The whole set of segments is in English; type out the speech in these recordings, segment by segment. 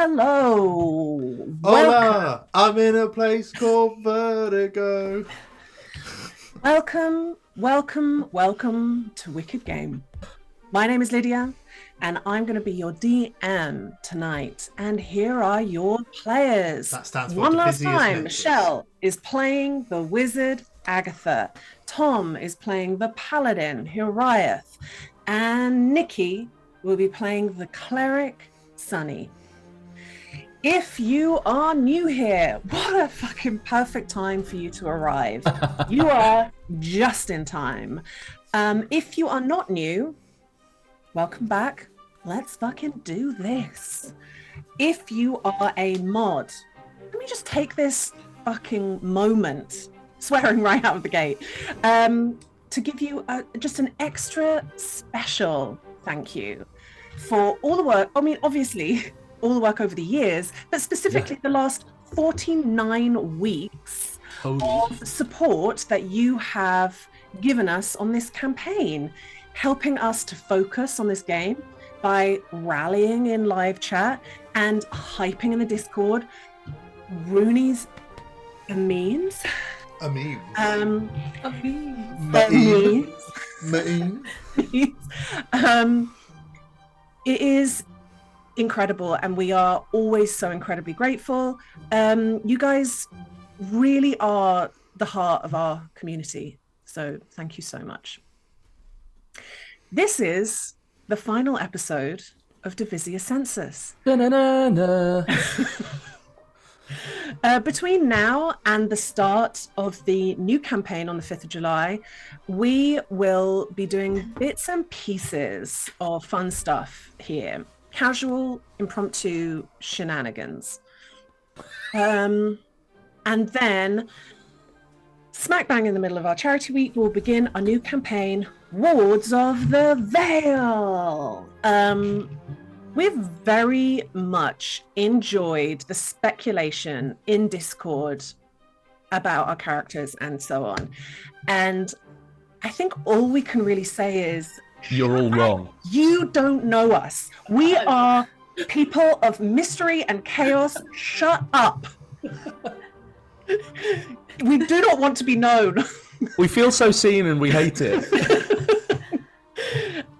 Hello. Welcome. Hola, I'm in a place called Vertigo. Welcome to Wicked Game. My name is Lydia, and I'm going to be your DM tonight. And here are your players. That stands for One last Divisia time, Sensus. Michelle is playing the wizard Agatha. Tom is playing the paladin Hiraeth. And Nikki will be playing the cleric Sunny. If you are new here, what a fucking perfect time for you to arrive. You are just in time. If you are not new, welcome back. Let's fucking do this. If you are a mod, let me just take this fucking moment, swearing right out of the gate, to give you just an extra special thank you for all the work. I mean, obviously, all the work over the years, but specifically the last 49 weeks of support that you have given us on this campaign, helping us to focus on this game by rallying in live chat and hyping in the Discord. Rooney's memes. It is incredible, and we are always so incredibly grateful. You guys really are the heart of our community, so thank you so much. This is the final episode of Divisia Sensus. Between now and the start of the new campaign on the 5th of July, we will be doing bits and pieces of fun stuff here. Casual, impromptu shenanigans. And then, smack bang in the middle of our charity week, we'll begin our new campaign, Wards of the Veil. We've very much enjoyed the speculation in Discord about our characters and so on. And I think all we can really say is, you're all wrong. You don't know us. We are people of mystery and chaos. Shut up. We do not want to be known. We feel so seen and we hate it.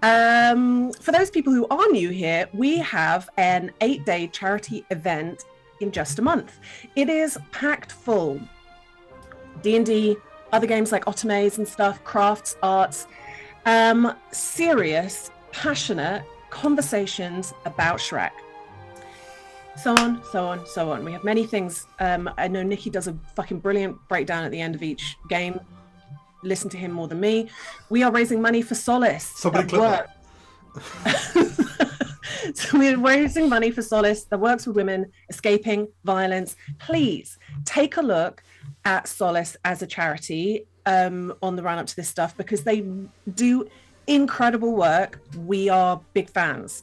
For those people who are new here, we have an 8-day charity event in just a month. It is packed full. D&D, other games like Otomaze and stuff, crafts, arts, serious, passionate conversations about Shrek. So on. We have many things. I know Nikki does a fucking brilliant breakdown at the end of each game. Listen to him more than me. We are raising money for Solace. Somebody clip that. So we're raising money for Solace that works with women escaping violence. Please take a look at Solace as a charity on the run up to this stuff, because they do incredible work. We are big fans.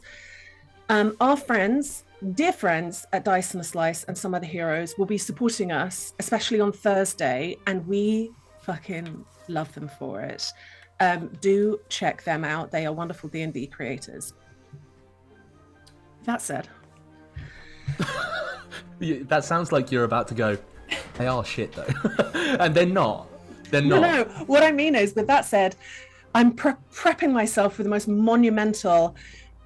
Our friends, dear friends at Dice and a Slice and some other heroes will be supporting us, especially on Thursday, and we fucking love them for it. Do check them out. They are wonderful D&D creators. That said, that sounds like you're about to go, they are shit though. And they're not. No, what I mean is, with that said, I'm prepping myself for the most monumental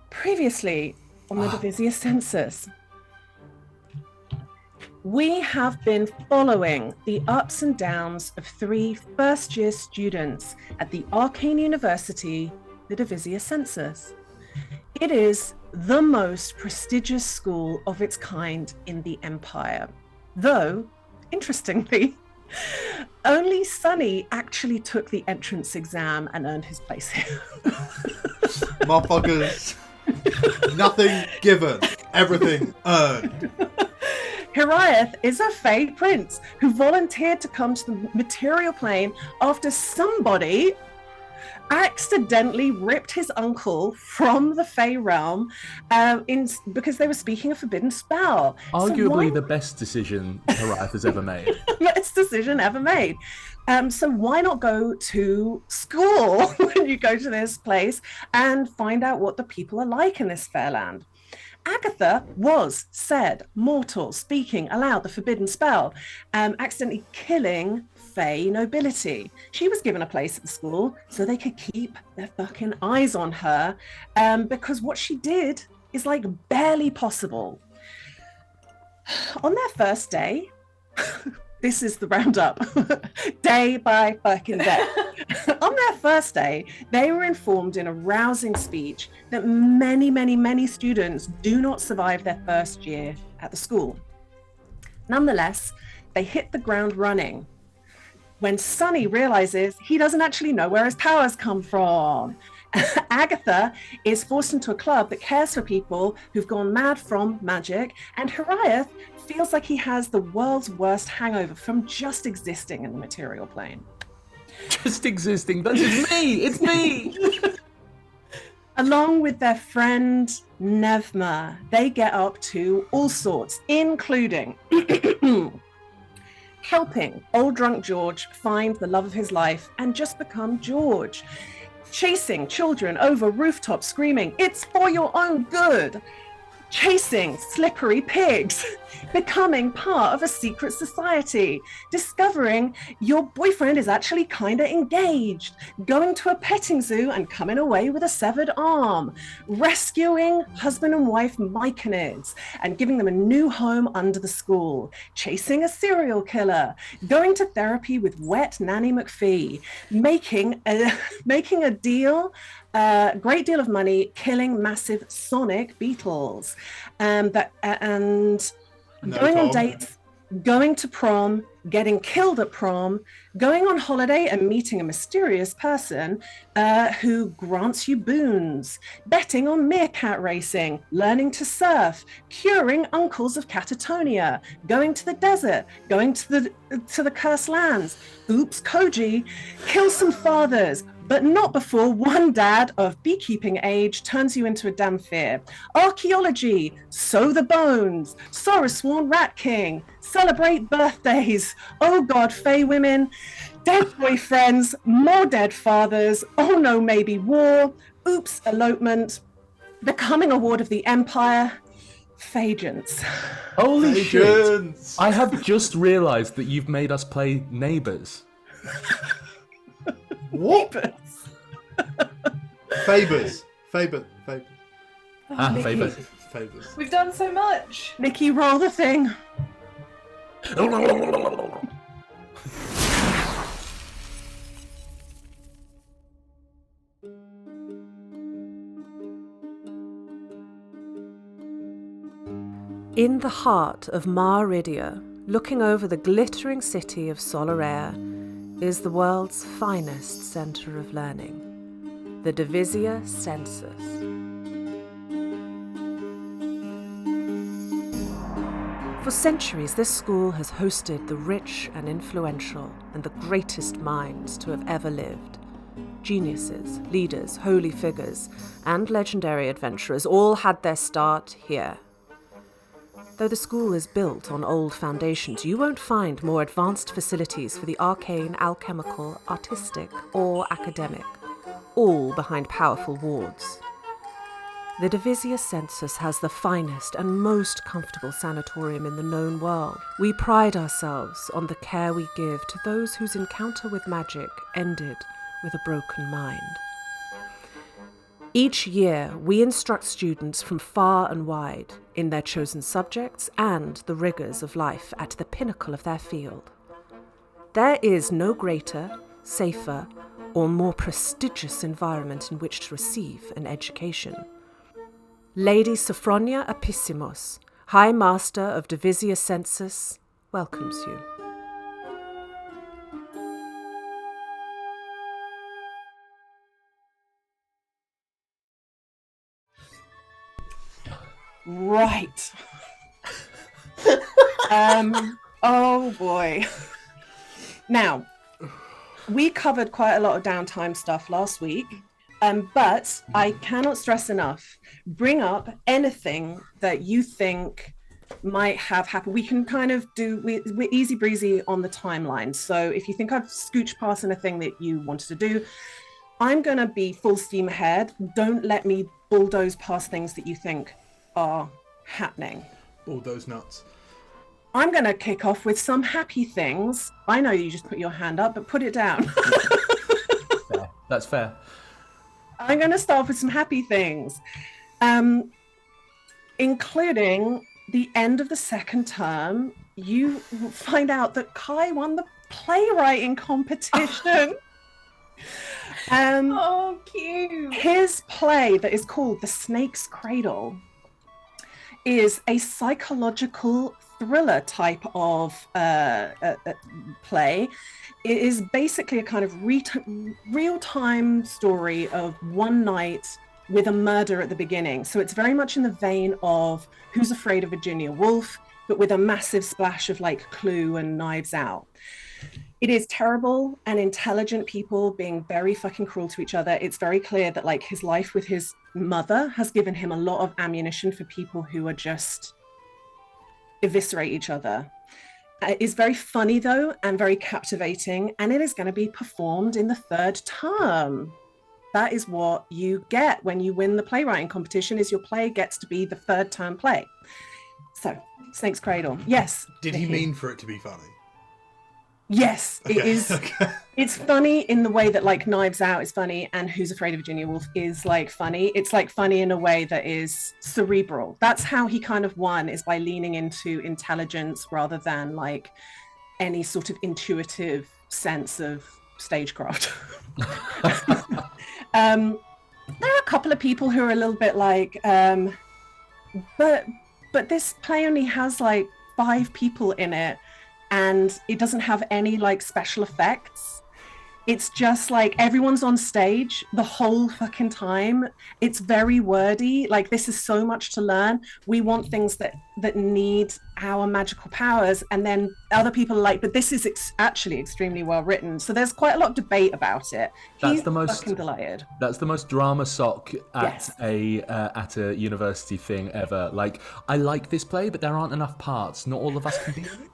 previously on the Divisia Sensus. We have been following the ups and downs of 3 first-year students at the Arcane University, the Divisia Sensus. It is the most prestigious school of its kind in the Empire. Though, interestingly, only Sunny actually took the entrance exam and earned his place here. Motherfuckers. Nothing given. Everything earned. Hiraeth is a Fey prince who volunteered to come to the material plane after somebody accidentally ripped his uncle from the Fey realm because they were speaking a forbidden spell. Arguably the best decision Hiraeth has ever made. Best decision ever made. So why not go to school when you go to this place and find out what the people are like in this fair land? Agatha was said mortal, speaking aloud the forbidden spell, accidentally killing Fey nobility. She was given a place at the school so they could keep their fucking eyes on her, because what she did is like barely possible. On their first day, this is the roundup, day by fucking day. On their first day, they were informed in a rousing speech that many, many, many students do not survive their first year at the school. Nonetheless, they hit the ground running when Sonny realizes he doesn't actually know where his powers come from. Agatha is forced into a club that cares for people who've gone mad from magic, and Horiath feels like he has the world's worst hangover from just existing in the material plane. Just existing. That's me. It's me. Along with their friend Nevma, they get up to all sorts, including helping old drunk George find the love of his life and just become George. Chasing children over rooftops screaming, "It's for your own good." Chasing slippery pigs, becoming part of a secret society, discovering your boyfriend is actually kind of engaged, going to a petting zoo and coming away with a severed arm, rescuing husband and wife Myconids and giving them a new home under the school, chasing a serial killer, going to therapy with wet Nanny McPhee, making a deal, a great deal of money, killing massive sonic beetles, and going on dates, going to prom, getting killed at prom, going on holiday and meeting a mysterious person who grants you boons, betting on meerkat racing, learning to surf, curing uncles of catatonia, going to the desert, going to the cursed lands, oops, Koji, kill some fathers, but not before one dad of beekeeping age turns you into a Damphir. Archaeology, sow the bones, Sorosworn Rat King, celebrate birthdays, oh God, Fey women, dead boyfriends, more dead fathers, oh no, maybe war, oops, elopement, becoming a ward of the Empire, Phagents. Holy shit. Agents. I have just realised that you've made us play Neighbours. What? Fabers. Fabers. Nikki. Favours. Fabers. We've done so much. Nikki, roll the thing. In the heart of Ma'aridia, looking over the glittering city of Solaraire, is the world's finest centre of learning, the Divisia Sensus. For centuries, this school has hosted the rich and influential and the greatest minds to have ever lived. Geniuses, leaders, holy figures, and legendary adventurers all had their start here. Though the school is built on old foundations, you won't find more advanced facilities for the arcane, alchemical, artistic, or academic, all behind powerful wards. The Divisia Sensus has the finest and most comfortable sanatorium in the known world. We pride ourselves on the care we give to those whose encounter with magic ended with a broken mind. Each year, we instruct students from far and wide in their chosen subjects and the rigours of life at the pinnacle of their field. There is no greater, safer, or more prestigious environment in which to receive an education. Lady Sophronia Apissimos, High Master of Divisia Sensus, welcomes you. Right. Oh boy. Now, we covered quite a lot of downtime stuff last week, but I cannot stress enough, bring up anything that you think might have happened. We can kind of we're easy breezy on the timeline. So if you think I've scooched past anything that you wanted to do, I'm going to be full steam ahead. Don't let me bulldoze past things that you think are happening. All those nuts. I'm going to kick off with some happy things. I know you just put your hand up, but put it down. Fair. That's fair. I'm going to start off with some happy things, including the end of the second term. You find out that Kai won the playwriting competition. Oh, cute. His play that is called The Snake's Cradle is a psychological thriller type of play. It is basically a kind of real-time story of one night with a murder at the beginning. So it's very much in the vein of Who's Afraid of Virginia Woolf, but with a massive splash of like Clue and Knives Out. It is terrible and intelligent people being very fucking cruel to each other. It's very clear that like his life with his mother has given him a lot of ammunition for people who are just eviscerate each other. It is very funny though, and very captivating, and it is going to be performed in the third term. That is what you get when you win the playwriting competition, is your play gets to be the third term play. So, Snake's Cradle. Yes. Did he mean for it to be funny? Yes, Okay, it is. okay. It's funny in the way that like Knives Out is funny and Who's Afraid of Virginia Woolf is like funny. It's like funny in a way that is cerebral. That's how he kind of won, is by leaning into intelligence rather than like any sort of intuitive sense of stagecraft. There are a couple of people who are a little bit like, but this play only has like 5 people in it, and it doesn't have any like special effects. It's just like everyone's on stage the whole fucking time. It's very wordy. Like, this is so much to learn. We want things that need our magical powers, and then other people are like, but this is actually extremely well written. So there's quite a lot of debate about it. He's fucking delighted. That's the most drama sock at Yes. a university thing ever. Like, I like this play, but there aren't enough parts. Not all of us can be in it.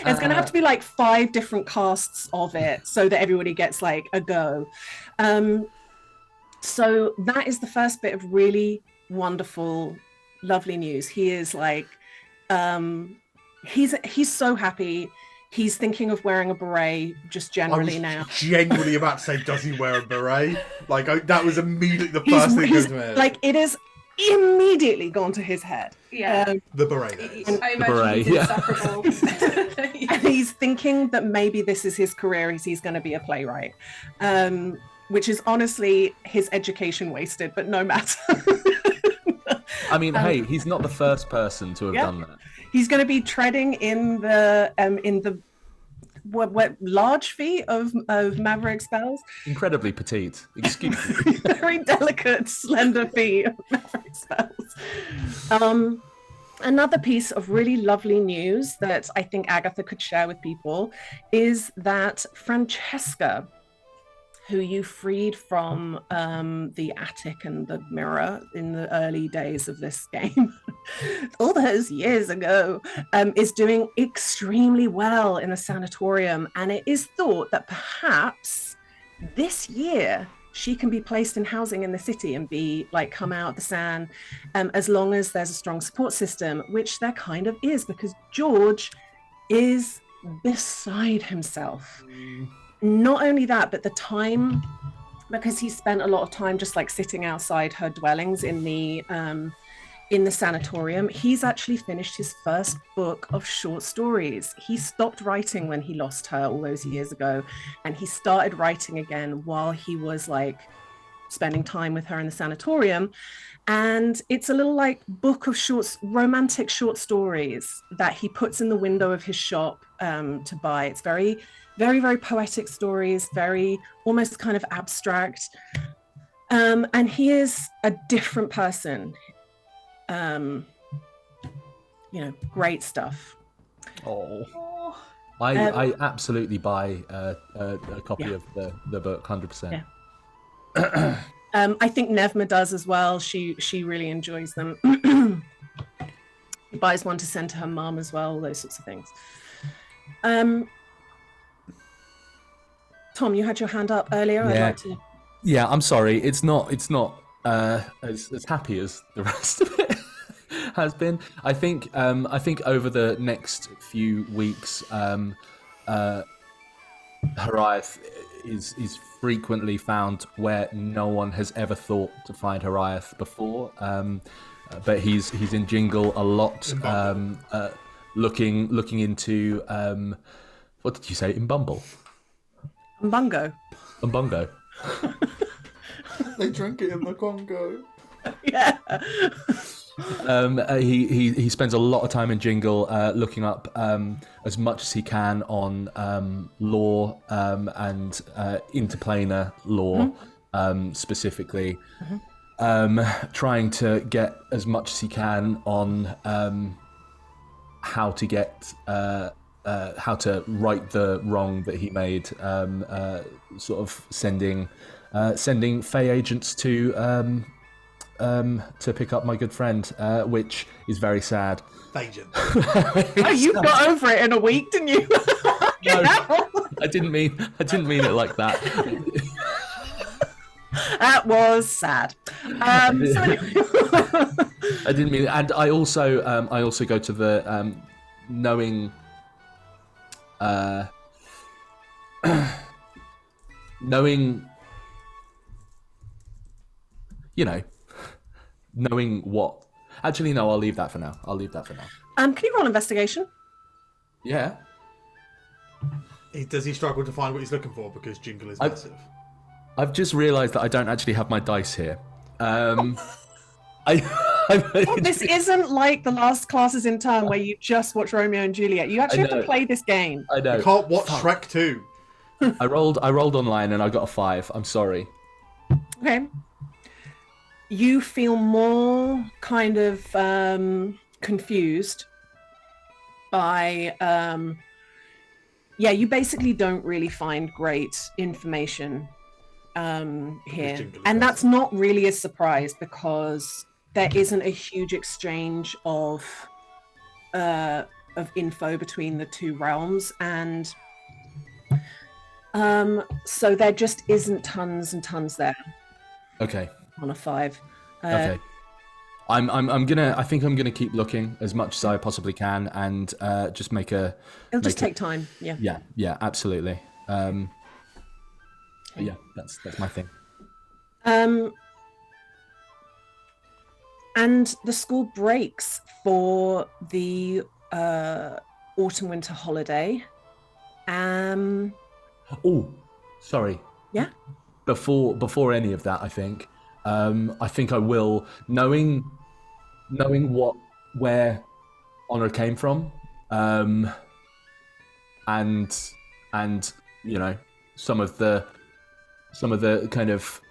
It's going to have to be like 5 different casts of it so that everybody gets like a go. So that is the first bit of really wonderful, lovely news. He is like, he's so happy. He's thinking of wearing a beret just generally now. Genuinely about to say, does he wear a beret? Like, that was immediately the first thing that goes to my head. Like, it is immediately gone to his head. Yeah. The beret. That is. I The imagine beret, he's yeah. insufferable. And he's thinking that maybe this is his career, he's going to be a playwright, which is honestly his education wasted, but no matter. I mean, hey, he's not the first person to have done that. He's going to be treading in the what large feet of Maverick spells. Incredibly petite. Excuse me. Very delicate, slender feet of Maverick spells. Another piece of really lovely news that I think Agatha could share with people is that Francesca, who you freed from the attic and the mirror in the early days of this game, all those years ago, is doing extremely well in the sanatorium. And it is thought that perhaps this year she can be placed in housing in the city and be like, come out the San, as long as there's a strong support system, which there kind of is, because George is beside himself. Not only that, but the time, because he spent a lot of time just like sitting outside her dwellings in the sanatorium, he's actually finished his first book of short stories. He stopped writing when he lost her all those years ago, and he started writing again while he was like spending time with her in the sanatorium. And it's a little like book of romantic short stories that he puts in the window of his shop to buy. It's very, very, very poetic stories, very almost kind of abstract. And he is a different person. Great stuff. Oh. I absolutely buy a copy of the book, 100%. Yeah. I think Nevma does as well. She really enjoys them. She buys one to send to her mum as well, those sorts of things. Tom, you had your hand up earlier. I'd like to... Yeah, I'm sorry. It's not as happy as the rest of it. has been. I think over the next few weeks, Hariath is frequently found where no one has ever thought to find Hariath before. But he's in Jingle a lot, looking into what did you say? Imbumble? Mbungo. Umbongo. They drink it in the Congo. Yeah. He spends a lot of time in Jingle looking up as much as he can on lore and interplanar lore specifically. Trying to get as much as he can on how to get how to right the wrong that he made, sort of sending Fey agents to pick up my good friend, which is very sad. Agent. Oh, you got over it in a week, didn't you? No, I didn't mean it like that. That was sad. I didn't mean it. And I also go to the knowing knowing what. Actually, no, I'll leave that for now. Can you roll investigation? Yeah. Does he struggle to find what he's looking for because Jingle is massive? I've just realised that I don't actually have my dice here. This isn't like the last classes in turn where you just watch Romeo and Juliet. You actually have to play this game. I know. You can't watch Shrek 2. I rolled online and I got a 5. I'm sorry. Okay. You feel more kind of confused by you basically don't really find great information here, and that's not really a surprise because there isn't a huge exchange of info between the two realms, and so there just isn't tons and tons there. Okay. On a 5. Okay. I think I'm gonna keep looking as much as I possibly can and just make a. It'll just take time. Yeah. Yeah, absolutely. Yeah, that's my thing. And the school breaks for the autumn winter holiday. Oh, sorry. Yeah. Before any of that, I think I will knowing where Honor came from, and you know some of the kind of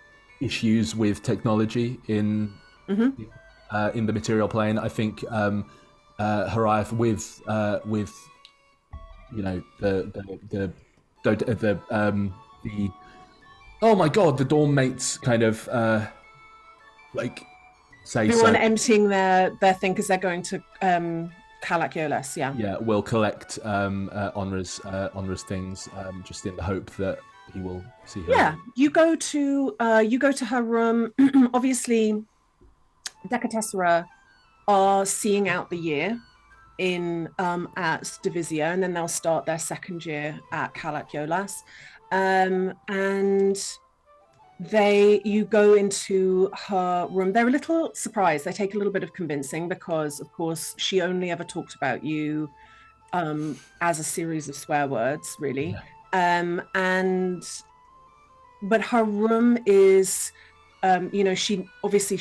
issues with technology in the material plane. I think Hariath with you know the oh my god, the dorm mates kind of like say everyone so. emptying their thing because they're going to Kalakiolas. Yeah, we'll collect Honor's things just in the hope that he will see her. Yeah, you go to her room. Obviously, Decatessera are seeing out the year in at Divisia, and then they'll start their second year at Kalakiolas. And you go into her room. They're a little surprised. They take a little bit of convincing because, of course, she only ever talked about you as a series of swear words, really. Yeah. But her room is, she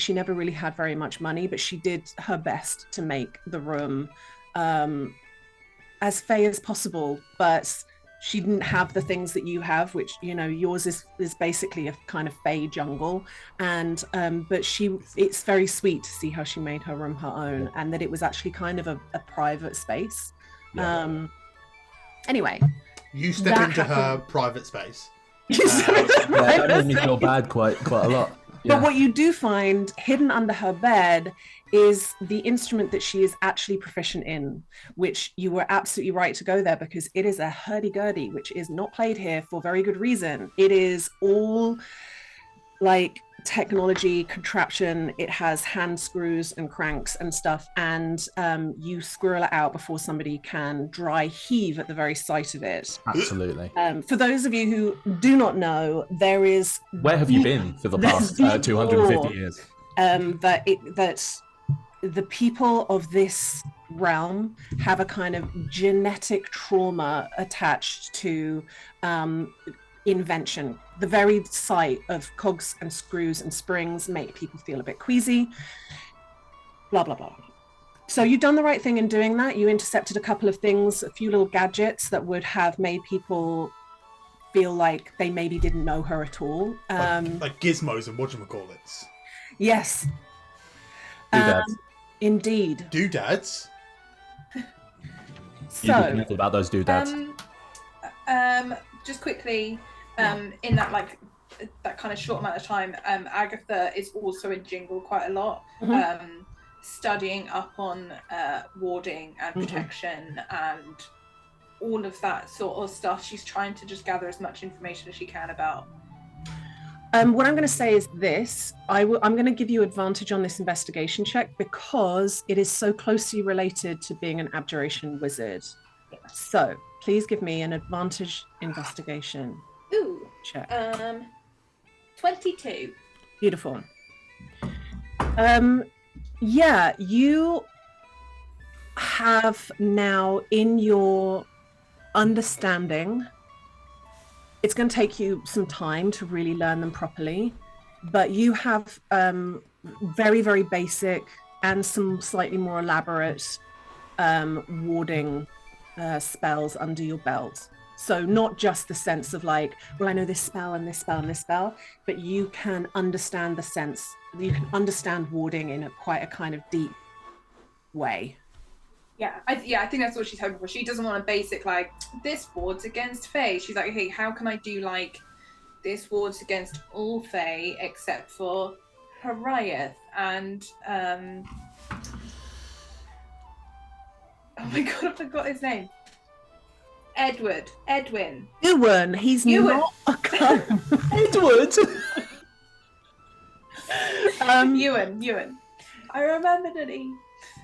never really had very much money, but she did her best to make the room as fey as possible. But she didn't have the things that you have, which, yours is basically a kind of fey jungle. And but it's very sweet to see how she made her room her own, and that it was actually kind of a private space. Yeah. Anyway. You step into her private space. That made me feel bad quite a lot. Yeah. But what you do find hidden under her bed is the instrument that she is actually proficient in, which you were absolutely right to go there because it is a hurdy-gurdy, which is not played here for very good reason. It is all like technology contraption. It has hand screws and cranks and stuff, and you squirrel it out before somebody can dry heave at the very sight of it. Absolutely. For those of you who do not know, there is Where have you been for the past 250 years? That the people of this realm have a kind of genetic trauma attached to invention. The very sight of cogs and screws and springs make people feel a bit queasy. Blah, blah, blah. So you've done the right thing in doing that. You intercepted a couple of things, a few little gadgets that would have made people feel like they maybe didn't know her at all. Like gizmos and whatchamacallits. Yes. Doodads. Indeed. Doodads? You be So, careful about those doodads. Just quickly, in that that kind of short amount of time, Agatha is also in Jingle quite a lot, studying up on warding and protection and all of that sort of stuff. She's trying to just gather as much information as she can about. what I'm going to say is this. I'm going to give you advantage on this investigation check because it is so closely related to being an abjuration wizard. So please give me an advantage investigation Ooh, check. 22. Beautiful. Yeah, you have now in your understanding, it's going to take you some time to really learn them properly, but you have very, very basic and some slightly more elaborate warding spells under your belt. So not just the sense of like, well, I know this spell and this spell and this spell, but you can understand the sense, you can understand warding in quite a kind of deep way. I think that's what she's hoping for. She doesn't want a basic like this wards against Fae. She's like, okay, how can I do like this wards against all Fae except for Hariath and oh my god, I forgot his name. Edwin. Ewan, he's Ewan. not a cunt. Edward! Ewan. I remembered it.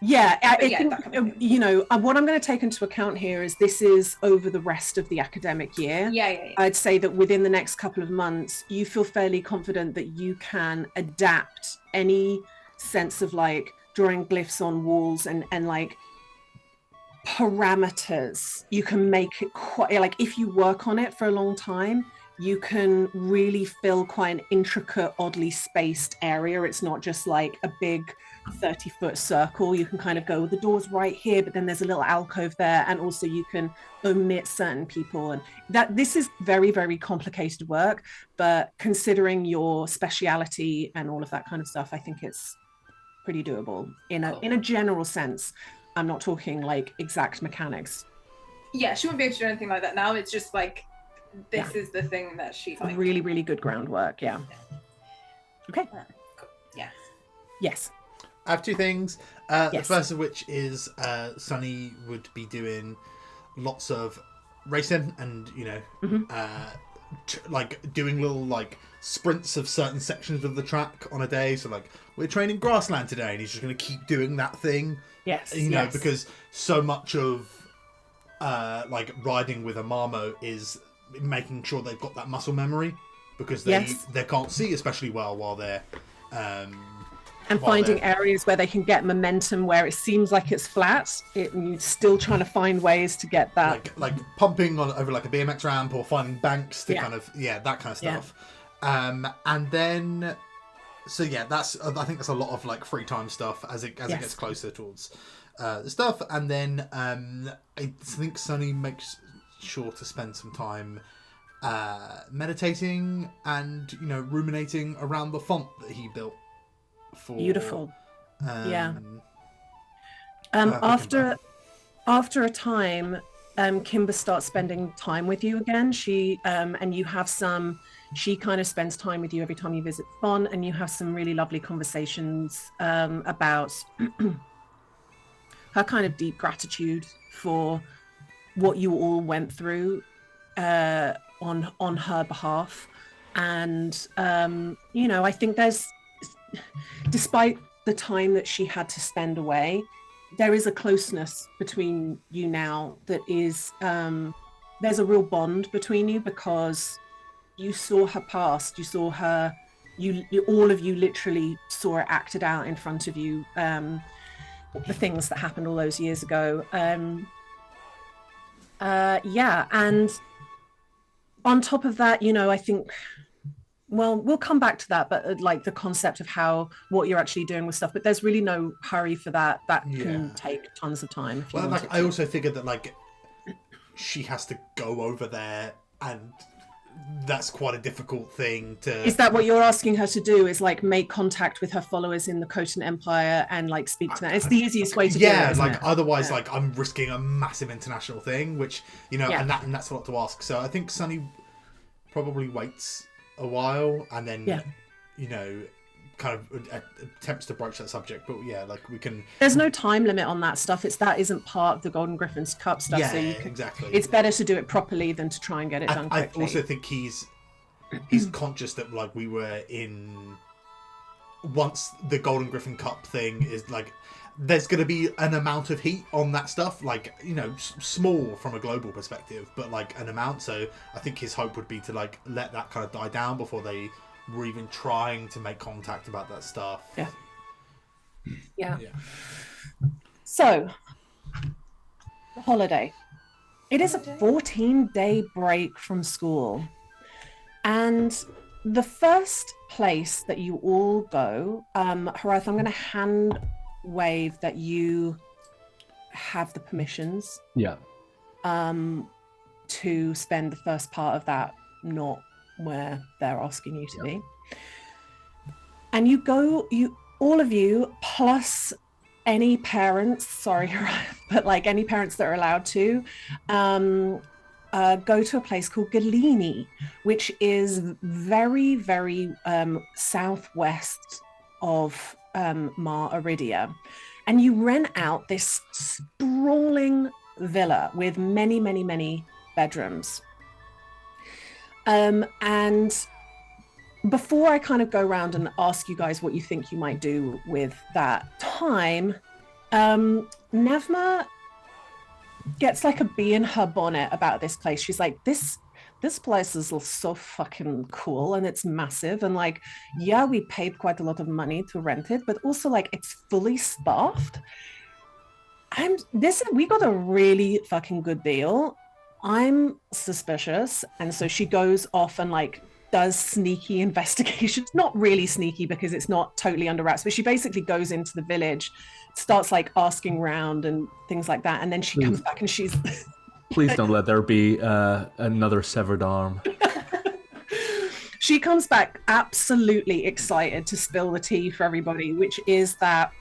Yeah, I But yeah, think, that kind of thing. you know, what I'm going to take into account here is this is over the rest of the academic year. Yeah. I'd say that within the next couple of months, you feel fairly confident that you can adapt any sense of like drawing glyphs on walls and like parameters. You can make it quite like if you work on it for a long time, you can really fill quite an intricate, oddly spaced area. It's not just like a big 30-foot circle. You can kind of go, well, the door's right here, but then there's a little alcove there. And also you can omit certain people. And that this is very, very complicated work, but considering your speciality and all of that kind of stuff, I think it's pretty doable in a general sense. I'm not talking like exact mechanics. Yeah, she wouldn't be able to do anything like that now. It's just like this is the thing that she like. Really, really good groundwork. Yeah. Okay. Cool. Yeah. Yes. I have two things. The Yes. first of which is Sunny would be doing lots of racing and, you know, like doing little like sprints of certain sections of the track on a day. So like we're training grassland today and he's just going to keep doing that thing. Yes. You know, yes. because so much of like riding with a marmo is making sure they've got that muscle memory because they can't see especially well while they're and finding areas where they can get momentum where it seems like it's flat. You're still trying to find ways to get that. like pumping on over like a BMX ramp or finding banks to kind of that kind of stuff. And then so that's I think that's a lot of like free time stuff as it gets closer towards the stuff. And then I think Sunny makes sure to spend some time meditating and, you know, ruminating around the font that he built for Beautiful. Kimber. After a time, Kimber starts spending time with you again. She and you have some. She kind of spends time with you every time you visit Fon, and you have some really lovely conversations about her kind of deep gratitude for what you all went through on her behalf, And I think despite the time that she had to spend away, there is a closeness between you now that is there's a real bond between you, because you saw her past, you saw her, you all of you literally saw it acted out in front of you, the things that happened all those years ago. And on top of that, I think, well, we'll come back to that, but like the concept of what you're actually doing with stuff, but there's really no hurry for that. That can take tons of time. If you want it to. I also figured that like she has to go over there, and that's quite a difficult thing to. Is that what you're asking her to do? Is like make contact with her followers in the Khotan Empire and like speak to them? It's the easiest way to do it. Yeah, like otherwise, like I'm risking a massive international thing, which and that's a lot to ask. So I think Sunny probably waits a while, and then kind of attempts to broach that subject. But like we can. There's no time limit on that stuff. That isn't part of the Golden Griffin's Cup stuff. Yeah, so exactly. It's better to do it properly than to try and get it done quickly. I also think he's conscious that like we were in. Once the Golden Griffin Cup thing is like, there's going to be an amount of heat on that stuff, like small from a global perspective, but like an amount. So I think his hope would be to like let that kind of die down before they were even trying to make contact about that stuff. Yeah. So the holiday, it is a 14-day break from school, and the first place that you all go, Harath, I'm going to hand wave that you have the permissions to spend the first part of that not where they're asking you to be, and all of you plus any parents, but like any parents that are allowed to go to a place called Galini, which is very, very southwest of Mar Iridia, and you rent out this sprawling villa with many, many, many bedrooms. And before I kind of go around and ask you guys what you think you might do with that time, Nevma gets like a bee in her bonnet about this place. She's like, this place is so fucking cool, and it's massive, and like, yeah, we paid quite a lot of money to rent it, but also like it's fully staffed. We got a really fucking good deal. I'm suspicious, and so she goes off and like does sneaky investigations. Not really sneaky because it's not totally under wraps, but she basically goes into the village, starts like asking around and things like that, and then she comes back and she's please don't let there be another severed arm. She comes back absolutely excited to spill the tea for everybody, which is that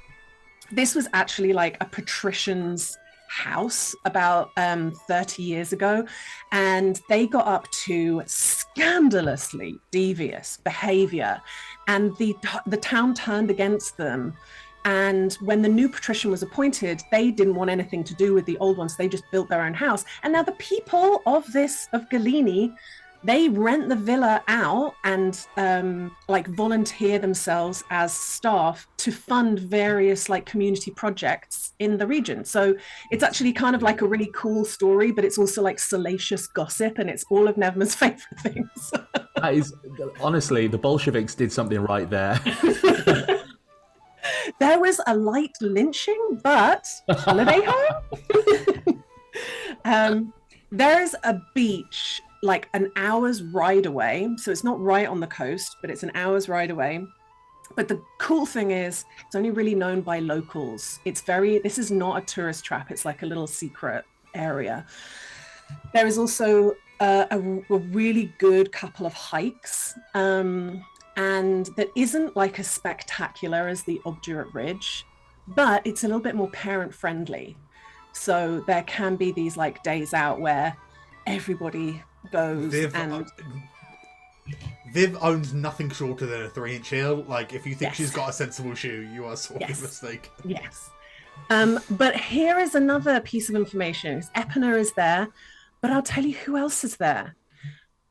this was actually like a patrician's house about 30 years ago, and they got up to scandalously devious behavior, and the town turned against them. And when the new patrician was appointed, they didn't want anything to do with the old ones. They just built their own house. And now the people of Galini, they rent the villa out and like volunteer themselves as staff to fund various like community projects in the region. So it's actually kind of like a really cool story, but it's also like salacious gossip, and it's all of Nevma's favorite things. That is, honestly, the Bolsheviks did something right there. There was a light lynching, but holiday home. There's a beach like an hour's ride away, so it's not right on the coast, but it's an hour's ride away. But the cool thing is it's only really known by locals. This is not a tourist trap. It's like a little secret area. There is also a really good couple of hikes, and that isn't like as spectacular as the Obdurate Ridge, but it's a little bit more parent friendly. So there can be these like days out where everybody goes. Viv owns nothing shorter than a 3-inch heel. Like, if you think she's got a sensible shoe, you are sorely mistaken. Yes. But here is another piece of information. Epina is there, but I'll tell you who else is there.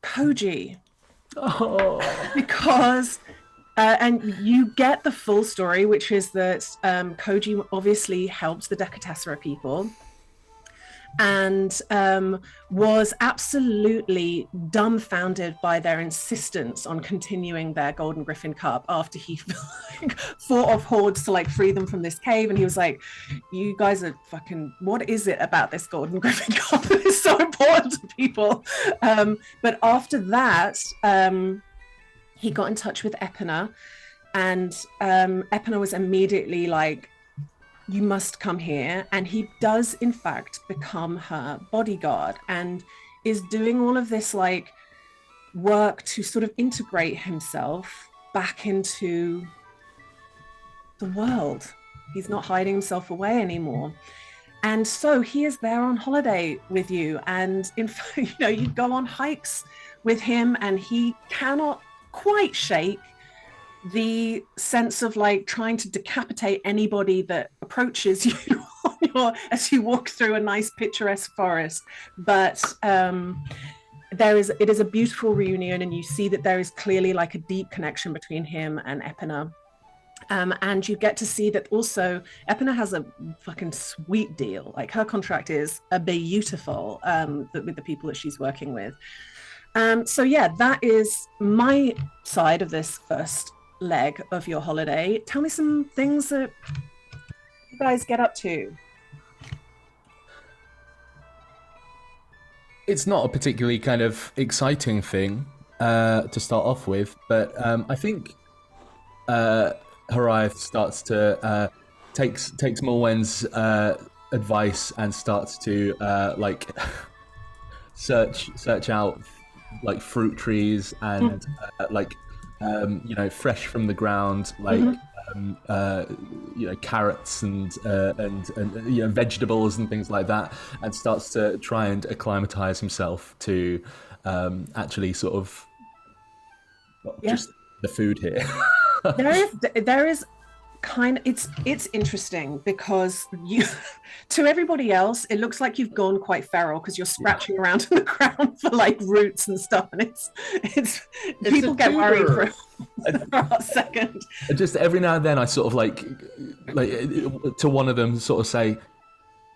Koji. Oh. Because and you get the full story, which is that Koji obviously helped the Decatessera people and was absolutely dumbfounded by their insistence on continuing their Golden Griffin Cup after he fought off hordes to like free them from this cave. And he was like, you guys are fucking, what is it about this Golden Griffin Cup that is so important to people? But after that, he got in touch with Epina, and Epina was immediately like, you must come here. And he does in fact become her bodyguard and is doing all of this like work to sort of integrate himself back into the world. He's not hiding himself away anymore. And so he is there on holiday with you. And in fact, you know, you go on hikes with him and he cannot quite shake the sense of like trying to decapitate anybody that approaches you as you walk through a nice picturesque forest. But it is a beautiful reunion, and you see that there is clearly like a deep connection between him and Epina. And you get to see that also Epina has a fucking sweet deal. Like her contract is a beautiful with the people that she's working with. So yeah, that is my side of this first leg of your holiday. Tell me some things that you guys get up to. It's not a particularly kind of exciting thing to start off with, but I think Hariath starts to takes Morwen's advice and starts to like search out like fruit trees and like you know, fresh from the ground, like you know, carrots and you know, vegetables and things like that, and starts to try and acclimatize himself to actually sort of just the food here. there is kind of, it's interesting because you to everybody else it looks like you've gone quite feral because you're scratching around on the ground for like roots and stuff, and it's people get worried for a second. Just every now and then I sort of like to one of them sort of say,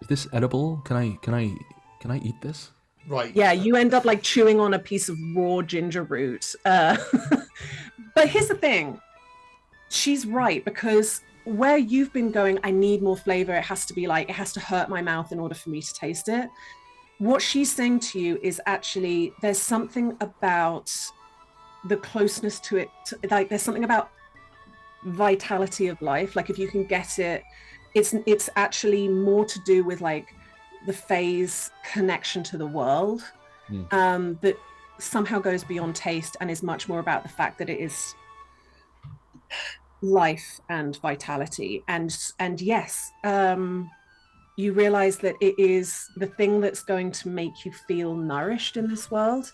is this edible? Can I eat this? Right. Yeah, you end up like chewing on a piece of raw ginger root. But here's the thing. She's right, because where you've been going, I need more flavor. It has to be like, it has to hurt my mouth in order for me to taste it. What she's saying to you is actually, there's something about the closeness to it. Like there's something about vitality of life. Like if you can get it, it's actually more to do with like the phase connection to the world that somehow goes beyond taste and is much more about the fact that it is life and vitality. And yes, you realize that it is the thing that's going to make you feel nourished in this world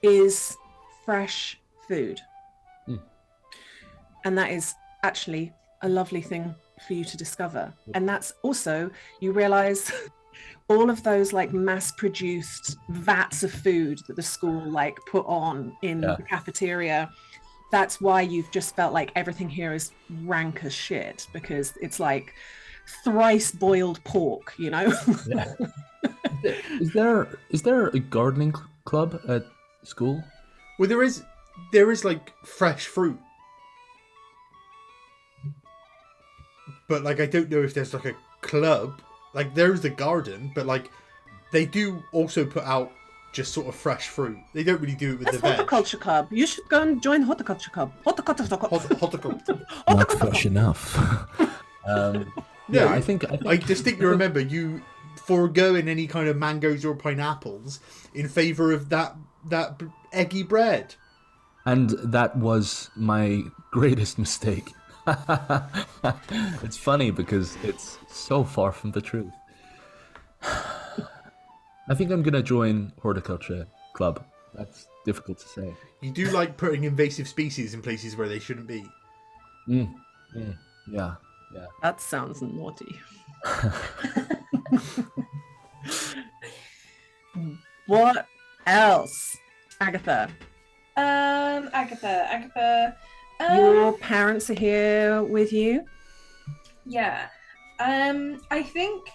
is fresh food. And that is actually a lovely thing for you to discover. And that's also, you realize all of those like mass produced vats of food that the school like put on in the cafeteria, that's why you've just felt like everything here is rank as shit, because it's like thrice boiled pork, you know? Yeah. Is there a gardening club at school? Well, there is like fresh fruit, but like I don't know if there's like a club. Like there's the garden, but like they do also put out just sort of fresh fruit. They don't really do it with the veg. Horticulture club. You should go and join horticulture club. Horticulture. Not fresh enough. No, I think I distinctly remember you foregoing any kind of mangoes or pineapples in favour of that eggy bread. And that was my greatest mistake. It's funny because it's so far from the truth. I think I'm gonna join horticulture club. That's difficult to say. You do like putting invasive species in places where they shouldn't be. Yeah. That sounds naughty. What else, Agatha? Agatha. Your parents are here with you. Yeah. I think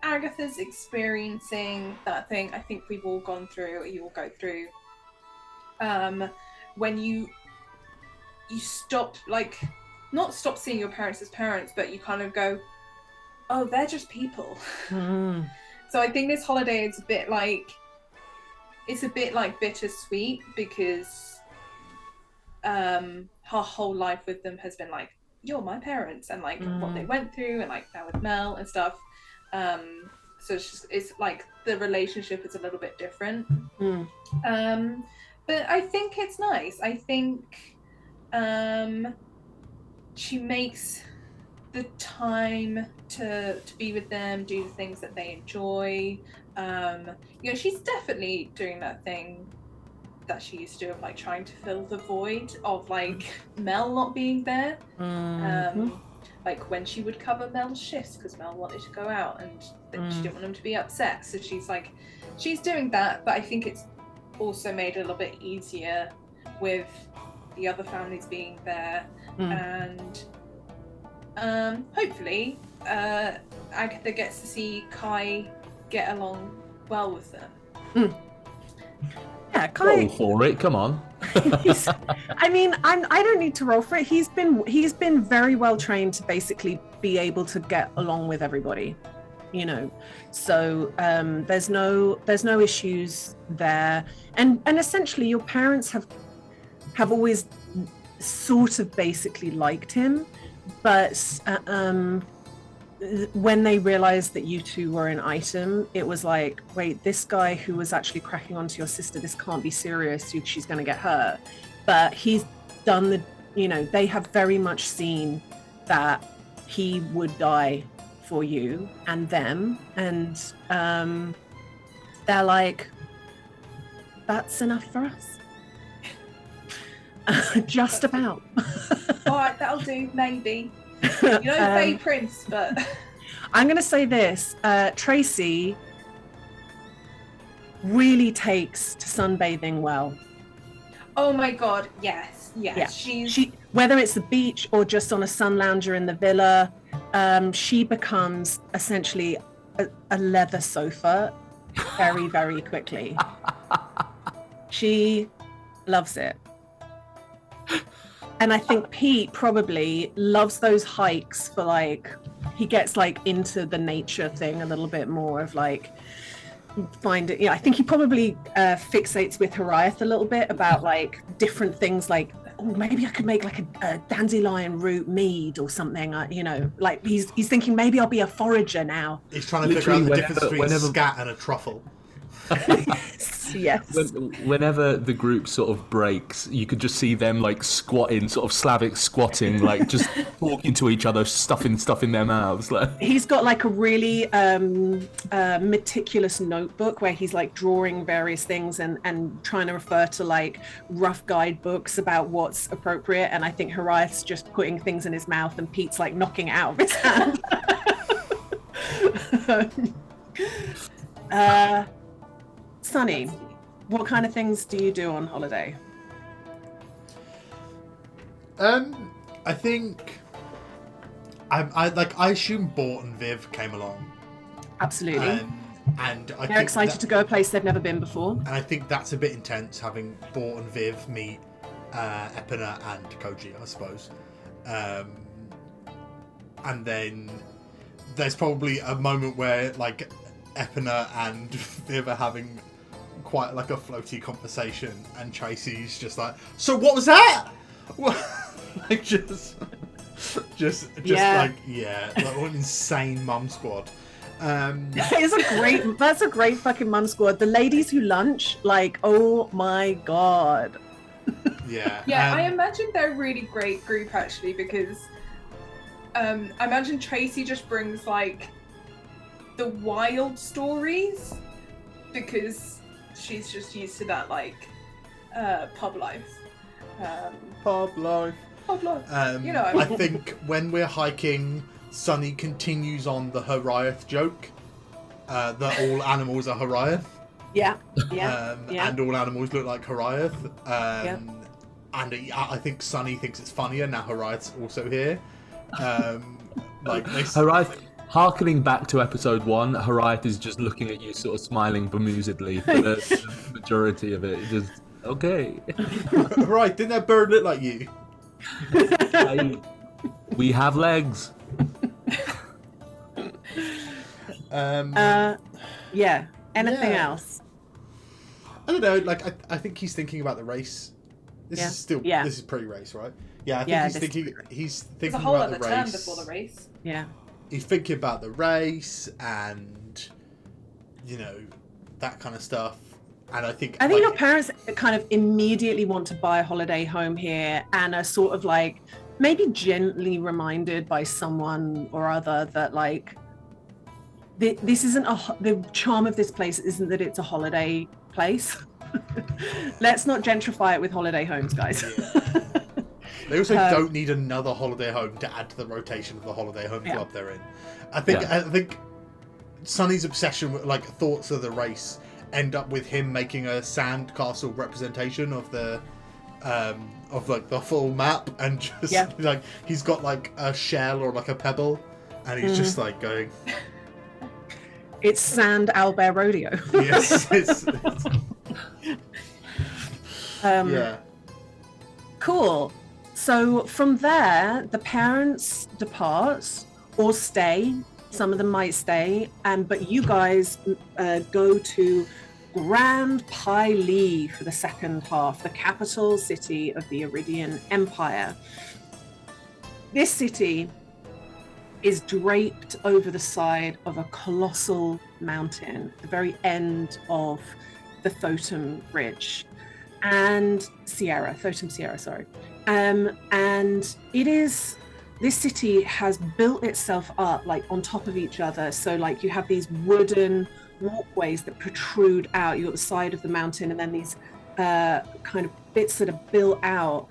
Agatha's experiencing that thing. I think we've all gone through, or you will go through. When you stop, like, not stop seeing your parents as parents, but you kind of go, oh, they're just people. Mm. So I think this holiday is a bit like bittersweet, because her whole life with them has been like, you're my parents, and like what they went through, and like now with Mel and stuff. So it's like the relationship is a little bit different. But I think it's nice. I think she makes the time to be with them, do the things that they enjoy. She's definitely doing that thing that she used to do of like trying to fill the void of like Mel not being there. Like when she would cover Mel's shifts because Mel wanted to go out and she didn't want him to be upset. So she's doing that, but I think it's also made it a little bit easier with the other families being there. And hopefully Agatha gets to see Kai get along well with them. Yeah, Kai. Roll for it, come on. I don't need to roll for it. He's been very well trained to basically be able to get along with everybody, So there's no issues there, and essentially your parents have always sort of basically liked him, but when they realized that you two were an item, it was like, wait, this guy who was actually cracking onto your sister, this can't be serious, she's going to get hurt. But he's done they have very much seen that he would die for you and them, and they're like, that's enough for us. Just about. All right, that'll do, maybe. Faye Prince, but I'm going to say this: Tracy really takes to sunbathing well. Oh my god, yes. Yeah. She whether it's the beach or just on a sun lounger in the villa, she becomes essentially a leather sofa very, very quickly. She loves it. And I think Pete probably loves those hikes for he gets into the nature thing a little bit more of I think he probably fixates with Horiath a little bit about different things maybe I could make a dandelion root mead or something, he's thinking maybe I'll be a forager now. He's trying to figure out the difference between scat and a truffle. Yes. Whenever the group sort of breaks, you could just see them squatting, sort of Slavic squatting, just talking to each other, stuffing stuff in their mouths. He's got a really meticulous notebook where he's drawing various things and trying to refer to rough guidebooks about what's appropriate. And I think Horiath's just putting things in his mouth and Pete's knocking it out of his hand. Sunny, what kind of things do you do on holiday? I think I assume Bort and Viv came along. Absolutely. And they're excited to go a place they've never been before. And I think that's a bit intense, having Bort and Viv meet Epina and Koji, I suppose. And then there's probably a moment where Epina and Viv are having quite a floaty conversation, and Tracy's just so what was that? just what an insane mum squad. That's a great fucking mum squad. The ladies who lunch, oh my god. I imagine they're a really great group actually, because I imagine Tracy just brings the wild stories, because she's just used to that pub life. Pub life. I think when we're hiking, Sunny continues on the Horiath joke, that all animals are Horiath. Yeah. And all animals look like Horiath. And I think Sunny thinks it's funnier now Horiath's also here. Horiath, harkening back to episode 1, Horiath is just looking at you, sort of smiling bemusedly for the majority of it. Just okay. Right, didn't that bird look like you? We have legs. Anything else? I don't know. Like, I think he's thinking about the race. This is pre-race, right? Yeah, I think he's thinking There's a whole about other the term race. before the race. Yeah. He's thinking about the race and that kind of stuff. And I think your parents kind of immediately want to buy a holiday home here and are sort of like maybe gently reminded by someone or other that like this isn't the charm of this place isn't that it's a holiday place. Let's not gentrify it with holiday homes, guys. Yeah. They also don't need another holiday home to add to the rotation of the holiday home club they're in. I think Sonny's obsession with like thoughts of the race end up with him making a sandcastle representation of the the full map, and just like he's got like a shell or like a pebble, and he's just like going. It's Sand Owlbear Rodeo. Yes. Cool. So from there, the parents depart or stay. Some of them might stay, but you guys go to Grand Pylee for the second half, the capital city of the Iridian Empire. This city is draped over the side of a colossal mountain at the very end of the Thotum Ridge and Thotum Sierra, sorry. And this city has built itself up like on top of each other. So like you have these wooden walkways that protrude out. You've got the side of the mountain and then these kind of bits that are built out.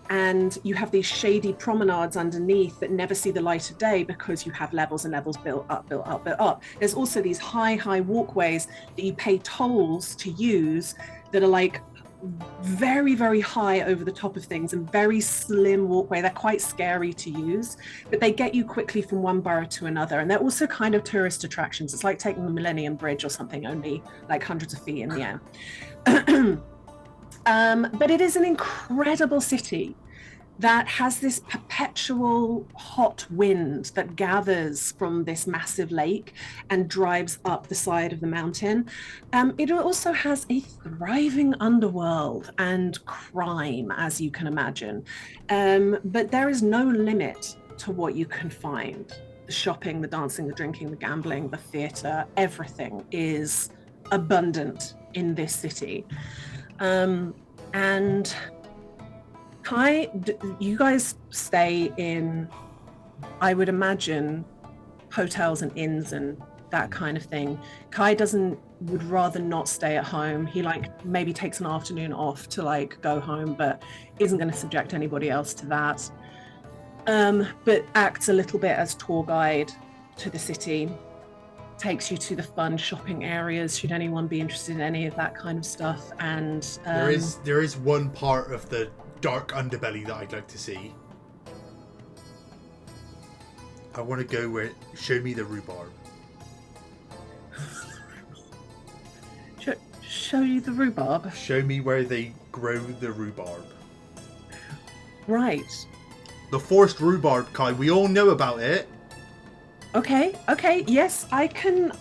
And you have these shady promenades underneath that never see the light of day because you have levels and levels built up. There's also these high walkways that you pay tolls to use that are like very, very high over the top of things and very slim walkway. They're quite scary to use, but they get you quickly from one borough to another. And they're also kind of tourist attractions. It's like taking the Millennium Bridge or something, only like hundreds of feet in the air. But it is an incredible city that has this perpetual hot wind that gathers from this massive lake and drives up the side of the mountain. It also has a thriving underworld and crime, as you can imagine. But there is no limit to what you can find. The shopping, the dancing, the drinking, the gambling, the theatre, everything is abundant in this city. And Kai, you guys stay in, I would imagine, hotels and inns and that kind of thing. Kai would rather not stay at home. He like maybe takes an afternoon off to like go home, but isn't going to subject anybody else to that. But acts a little bit as tour guide to the city, takes you to the fun shopping areas should anyone be interested in any of that kind of stuff. And there is one part of the dark underbelly that I'd like to see. I want to go where show me the rhubarb. Show you the rhubarb? Show me where they grow the rhubarb. Right. The forced rhubarb, Kai. We all know about it. Okay. Yes, I can.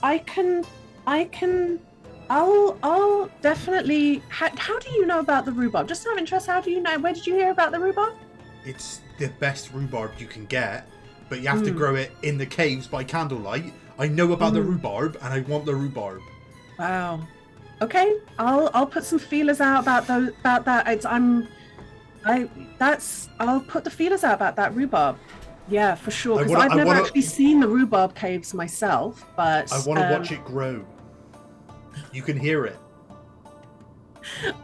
I'll definitely. How do you know about the rhubarb? Just out of interest, how do you know? Where did you hear about the rhubarb? It's the best rhubarb you can get, but you have to grow it in the caves by candlelight. I know about the rhubarb, and I want the rhubarb. Wow. Okay, I'll put some feelers out about that. I'll put the feelers out about that rhubarb. Yeah, for sure. Because I've never actually seen the rhubarb caves myself, but I want to watch it grow. You can hear it.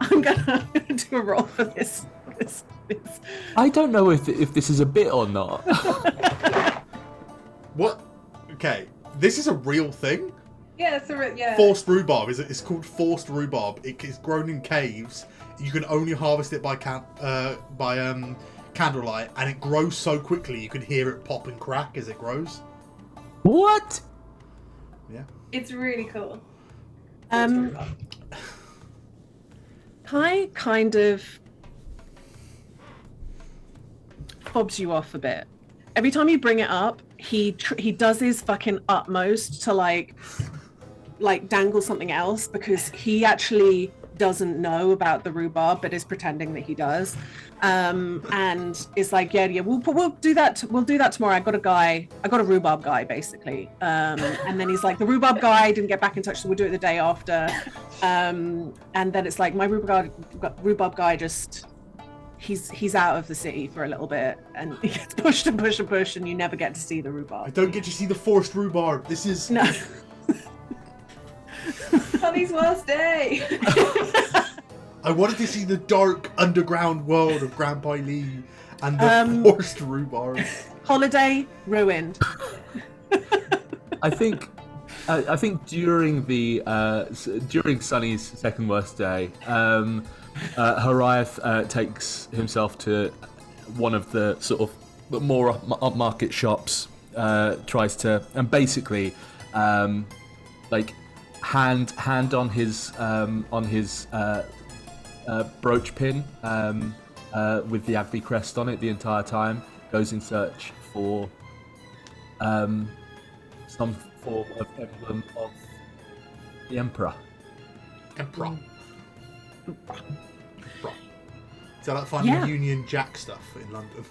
I'm gonna do a roll for this. I don't know if this is a bit or not. What? Okay, this is a real thing. Yeah, yeah. Forced rhubarb it's called forced rhubarb. It's grown in caves. You can only harvest it by candlelight, and it grows so quickly you can hear it pop and crack as it grows. What? Yeah. It's really cool. Kai kind of fobs you off a bit. Every time you bring it up, he does his fucking utmost to like dangle something else, because he actually doesn't know about the rhubarb but is pretending that he does, and it's like yeah we'll do that tomorrow. I got a rhubarb guy basically, and then he's like, the rhubarb guy didn't get back in touch, so we'll do it the day after, and then it's like my rhubarb guy just he's out of the city for a little bit, and he gets pushed and pushed and pushed, and you never get to see the rhubarb. I don't get to see the forced rhubarb. This is no. Honey's worst day. I wanted to see the dark underground world of Grandpa Lee and the forced rhubarb. Holiday ruined. I think during during Sunny's second worst day, Horiath takes himself to one of the sort of more upmarket shops, tries to, and basically like hand on his brooch pin with the Agvi crest on it the entire time, goes in search for some form of emblem of the Emperor. Emperor. Is that like finding Union Jack stuff in London?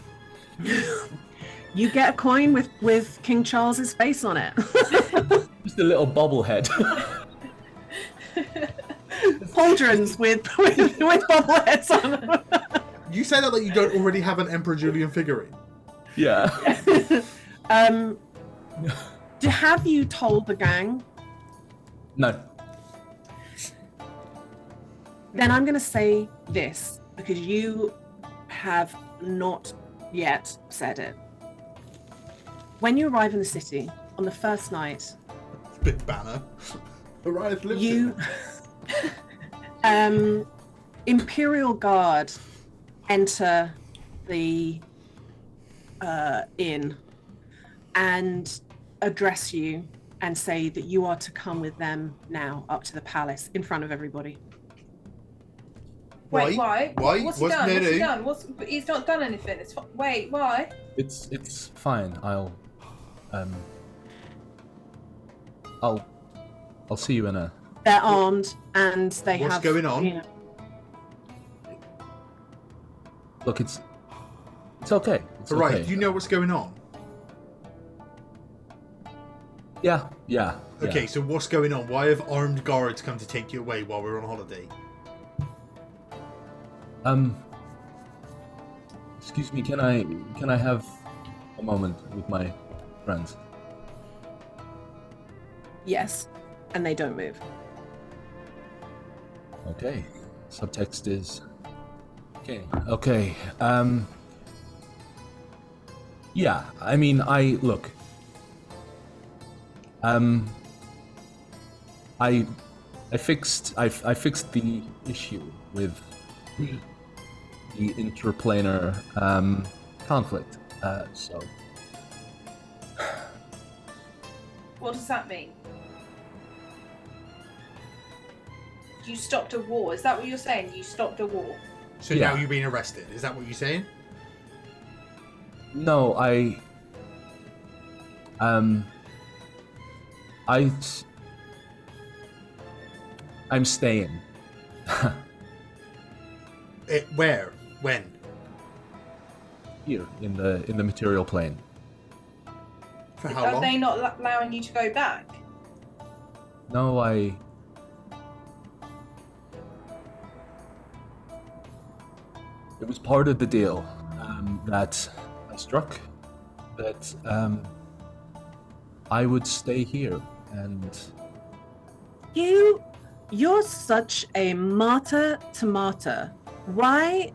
You get a coin with King Charles's face on it. Just a little bobblehead. Pauldrons with bobbleheads on them. You say that like you don't already have an Emperor Julian figurine. Yeah. Have you told the gang? No. Then I'm going to say this, because you have not yet said it. When you arrive in the city on the first night, big banner. Arrive, lives you Imperial Guard enter the inn and address you and say that you are to come with them now up to the palace in front of everybody. Wait, why? Why? What's he done? He's not done anything. Wait, why? It's fine. I'll see you in a... They're armed and they What's have... going on? You know, Look, it's okay. It's Right, okay. do you know what's going on? Yeah. Okay, so what's going on? Why have armed guards come to take you away while we're on holiday? Excuse me, can I have a moment with my friends? yes, and they don't move. Okay. Subtext is okay. Yeah, I mean, I fixed the issue with the interplanar conflict. So What does that mean? You stopped a war. Is that what you're saying? You stopped a war. So Yeah. now you're being arrested. Is that what you're saying? no, I'm staying. Where? When? Here in the material plane. For how Are long? they not allowing you to go back? No, it was part of the deal that I struck, that I would stay here, and You're such a martyr to martyr. Why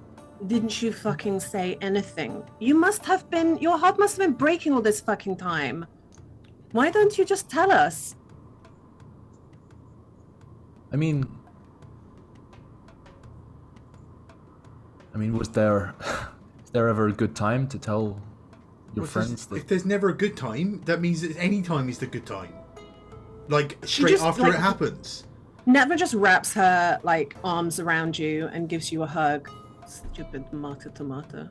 didn't you fucking say anything? Your heart must have been breaking all this fucking time. Why don't you just tell us? I mean, was there ever a good time to tell your friends that? If there's never a good time, that means that any time is the good time. Like straight just, after like, it happens. Never just wraps her like arms around you and gives you a hug. Stupid tomato. Tomato.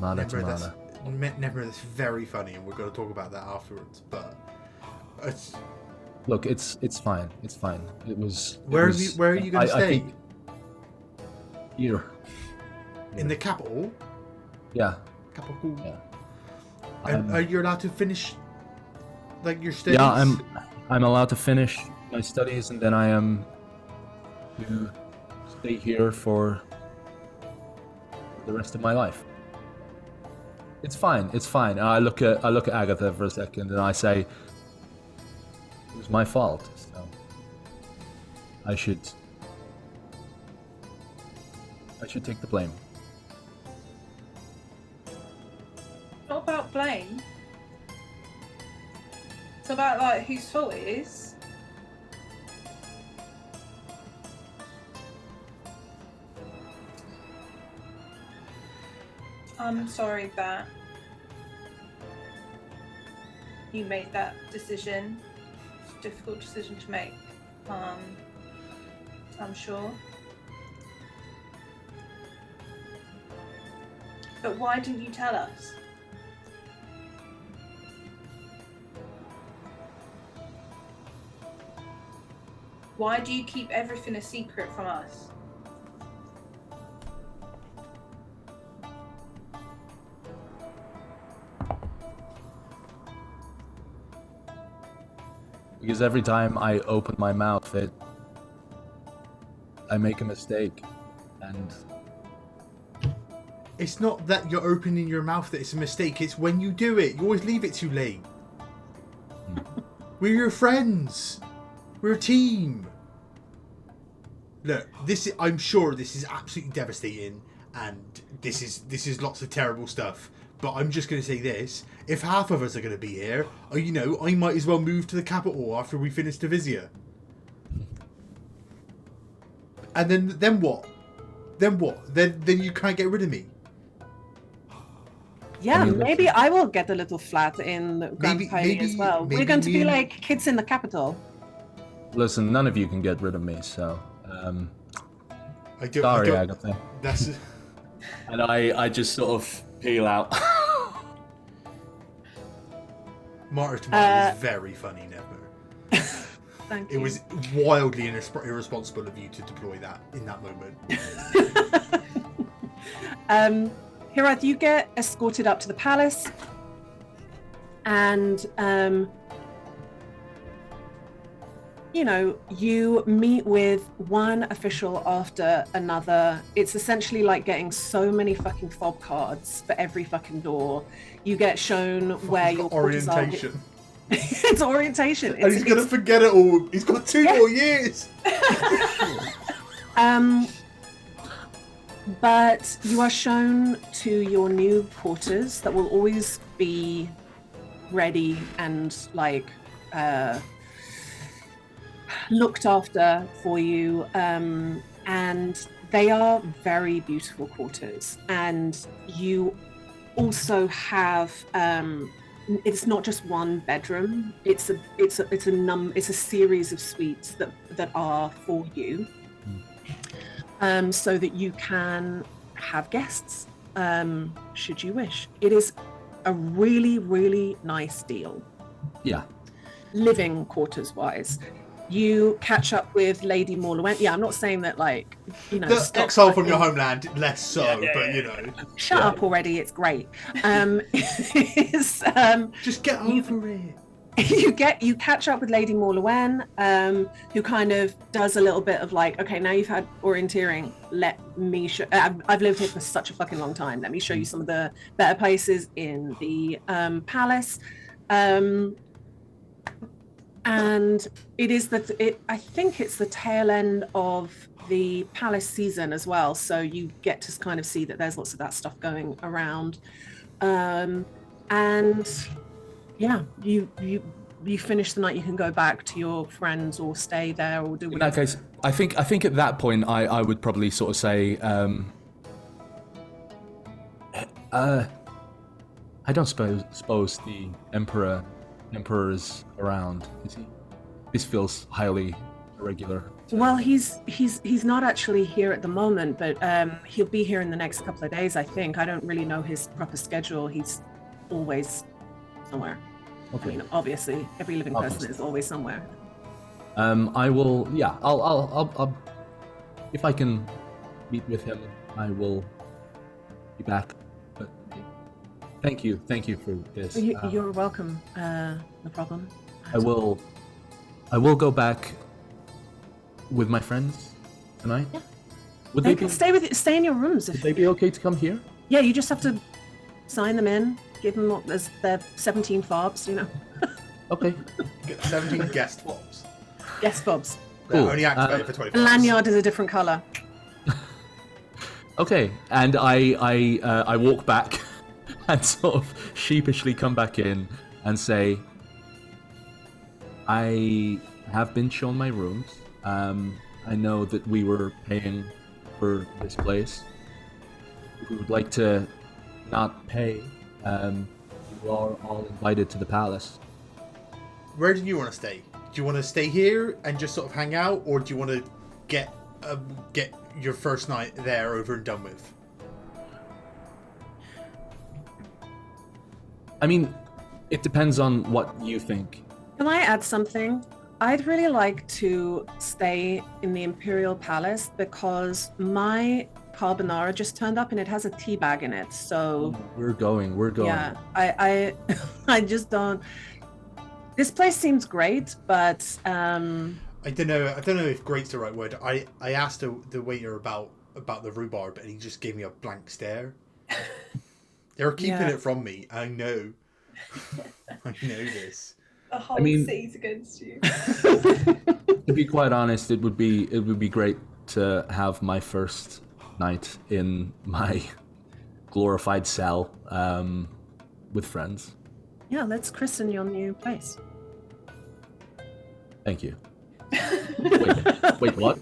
Never. That's very funny, and we're going to talk about that afterwards. But look, it's fine. It's fine. It was. Where are you going to stay? Think here. In the capital. Yeah. Capital. Yeah. And are you allowed to finish, like, your studies? Yeah, I'm allowed to finish my studies, and then I am to stay here for the rest of my life. It's fine. It's fine. I look at Agatha for a second, and I say, "It was my fault. So I should take the blame." Not about blame. It's about like whose fault it is. I'm sorry that you made that decision. It's a difficult decision to make. I'm sure. But why didn't you tell us? Why do you keep everything a secret from us? Because every time I open my mouth, I make a mistake, and It's not that you're opening your mouth that it's a mistake. It's when you do it. You always leave it too late. We're your friends. We're a team. Look, I'm sure this is absolutely devastating, and this is lots of terrible stuff. But I'm just going to say this: if half of us are going to be here, I might as well move to the capital after we finish Divisia. And then what? Then what? Then you can't get rid of me. Yeah, maybe I will get a little flat in Grand Pony as well. We're going to be like kids in the capital. Listen, none of you can get rid of me, so Sorry, Agatha. That's. And I just sort of peel out. Martyr Tomato was very funny, Never. Thank you. It was wildly irresponsible of you to deploy that in that moment. Hirath, you get escorted up to the palace, and you meet with one official after another. It's essentially like getting so many fucking fob cards for every fucking door. You get shown where your orientation. It's orientation. And he's going to forget it all. He's got 2 more years. But you are shown to your new quarters that will always be ready and looked after for you. And they are very beautiful quarters. And you also have it's not just one bedroom. It's a series of suites that are for you. So that you can have guests, should you wish. It is a really, really nice deal. Yeah. Living quarters wise. You catch up with Lady Morlowen. Yeah, I'm not saying that The exile from your homeland, less so, but Shut up already, it's great. Just get over it. You catch up with Lady Morlowen, who kind of does a little bit of okay, now you've had orienteering, let me show. I've lived here for such a fucking long time. Let me show you some of the better places in the palace. And I think it's the tail end of the palace season as well. So you get to kind of see that there's lots of that stuff going around. And yeah, you you finish the night, you can go back to your friends or stay there or do. In that case, I think at that point I would probably sort of say, I don't suppose the emperor is around, is he? This feels highly irregular. Well, he's not actually here at the moment, but he'll be here in the next couple of days, I think. I don't really know his proper schedule. He's always somewhere. Okay. I mean, obviously, every living person is always somewhere. I will. Yeah, I'll. If I can meet with him, I will be back. But thank you for this. You're welcome. No problem. I will go back with my friends tonight. Yeah. Would They they can be? stay in your rooms. Would they be okay to come here? Yeah, you just have to sign them in, give them their 17 fobs, you know. Okay. Get 17 guest fobs. Guest fobs. Cool. Only activated for 24 The hours. lanyard is a different color. Okay, and I walk back and sort of sheepishly come back in and say, I have been shown my rooms. I know that we were paying for this place. If we would like to not pay, you are all invited to the palace. Where do you want to stay? Do you want to stay here and just sort of hang out, or do you want to get your first night there over and done with? I mean, it depends on what you think. Can I add something? I'd really like to stay in the Imperial Palace because my carbonara just turned up and it has a tea bag in it. So We're going. yeah, I just don't. This place seems great, but I don't know if "great's" the right word. I asked the waiter about the rhubarb, and he just gave me a blank stare. They're keeping it from me. I know. I know this. The whole city's against you. To be quite honest, it would be great to have my first night in my glorified cell with friends. yeah, let's christen your new place. Thank you. Wait, what?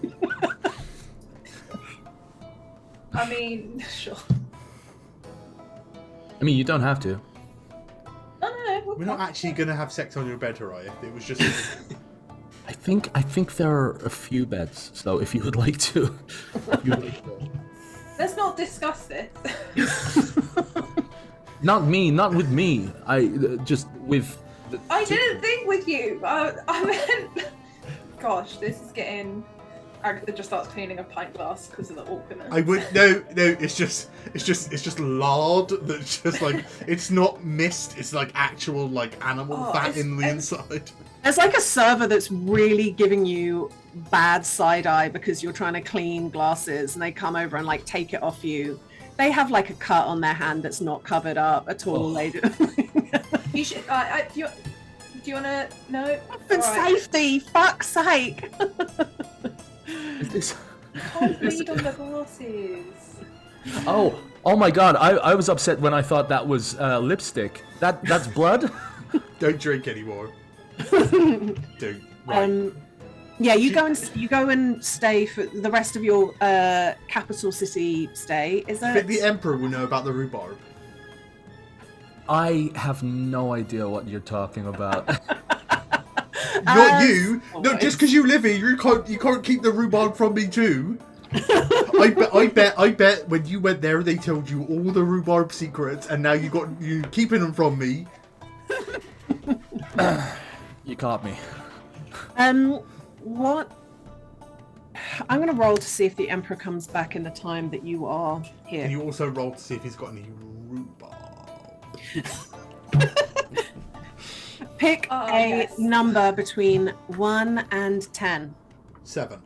I mean, sure. I mean, you don't have to. No. We're not actually gonna have sex on your bed, Haraya. It was just. I think there are a few beds, so if you would like to. Let's not discuss this. Not with me. I just with. I didn't think with you. I meant. Gosh, this is getting. Agatha just starts cleaning a pint glass because of the awkwardness. I would no. It's just lard. That's just like it's not mist. It's like actual like animal fat in the inside. There's like a server that's really giving you bad side eye because you're trying to clean glasses, and they come over and like take it off you. They have like a cut on their hand that's not covered up at all. They do. You should. Do you want to know? For safety, fuck's sake. Can't read on the glasses. Oh my god! I was upset when I thought that was lipstick. That's blood. Don't drink anymore. Don't. Right. Yeah, you go and stay for the rest of your capital city stay. Is I that? think the Emperor will know about the rhubarb. I have no idea what you're talking about. Not you. No, always. just because you live here, you can't keep the rhubarb from me too. I bet when you went there, they told you all the rhubarb secrets, and now you keeping them from me. You caught me. What? I'm gonna roll to see if the Emperor comes back in the time that you are here. And you also roll to see if he's got any rhubarb. Pick a number between 1 and 10. 7.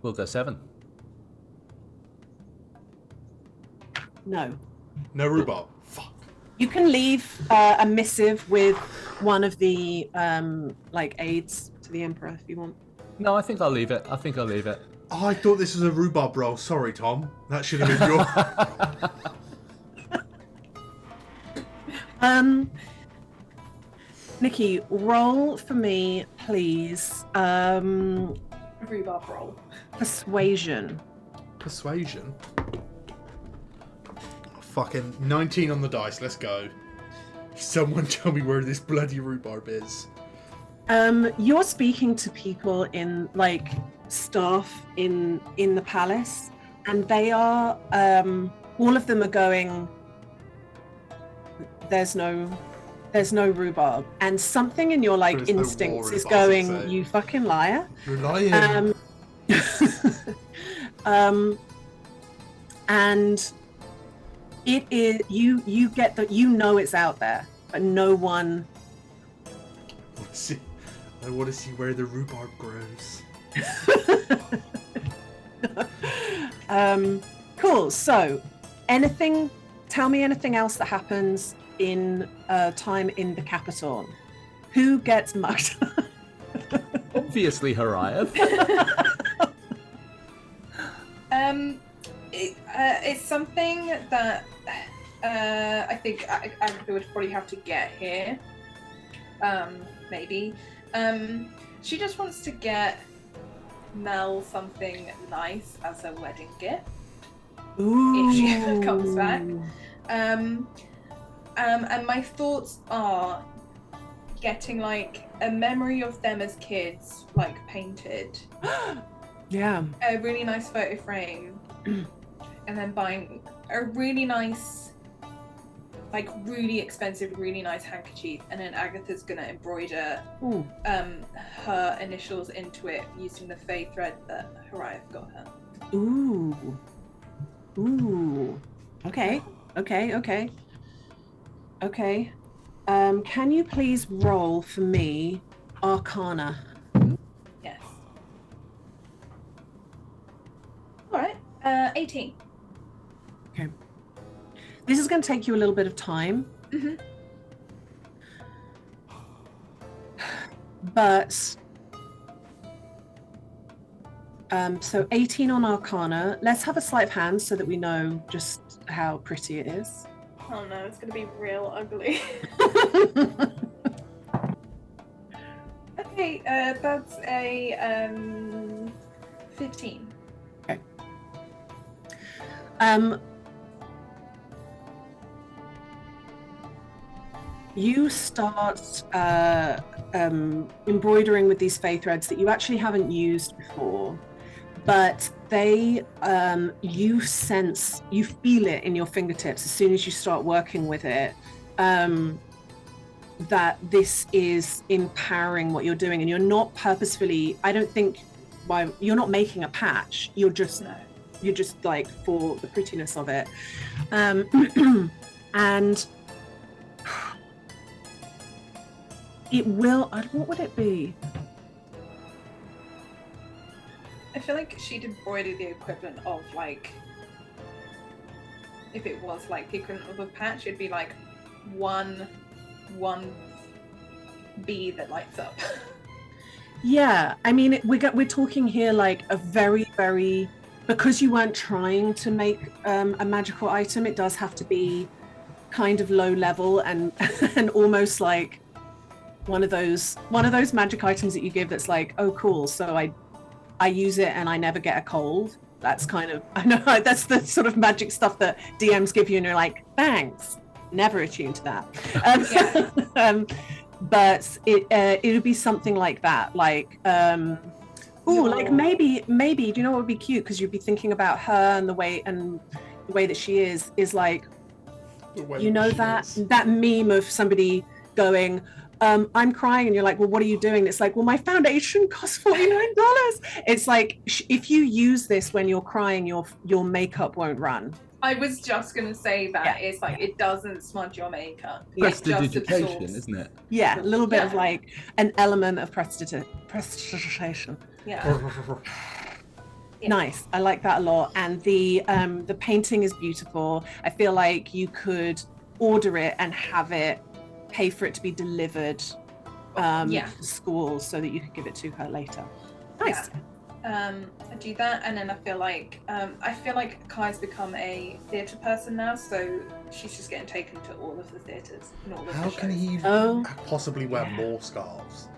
We'll go 7. No. No rhubarb. Fuck. You can leave a missive with one of the aides to the Emperor if you want. No, I think I'll leave it. Oh, I thought this was a rhubarb roll. Sorry, Tom. That should have been your. Nikki, roll for me, please. Rhubarb roll. Persuasion. Persuasion. Fucking 19 on the dice. Let's go. Someone tell me where this bloody rhubarb is. You're speaking to people in like staff in the palace, and they are all of them are going, there's no rhubarb, and something in your like There's no instincts war is in Basel, going, so. you fucking liar. You're lying. And it is you get that, you know it's out there, but no one. I want to see where the rhubarb grows. Cool. So, tell me anything else that happens in time in the capital. Who gets mugged? Obviously, Hariath. It's something that I think Agatha would probably have to get here. Maybe. She just wants to get Mel something nice as a wedding gift. Ooh. If she comes back. And my thoughts are getting like a memory of them as kids, like painted. Yeah. A really nice photo frame. And then buying a really nice, like really expensive, really nice handkerchief, and then Agatha's gonna embroider her initials into it using the fey thread that Hariath got her. Ooh. Okay. Can you please roll for me Arcana? Yes. Alright, 18. Okay. This is going to take you a little bit of time. Mm-hmm. But so 18 on Arcana. Let's have a sleight of hand so that we know just how pretty it is. Oh no, it's gonna be real ugly. Okay, that's a 15. Okay. You start embroidering with these fey threads that you actually haven't used before, but they you feel it in your fingertips as soon as you start working with it, that this is empowering what you're doing, and you're not purposefully, I don't think, you're not making a patch, you're just like for the prettiness of it. And it will, what would it be? I feel like she'd embroider the equivalent of like, if it was like the equivalent of a patch, it'd be like one bee that lights up. Yeah, I mean, we're talking here like a very, very, because you weren't trying to make a magical item, it does have to be kind of low level and and almost like one of those magic items that you give that's like, oh cool, so I use it and I never get a cold. That's kind of, I know, that's the sort of magic stuff that DMs give you and you're like, thanks, never attuned to that. But it would be something like that, like like maybe do you know what would be cute, because you'd be thinking about her and the way that she is like, you know, that meme of somebody going, I'm crying, and you're like, well, what are you doing? It's like, well, my foundation costs $49. It's like, if you use this when you're crying, your makeup won't run. I was just gonna say that. It's like, it doesn't smudge your makeup. Prestidigitation, isn't it? Yeah, a little bit of like an element of prestidigitation. Yeah. Nice. I like that a lot. And the painting is beautiful. I feel like you could order it and have it, pay for it to be delivered to schools so that you could give it to her later. Nice. do that, and then I feel like Kai's become a theatre person now, so she's just getting taken to all of the theatres and all of How the can shows. he possibly wear more scarves?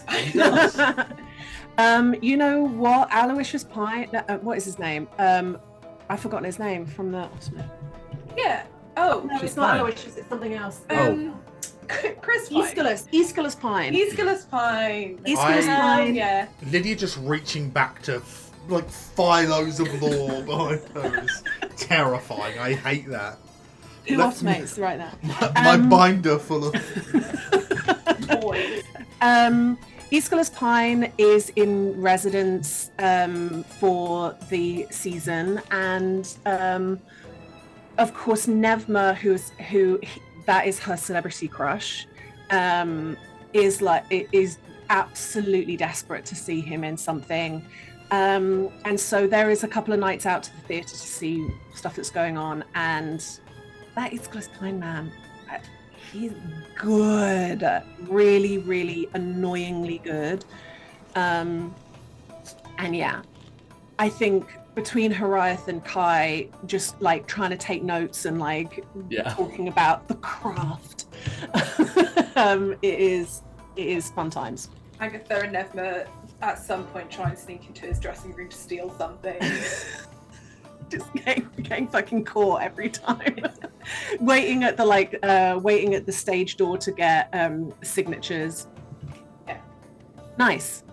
He does. does. You know what? Aloysius Pine. What is his name? I've forgotten his name from the Ottoman. Yeah. Oh, No, it's not Aloysius. It's something else. Chris Pine. Aeschylus Pine. Aeschylus Pine. Aeschylus Pine. Yeah. Lydia just reaching back to like philos of lore behind her is terrifying. I hate that. Who automates right now? My binder full of Boys. Aeschylus Pine is in residence for the season, and of course Nevma, that is her celebrity crush, is absolutely desperate to see him in something, and so there is a couple of nights out to the theatre to see stuff that's going on, and that Aeschylus Pine man, he's good, really, really annoyingly good, and yeah, I think between Horiath and Kai, just like trying to take notes and like talking about the craft, it is fun times. Agatha and Nevma at some point try and sneak into his dressing room to steal something. Just getting fucking caught every time. waiting at the stage door to get signatures. Yeah. Nice.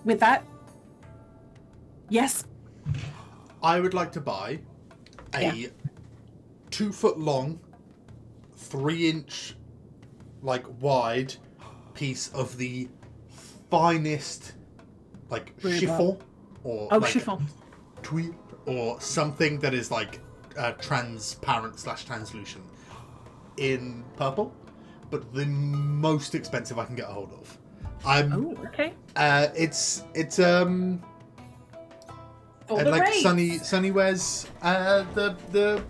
With that, yes. I would like to buy a 2 foot long, 3 inch wide piece of the finest chiffon or chiffon. Tweed or something that is transparent / translucent in purple, but the most expensive I can get a hold of. Okay. It's For the race. Sunny wears the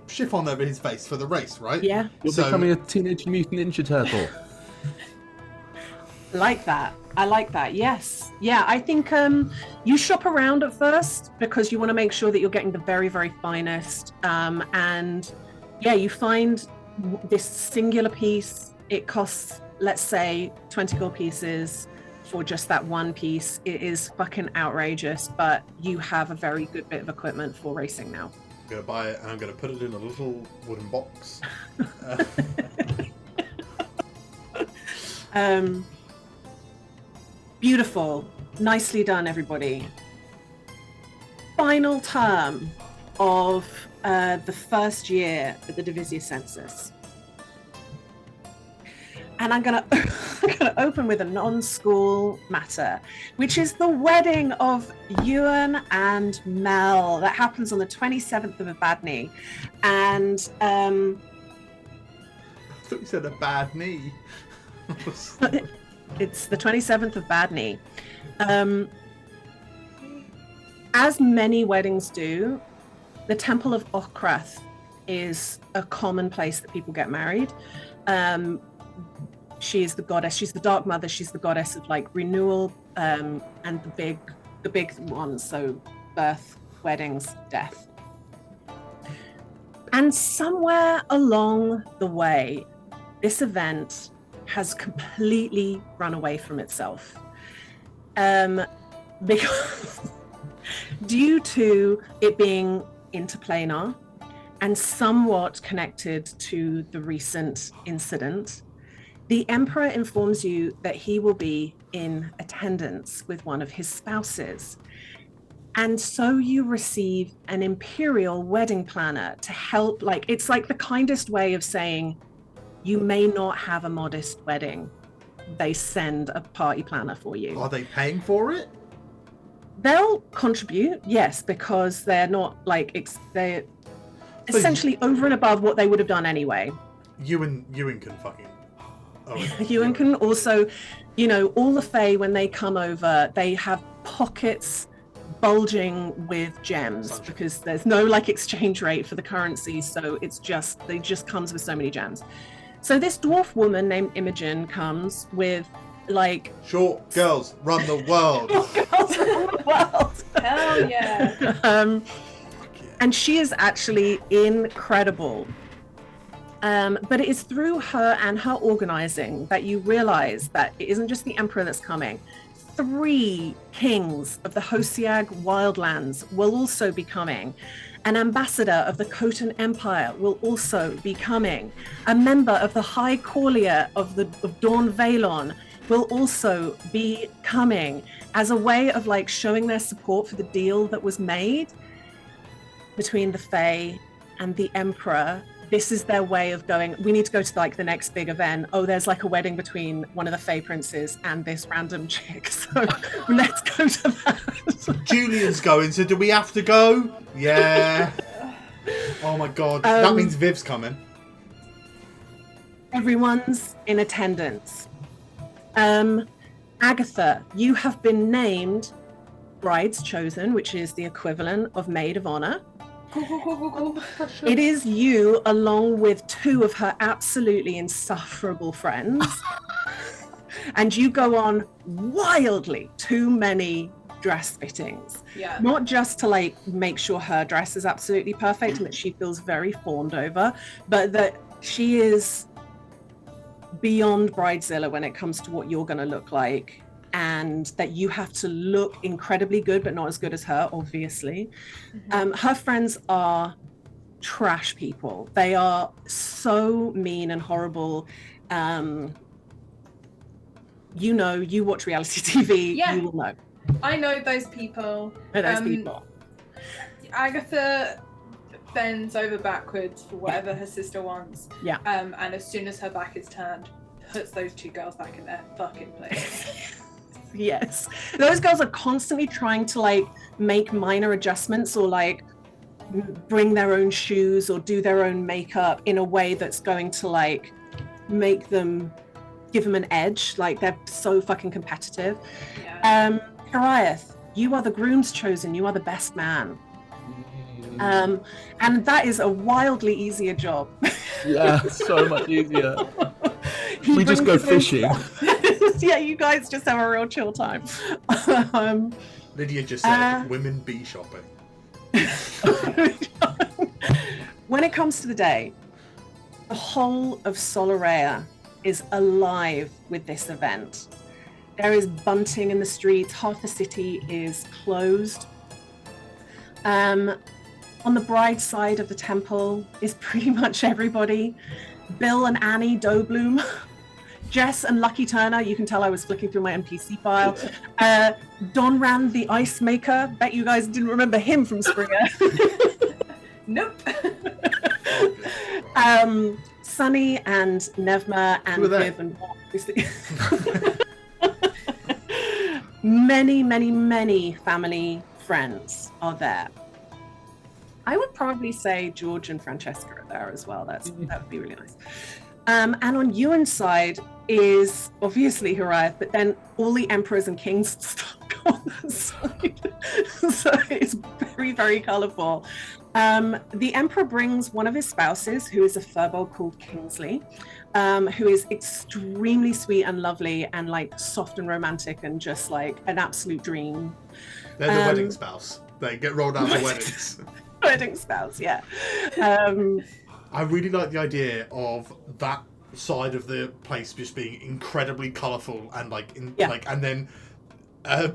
chiffon over his face for the race, right? Yeah. You're becoming a Teenage Mutant Ninja Turtle. I like that. Yes. Yeah, I think you shop around at first because you want to make sure that you're getting the very, very finest. And yeah, you find this singular piece. It costs, let's say, 20 gold pieces for just that one piece. It is fucking outrageous, but you have a very good bit of equipment for racing now. I'm going to buy it and I'm going to put it in a little wooden box. Beautiful. Nicely done, everybody. Final term of the first year at the Divisia Sensus. And I'm gonna open with a non-school matter, which is the wedding of Ewan and Mel. That happens on the 27th of Abadni. And I thought you said a bad knee. It's the 27th of Badney. As many weddings do, the Temple of Okrath is a common place that people get married. She is the goddess. She's the Dark Mother. She's the goddess of renewal and the big ones. So birth, weddings, death. And somewhere along the way, this event has completely run away from itself, because due to it being interplanar and somewhat connected to the recent incident, the Emperor informs you that he will be in attendance with one of his spouses. And so you receive an imperial wedding planner to help, it's like the kindest way of saying, you may not have a modest wedding. They send a party planner for you. Are they paying for it? They'll contribute, yes, because they're not they're essentially over and above what they would have done anyway. Ewan can fucking. Ewan can also, all the Fae, when they come over, they have pockets bulging with gems because there's no exchange rate for the currency, so it just comes with so many gems. So this dwarf woman named Imogen comes with like Short girls run the world. girls around the world. Hell yeah. And she is actually incredible. But it is through her and her organizing that you realize that it isn't just the emperor that's coming. 3 kings of the Hosiag wildlands will also be coming. An ambassador of the Khotan Empire will also be coming. A member of the High Corlia of Dawn Valon will also be coming as a way of like showing their support for the deal that was made between the Fae and the Emperor. This is their way of going, we need to go to like the next big event. Oh, there's like a wedding between one of the Fae princes and this random chick. So let's go to that. Julian's going, so do we have to go? Yeah. Oh my god. That means Viv's coming. Everyone's in attendance. Agatha, you have been named Bride's Chosen, which is the equivalent of Maid of Honor. Cool. It is you, along with 2 of her absolutely insufferable friends. And you go on wildly too many dress fittings. Yeah. Not just to like make sure her dress is absolutely perfect and that she feels very fawned over, but that she is beyond Bridezilla when it comes to what you're going to look like. And that you have to look incredibly good, but not as good as her, obviously. Her friends are trash people. They are so mean and horrible. You know, you watch reality TV, you will know. I know those people. Agatha bends over backwards for whatever her sister wants. Yeah. And as soon as her back is turned, puts those 2 girls back in their fucking place. Yes, those girls are constantly trying to like make minor adjustments or like bring their own shoes or do their own makeup in a way that's going to like make them, give them an edge. Like they're so fucking competitive. Yeah. Horiath, you are the groom's chosen, you are the best man. And that is a wildly easier job. Yeah, so much easier. We just go fishing. Yeah, you guys just have a real chill time. Lydia just said, women be shopping. When it comes to the day, the whole of Solarea is alive with this event. There is bunting in the streets. Half the city is closed. On the bride's side of the temple is pretty much everybody. Bill and Annie Dobloom, Jess and Lucky Turner. You can tell I was flicking through my NPC file. Don Rand the Ice Maker. Bet you guys didn't remember him from Springer. Nope. Sunny and Nevma and Viv and obviously. Many family friends are there. I would probably say George and Francesca are there as well. That would be really nice. And on Ewan's side is obviously Horiath, but then all the emperors and kings stuck on that side. So it's very colourful. The emperor brings one of his spouses, who is a furball called Kingsley, who is extremely sweet and lovely and like soft and romantic and just like an absolute dream. They're the wedding spouse. They get rolled out for weddings. Wedding spouse, yeah. I really like the idea of that side of the place just being incredibly colourful and and then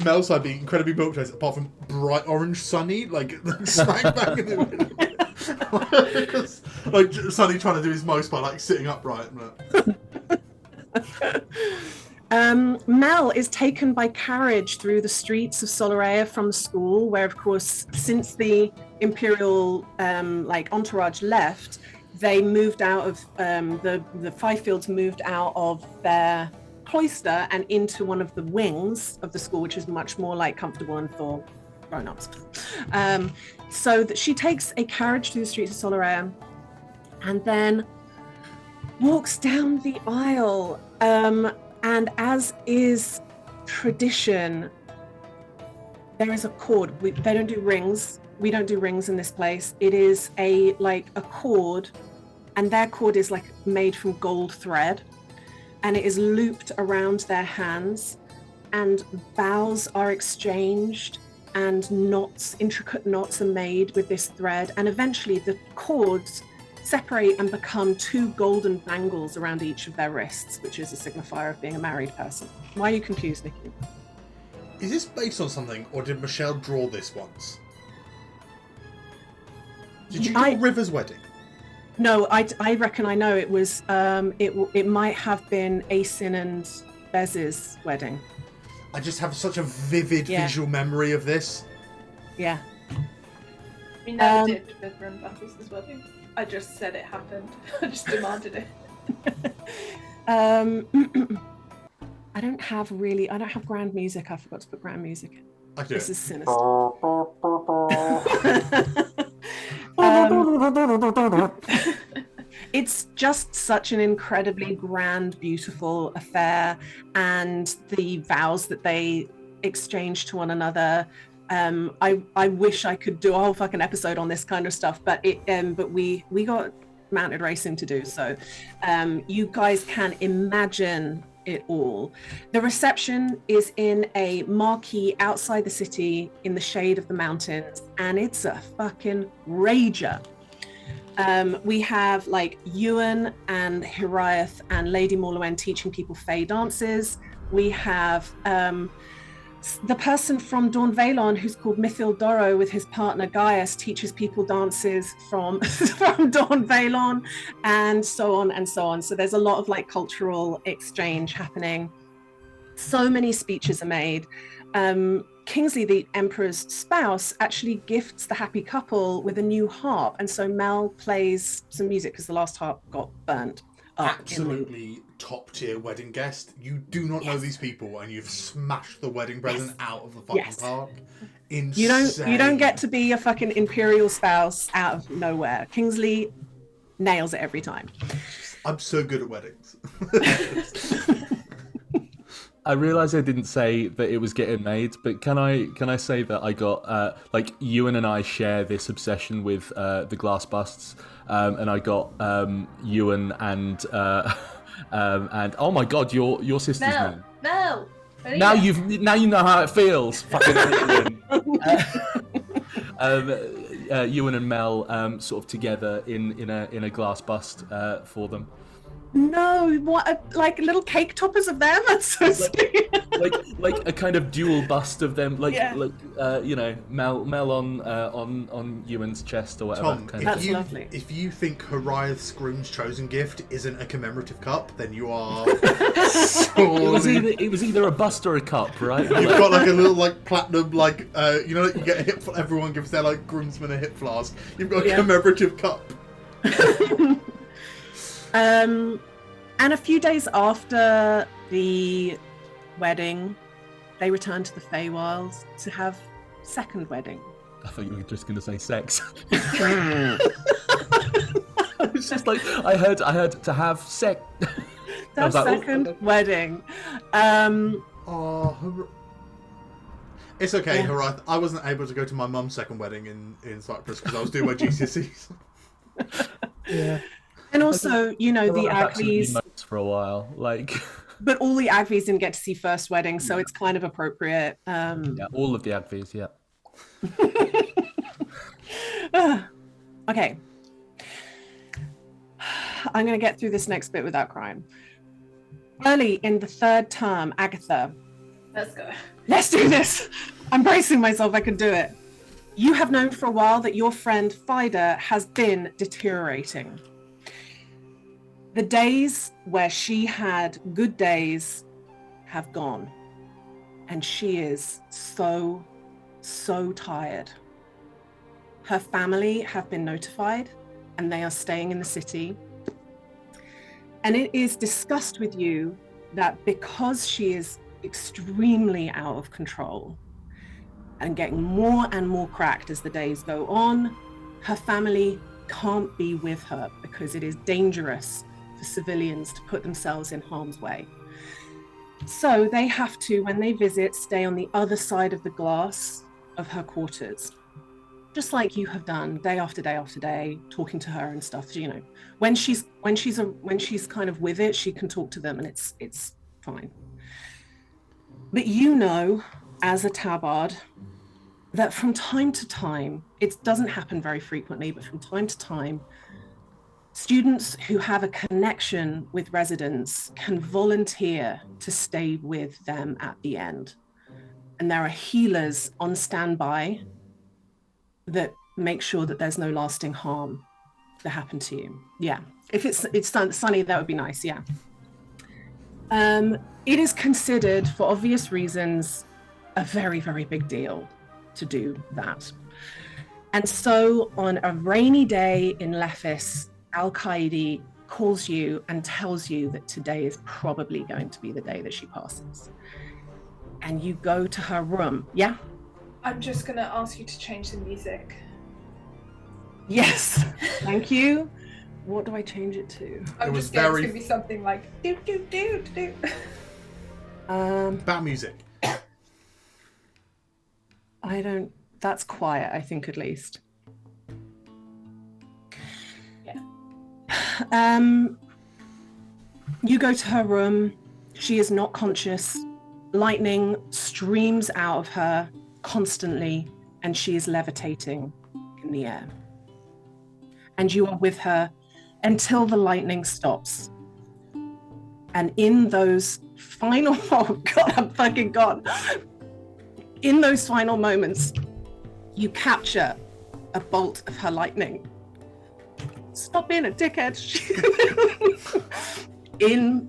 Mel's side being incredibly militarized, apart from bright orange Sunny, like smack bang in the middle. Like Sunny trying to do his most by like sitting upright. Mel is taken by carriage through the streets of Solarea from school, where of course since the Imperial entourage left, they moved out of the Fifields moved out of their cloister and into one of the wings of the school, which is much more like comfortable and for grown-ups. So that she takes a carriage through the streets of Solarea and then walks down the aisle. And as is tradition, there is a cord. They don't do rings. We don't do rings in this place. It is a cord, and their cord is like made from gold thread. and it is looped around their hands, and vows are exchanged, and intricate knots are made with this thread, and eventually the cords separate and become 2 golden bangles around each of their wrists, which is a signifier of being a married person. Why are you confused, Nikki? Is this based on something, or did Michelle draw this once? Did you draw River's wedding? No, I reckon I know. It was it might have been Asin and Bez's wedding. I just have such a vivid visual memory of this. Yeah. We never did River and Baptist's wedding. I just said it happened. I just demanded it. I don't have grand music. I forgot to put grand music in. I do. This is sinister. It's just such an incredibly grand, beautiful affair, and the vows that they exchange to one another. I wish I could do a whole fucking episode on this kind of stuff, but we got mounted racing to do, so you guys can imagine it all. The reception is in a marquee outside the city in the shade of the mountains, and it's a fucking rager. We have like Ewan and Hiraeth and Lady Morlowen teaching people Fey dances. We have the person from Dawn Valon who's called Mithil Doro with his partner Gaius teaches people dances from Dawn Valon, and so on and so on. So there's a lot of like cultural exchange happening. So many speeches are made. Kingsley, the Emperor's spouse, actually gifts the happy couple with a new harp, and so Mel plays some music because the last harp got burnt up. Absolutely top tier wedding guest. You do not know these people, and you've smashed the wedding present out of the fucking park. Insane. You don't get to be a fucking imperial spouse out of nowhere. Kingsley nails it every time. I'm so good at weddings. I realise I didn't say that it was getting made, but can I say that I got like Ewan and I share this obsession with the glass busts, and I got Ewan and oh my god, your sister's name. Mel. Now you know how it feels. Fucking Ewan and Mel sort of together in a glass bust for them. No, what like little cake toppers of them? That's so sweet. like a kind of dual bust of them, you know, Mel on Ewan's chest or whatever. Tom, that's lovely. If you think Hiraeth Scroom's chosen gift isn't a commemorative cup, then you are. It was either a bust or a cup, right? You've got like a little like platinum like you know, you get a hip. Everyone gives their like groomsmen a hip flask. You've got a commemorative cup. And a few days after the wedding, they return to the Feywilds to have second wedding. I thought you were just going to say sex. It's just like I heard to have sex. To have second wedding. It's okay, Hiraeth. I wasn't able to go to my mum's second wedding in Cyprus because I was doing my GCSEs. Yeah. And also, you know, the Agvies for a while, like. But all the Agvies didn't get to see first wedding, so it's kind of appropriate. Yeah, all of the Agvies, yeah. Okay. I'm going to get through this next bit without crying. Early in the third term, Agatha. Let's go. Let's do this. I'm bracing myself. I can do it. You have known for a while that your friend Fida has been deteriorating. The days where she had good days have gone, and she is so tired. Her family have been notified, and they are staying in the city. And it is discussed with you that because she is extremely out of control and getting more and more cracked as the days go on, her family can't be with her because it is dangerous for civilians to put themselves in harm's way. So they have to, when they visit, stay on the other side of the glass of her quarters. just like you have done day after day after day, talking to her and stuff. You know, when she's kind of with it, she can talk to them, and it's fine. But you know, as a tabard, that from time to time, it doesn't happen very frequently, but from time to time, students who have a connection with residents can volunteer to stay with them at the end. And there are healers on standby that make sure that there's no lasting harm that happened to you. Yeah, if it's sunny, that would be nice, yeah. It is considered, for obvious reasons, a very, very big deal to do that. And so on a rainy day in Lefis, Al-Qaeda calls you and tells you that today is probably going to be the day that she passes. And you go to her room. Yeah? I'm just going to ask you to change the music. Yes. Thank you. What do I change it to? I'm just scared it's going to be something like do do do do. Bad music. That's quiet, I think, at least. Yeah. You go to her room. She is not conscious. Lightning streams out of her constantly, and she is levitating in the air. And you are with her until the lightning stops. And in those final, oh God, I'm fucking gone. In those final moments, you capture a bolt of her lightning. Stop being a dickhead. In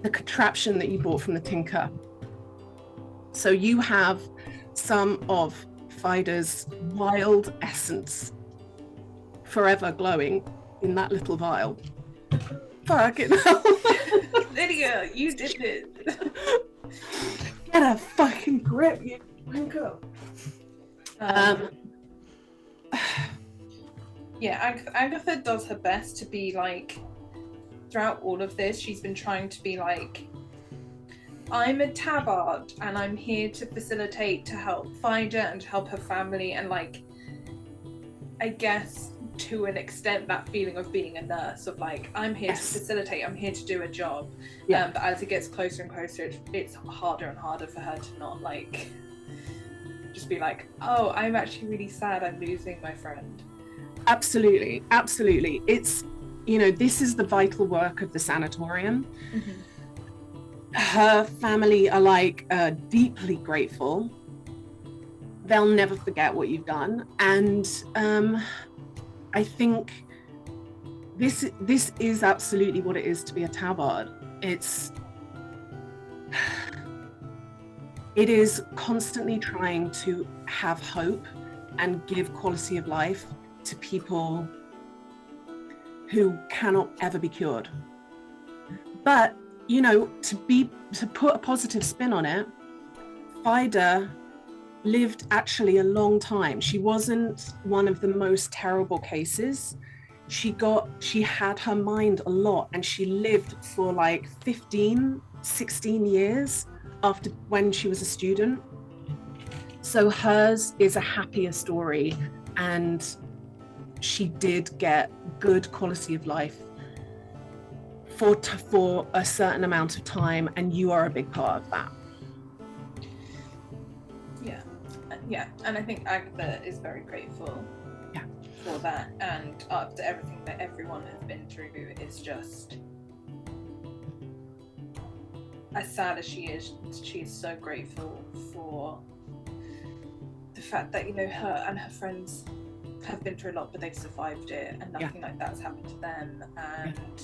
the contraption that you bought from the tinker. So you have some of Fida's wild essence forever glowing in that little vial. Fucking hell. Lydia, you did it. Get a fucking grip, you wanker. Yeah, Agatha does her best to be like, throughout all of this, she's been trying to be like, I'm a tabard and I'm here to facilitate, to help Vida and to help her family, and like, I guess to an extent that feeling of being a nurse, of like, I'm here to facilitate, I'm here to do a job. Yeah. But as it gets closer and closer, it's harder and harder for her to not like just be like, oh, I'm actually really sad I'm losing my friend. Absolutely. It's, you know, this is the vital work of the sanatorium. Mm-hmm. Her family are like deeply grateful. They'll never forget what you've done. And I think this is absolutely what it is to be a tabard. It is constantly trying to have hope and give quality of life to people who cannot ever be cured. But, you know, to put a positive spin on it, Vida lived actually a long time. She wasn't one of the most terrible cases. She had her mind a lot, and she lived for like 15, 16 years after when she was a student. So hers is a happier story, and she did get good quality of life for a certain amount of time, and you are a big part of that. Yeah, and I think Agatha is very grateful for that, and after everything that everyone has been through, it's just, as sad as she is so grateful for the fact that, you know, her and her friends have been through a lot, but they've survived it, and nothing like that's happened to them. And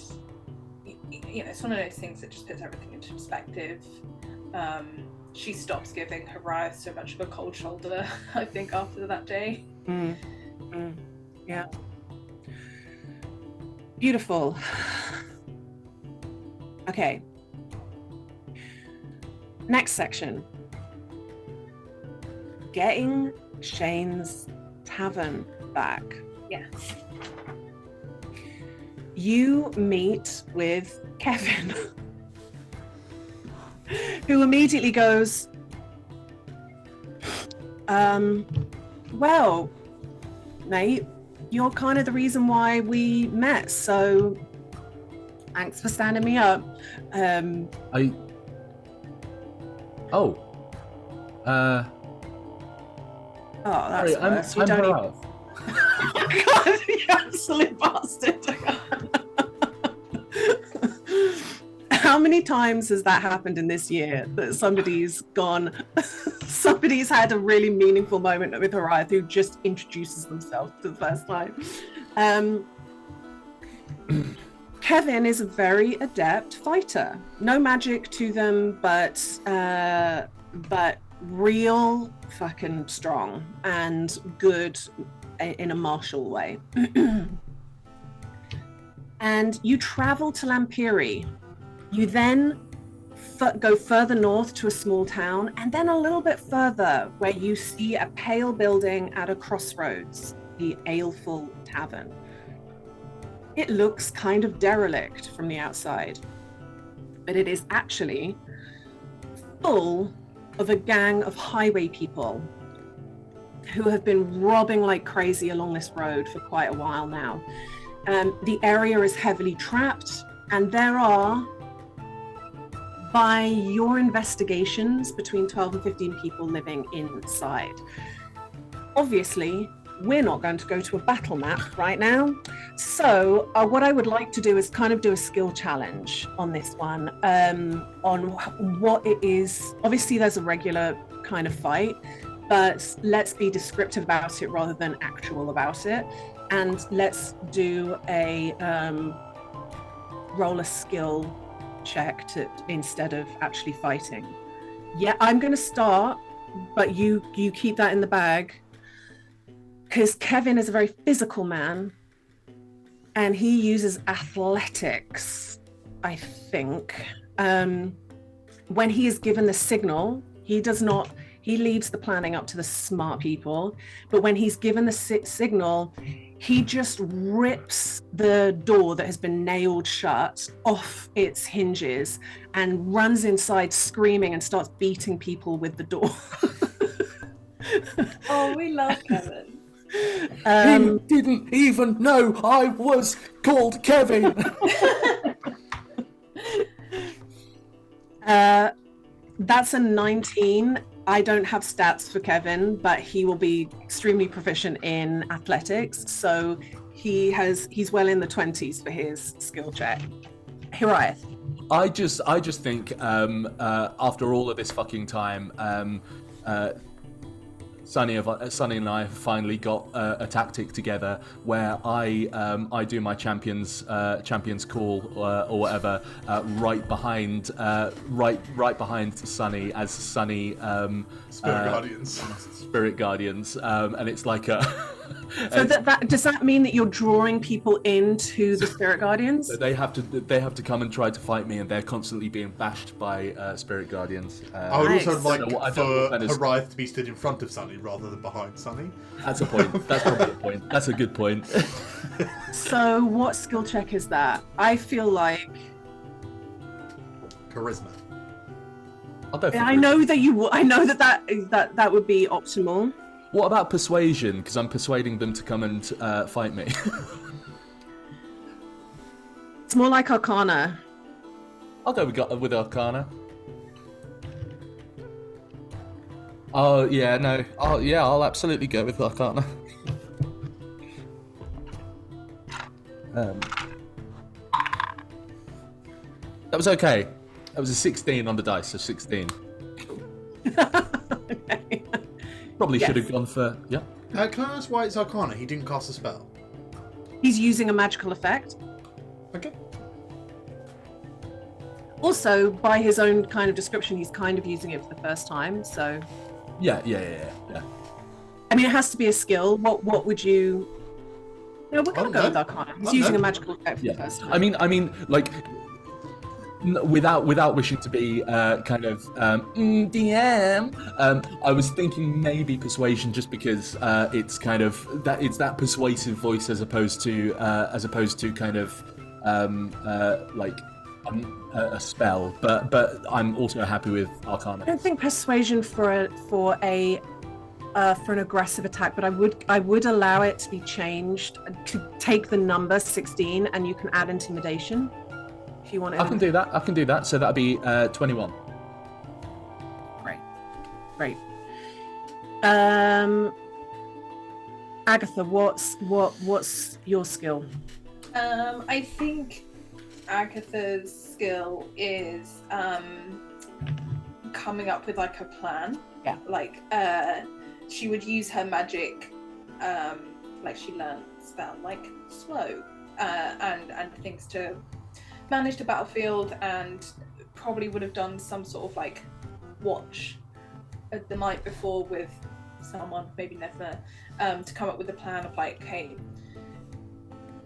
you know, it's one of those things that just puts everything into perspective. She stops giving Hariah so much of a cold shoulder, I think, after that day. Yeah. Beautiful. Okay. Next section. Getting Shane's tavern back. Yes. You meet with Kevin, who immediately goes, well, mate, you're kind of the reason why we met. So thanks for standing me up. Oh, that's sorry, worse. I'm Harath. Oh, God, you absolute bastard. How many times has that happened in this year that somebody's had a really meaningful moment with Harath who just introduces themselves for the first time? Kevin is a very adept fighter. No magic to them, but real fucking strong and good in a martial way. And you travel to Lampiri. You then go further north to a small town, and then a little bit further where you see a pale building at a crossroads, the Aleful Tavern. It looks kind of derelict from the outside, but it is actually full of a gang of highway people who have been robbing like crazy along this road for quite a while now. The area is heavily trapped, and there are, by your investigations, between 12 and 15 people living inside. Obviously, we're not going to go to a battle map right now. So what I would like to do is kind of do a skill challenge on this one, on what it is. Obviously, there's a regular kind of fight, but let's be descriptive about it rather than actual about it. And let's do a roll a skill check instead of actually fighting. Yeah, I'm going to start, but you keep that in the bag, because Kevin is a very physical man and he uses athletics, I think. When he is given the signal, he leaves the planning up to the smart people, but when he's given the signal, he just rips the door that has been nailed shut off its hinges and runs inside screaming and starts beating people with the door. Oh, we love Kevin. He didn't even know I was called Kevin. That's a 19. I don't have stats for Kevin, but he will be extremely proficient in athletics. So he's well in the 20s for his skill check. Hiraeth. I just think after all of this fucking time, Sunny and I have finally got a tactic together where I do my champion's call or whatever right behind Sunny as Sunny Spirit Guardians, and it's like a. So that does that mean that you're drawing people into the Spirit Guardians? They have to come and try to fight me, and they're constantly being bashed by Spirit Guardians. I would also like for Harath Haraeth to be stood in front of Sunny rather than behind Sunny. That's a point. That's probably a point. That's a good point. So what skill check is that? I feel like Charisma. I know that would be optimal. What about persuasion? Because I'm persuading them to come and fight me. It's more like Arcana. I'll go with Arcana. Oh yeah, no. Oh yeah, I'll absolutely go with Arcana. That was okay. That was a 16 on the dice, so 16. Okay. Probably should have gone for yeah. Can I ask why it's Arcana? He didn't cast a spell. He's using a magical effect. Okay. Also, by his own kind of description, he's kind of using it for the first time. So. Yeah. I mean, it has to be a skill. What would you? No, we're gonna go with Arcana. He's using a magical effect for the first time. I mean, like. Without wishing to be kind of DM, I was thinking maybe persuasion, just because it's kind of that persuasive voice as opposed to kind of like a spell. But I'm also happy with Arcana. I don't think persuasion for a for an aggressive attack, but I would allow it to be changed to take the number 16, and you can add intimidation if you want. I can do that. So that'd be 21. Great. Agatha, what's your skill? I think Agatha's skill is coming up with like a plan. Yeah. Like she would use her magic, like she learned spell like slow, and things to manage the battlefield, and probably would have done some sort of like watch the night before with someone, maybe Nevna, to come up with a plan of like, hey,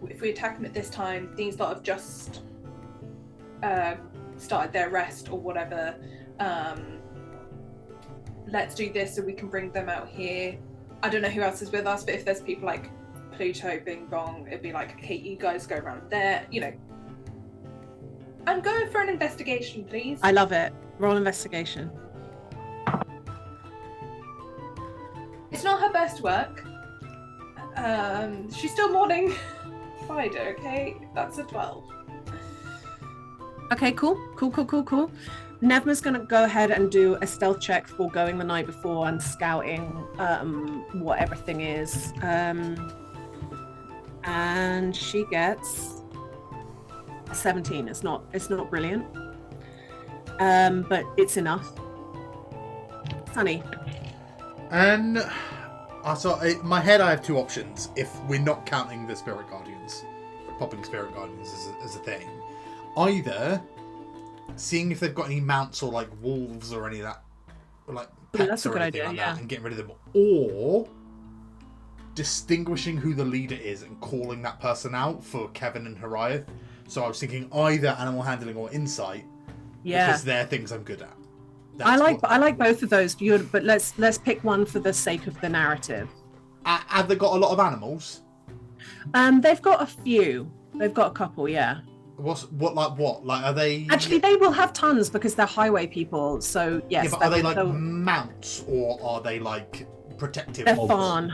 if we attack them at this time, these lot have just started their rest or whatever. Let's do this so we can bring them out here. I don't know who else is with us, but if there's people like Pluto, Bing Bong, it'd be like, okay, you guys go around there, you know. I'm going for an investigation, please. I love it. Roll investigation. It's not her best work. She's still mourning Fido, okay? That's a 12. Okay, cool. Nevma's going to go ahead and do a stealth check for going the night before and scouting what everything is. And she gets a 17. It's not brilliant, but it's enough. Sunny. And so in my head, I have two options. If we're not counting the Spirit Guardians, popping Spirit Guardians as a thing, either seeing if they've got any mounts or like wolves or any of that, or like pets or anything like that, and getting rid of them, or distinguishing who the leader is and calling that person out for Kevin and Hariath. So I was thinking either animal handling or insight, because they're things I'm good at. I like both of those, but let's pick one for the sake of the narrative. Have they got a lot of animals? They've got a few. They've got a couple, yeah. What? Like, are they? Actually, they will have tons because they're highway people. So yes. Yeah, but are they like mounts or are they like protective? They're fawn.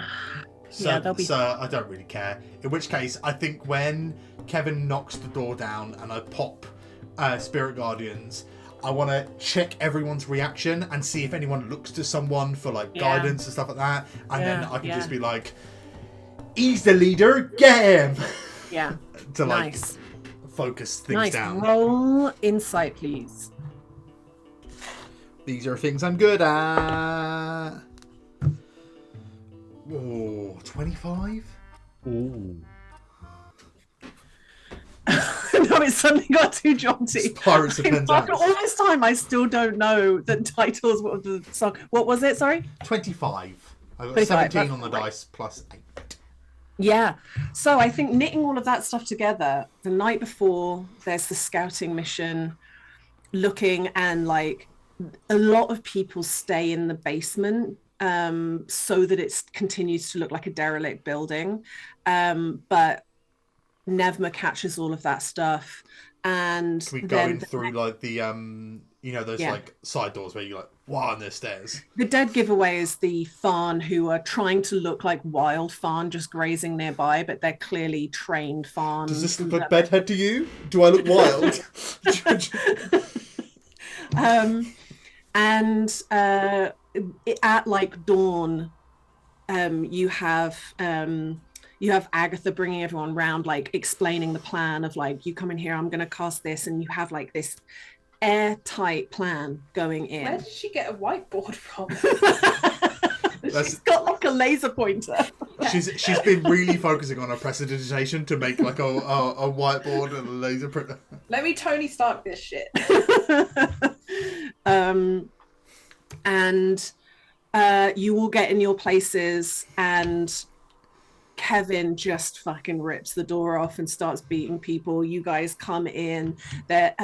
So, yeah, they'll be. So I don't really care. In which case, I think when Kevin knocks the door down and I pop Spirit Guardians, I want to check everyone's reaction and see if anyone looks to someone for like guidance and stuff like that. And then I can just be like, he's the leader, get him! Yeah. To like focus things down. Roll insight, please. These are things I'm good at. Oh, 25? Ooh. No, it suddenly got too jaunty. Pirates of Penzance. After all this time, I still don't know the titles of the song. What was it? Sorry? 25. I got 17 on the dice plus 8. Yeah. So I think knitting all of that stuff together, the night before, there's the scouting mission, looking, and like a lot of people stay in the basement so that it continues to look like a derelict building. But Nevma catches all of that stuff, and we go in through like the those like side doors where you like wow, and there's stairs. The dead giveaway is the fawn who are trying to look like wild fawn just grazing nearby, but they're clearly trained fawns. Does this look like bedhead to you? Do I look wild? And at like dawn, you have Agatha bringing everyone round, like explaining the plan of like, you come in here, I'm going to cast this, and you have like this airtight plan going in. Where did she get a whiteboard from? She's got like a laser pointer. She's been really focusing on her prestidigitation to make like a whiteboard and a laser printer. Let me Tony Stark this shit. And you all get in your places, and Kevin just fucking rips the door off and starts beating people. You guys come in. That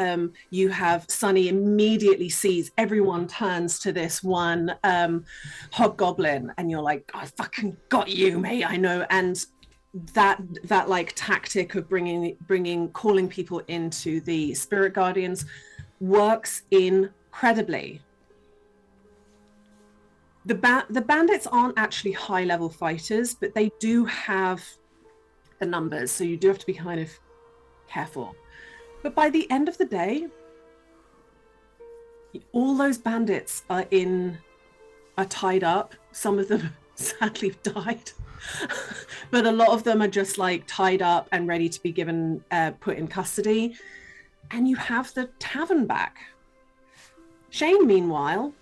you have Sunny immediately sees everyone turns to this one hobgoblin, and you're like, I fucking got you, mate. I know. And that like tactic of calling people into the Spirit Guardians works incredibly. The bandits aren't actually high level fighters, but they do have the numbers, so you do have to be kind of careful. But by the end of the day, all those bandits are tied up. Some of them sadly died, but a lot of them are just like tied up and ready to be given put in custody. And you have the tavern back. Shane, meanwhile,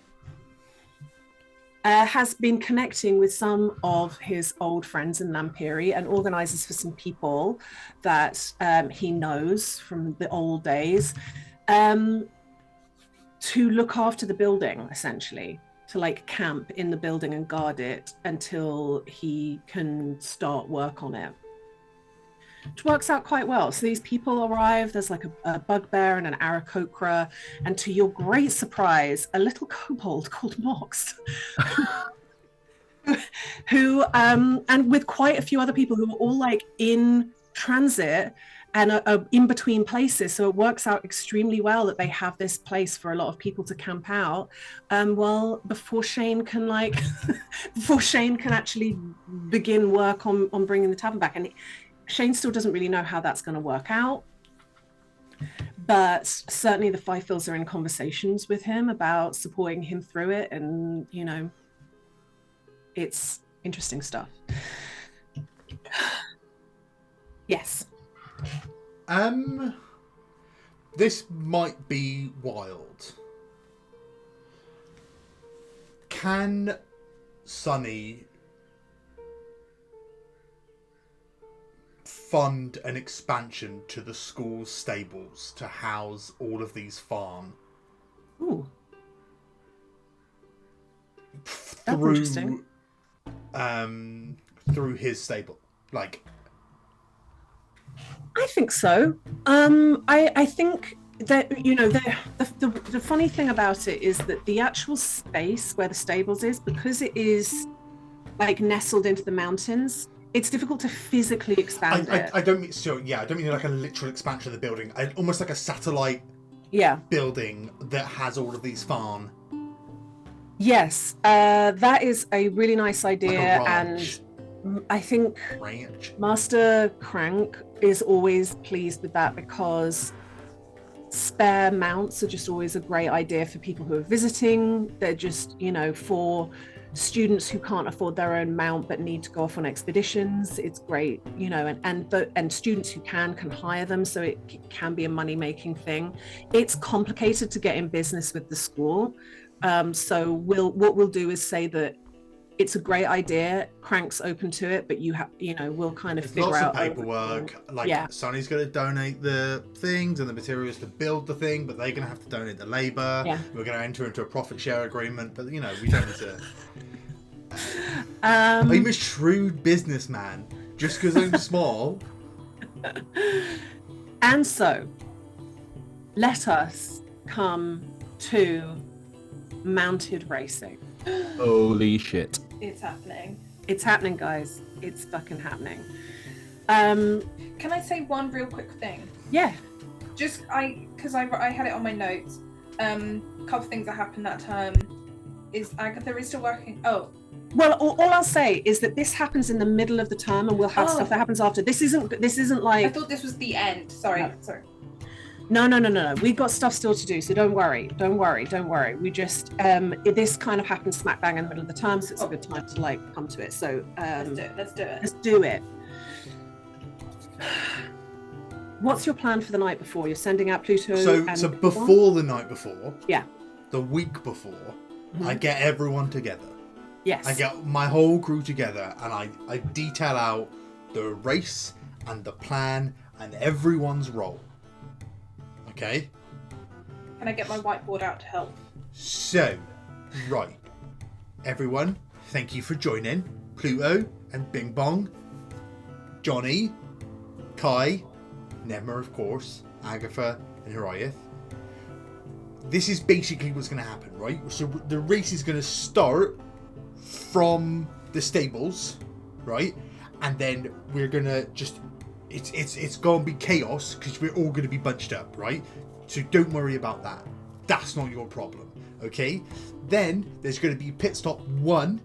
has been connecting with some of his old friends in Lampiri and organizes for some people that he knows from the old days to look after the building, essentially, to like camp in the building and guard it until he can start work on it. Which works out quite well. So these people arrive, there's like a bugbear and an Aarakocra, and to your great surprise, a little kobold called Mox, who, and with quite a few other people who are all like in transit and are in between places. So it works out extremely well that they have this place for a lot of people to camp out. Well, before Shane can before Shane can actually begin work on bringing the tavern back. And Shane still doesn't really know how that's going to work out, but certainly the Fifields are in conversations with him about supporting him through it, and you know, it's interesting stuff. Yes. This might be wild. Can Sonny fund an expansion to the school's stables to house all of these farm? Ooh. That's interesting. Through his stable, like. I think so. I think that, you know, the funny thing about it is that the actual space where the stables is, because it is like nestled into the mountains, it's difficult to physically expand it. I don't mean I don't mean like a literal expansion of the building. Almost like a satellite building that has all of these farm. Yes, that is a really nice idea, like and I think Master Crank is always pleased with that, because spare mounts are just always a great idea for people who are visiting. They're just, you know, for students who can't afford their own mount but need to go off on expeditions, it's great, you know, and students who can hire them, so it can be a money-making thing. It's complicated to get in business with the school, so what we'll do is say that it's a great idea. Crank's open to it, but we'll kind of figure out. Lots of paperwork. Sonny's going to donate the things and the materials to build the thing, but they're going to have to donate the labour. Yeah. We're going to enter into a profit share agreement, but you know, we don't need to. I'm a shrewd businessman. Just because I'm small. And so, let us come to mounted racing. Holy shit. It's happening. It's happening, guys. It's fucking happening. Can I say one real quick thing? Yeah. Just because I had it on my notes. A couple of things that happened that term. Is Agatha is still working? Oh. Well, all I'll say is that this happens in the middle of the term, and we'll have stuff that happens after. This isn't like. I thought this was the end. Sorry. No. We've got stuff still to do, so don't worry. We just this kind of happens smack bang in the middle of the term, so it's a good time to like come to it. So let's do it. What's your plan for the night before? You're sending out Pluto. So before the night before. Yeah. The week before, I get everyone together. Yes. I get my whole crew together, and I detail out the race and the plan and everyone's role. Okay. Can I get my whiteboard out to help? So, right. Everyone, thank you for joining. Pluto and Bing Bong, Johnny, Kai, Nemma, of course, Agatha, and Horiath. This is basically what's going to happen, right? So the race is going to start from the stables, right? And then we're going to just... It's going to be chaos because we're all going to be bunched up, right? So don't worry about that. That's not your problem, Okay, then there's going to be pit stop 1.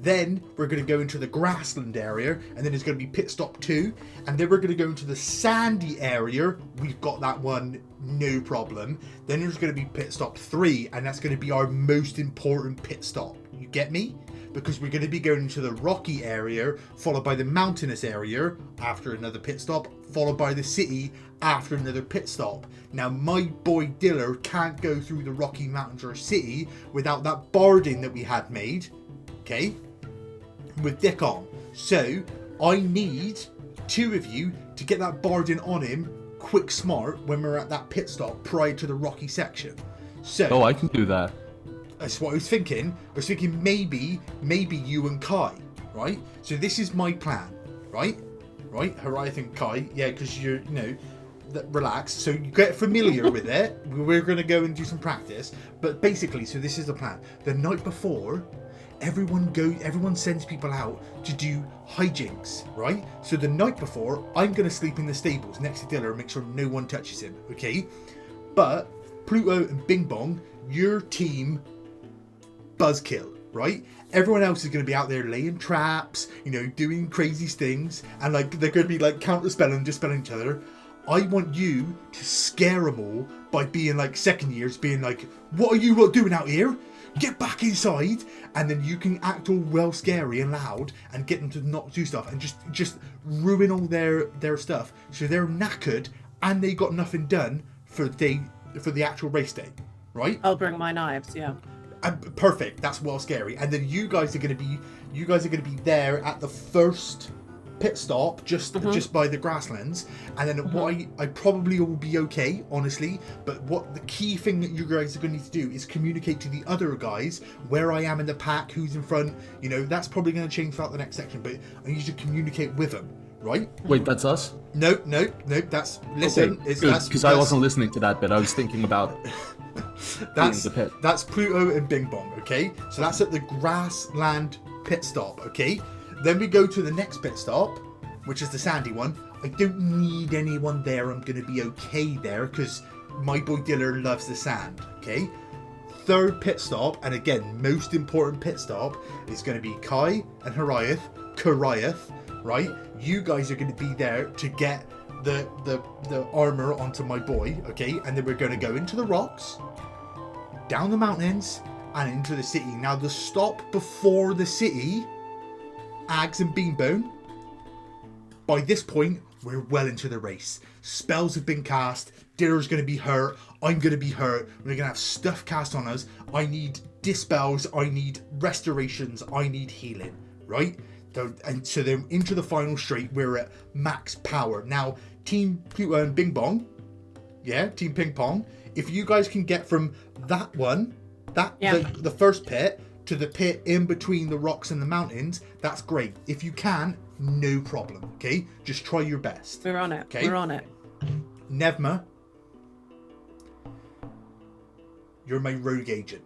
Then we're going to go into the grassland area, and then there's going to be pit stop 2, and then we're going to go into the sandy area. We've got that one, no problem. Then there's going to be pit stop 3, and that's going to be our most important pit stop. You get me? Because we're going to be going into the rocky area, followed by the mountainous area after another pit stop, followed by the city after another pit stop. Now, my boy Diller can't go through the Rocky Mountains or city without that barding that we had made, okay, with Dick on. So, I need 2 of you to get that barding on him quick smart when we're at that pit stop prior to the rocky section. So, Oh, I can do that. that's what I was thinking. I was thinking maybe you and Kai, right? So this is my plan, right? Horiath and Kai, yeah, because you're, relax. So you get familiar with it. We're going to go and do some practice. But basically, so this is the plan. The night before, everyone sends people out to do hijinks, right? So the night before, I'm going to sleep in the stables next to Diller and make sure no one touches him, okay? But Pluto and Bing Bong, your team buzzkill, right? Everyone else is going to be out there laying traps, doing crazy things, and like they're going to be like counterspelling, just spelling each other. I want you to scare them all by being like second years, being like, "What are you lot doing out here? Get back inside!" And then you can act all well scary and loud and get them to not do stuff and just ruin all their stuff, so they're knackered and they got nothing done for the actual race day, right? I'll bring my knives. Yeah. Perfect. That's well scary. And then you guys are going to be there at the first pit stop, just by the grasslands. And then what I probably will be okay, honestly. But what the key thing that you guys are going to need to do is communicate to the other guys where I am in the pack, who's in front. That's probably going to change throughout the next section. But I need you to communicate with them, right? Wait, that's us? Nope. That's listen. Okay, because I wasn't listening to that bit. I was thinking about. That's Pluto and Bing Bong, okay? So that's at the grassland pit stop, okay? Then we go to the next pit stop, which is the sandy one. I don't need anyone there. I'm going to be okay there because my boy Diller loves the sand, okay? Third pit stop, and again, most important pit stop, is going to be Kai and Horiath, right? You guys are going to be there to get the armor onto my boy, okay? And then we're going to go into the rocks, down the mountains, and into the city. Now, the stop before the city, Ags and Beanbone, by this point, we're well into the race. Spells have been cast. Diller's going to be hurt. I'm going to be hurt. We're going to have stuff cast on us. I need dispels. I need restorations. I need healing, right? And so then into the final straight, we're at max power. Now, Team Pluto and Bing Bong, yeah, Team Ping Pong, if you guys can get from that one, the first pit, to the pit in between the rocks and the mountains, that's great. If you can, no problem, okay? Just try your best. We're on it. Okay? We're on it. Nevma, you're my rogue agent.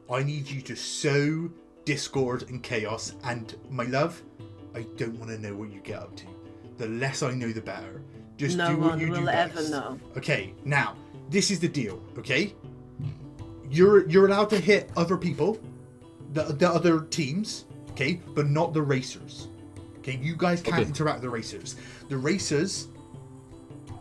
I need you to sow discord and chaos, and my love, I don't want to know what you get up to. The less I know, the better. Just do what you do best. No one will ever know. Okay, now, this is the deal, okay? You're allowed to hit other people, the other teams, okay? But not the racers. Okay, you guys can't interact with the racers. The racers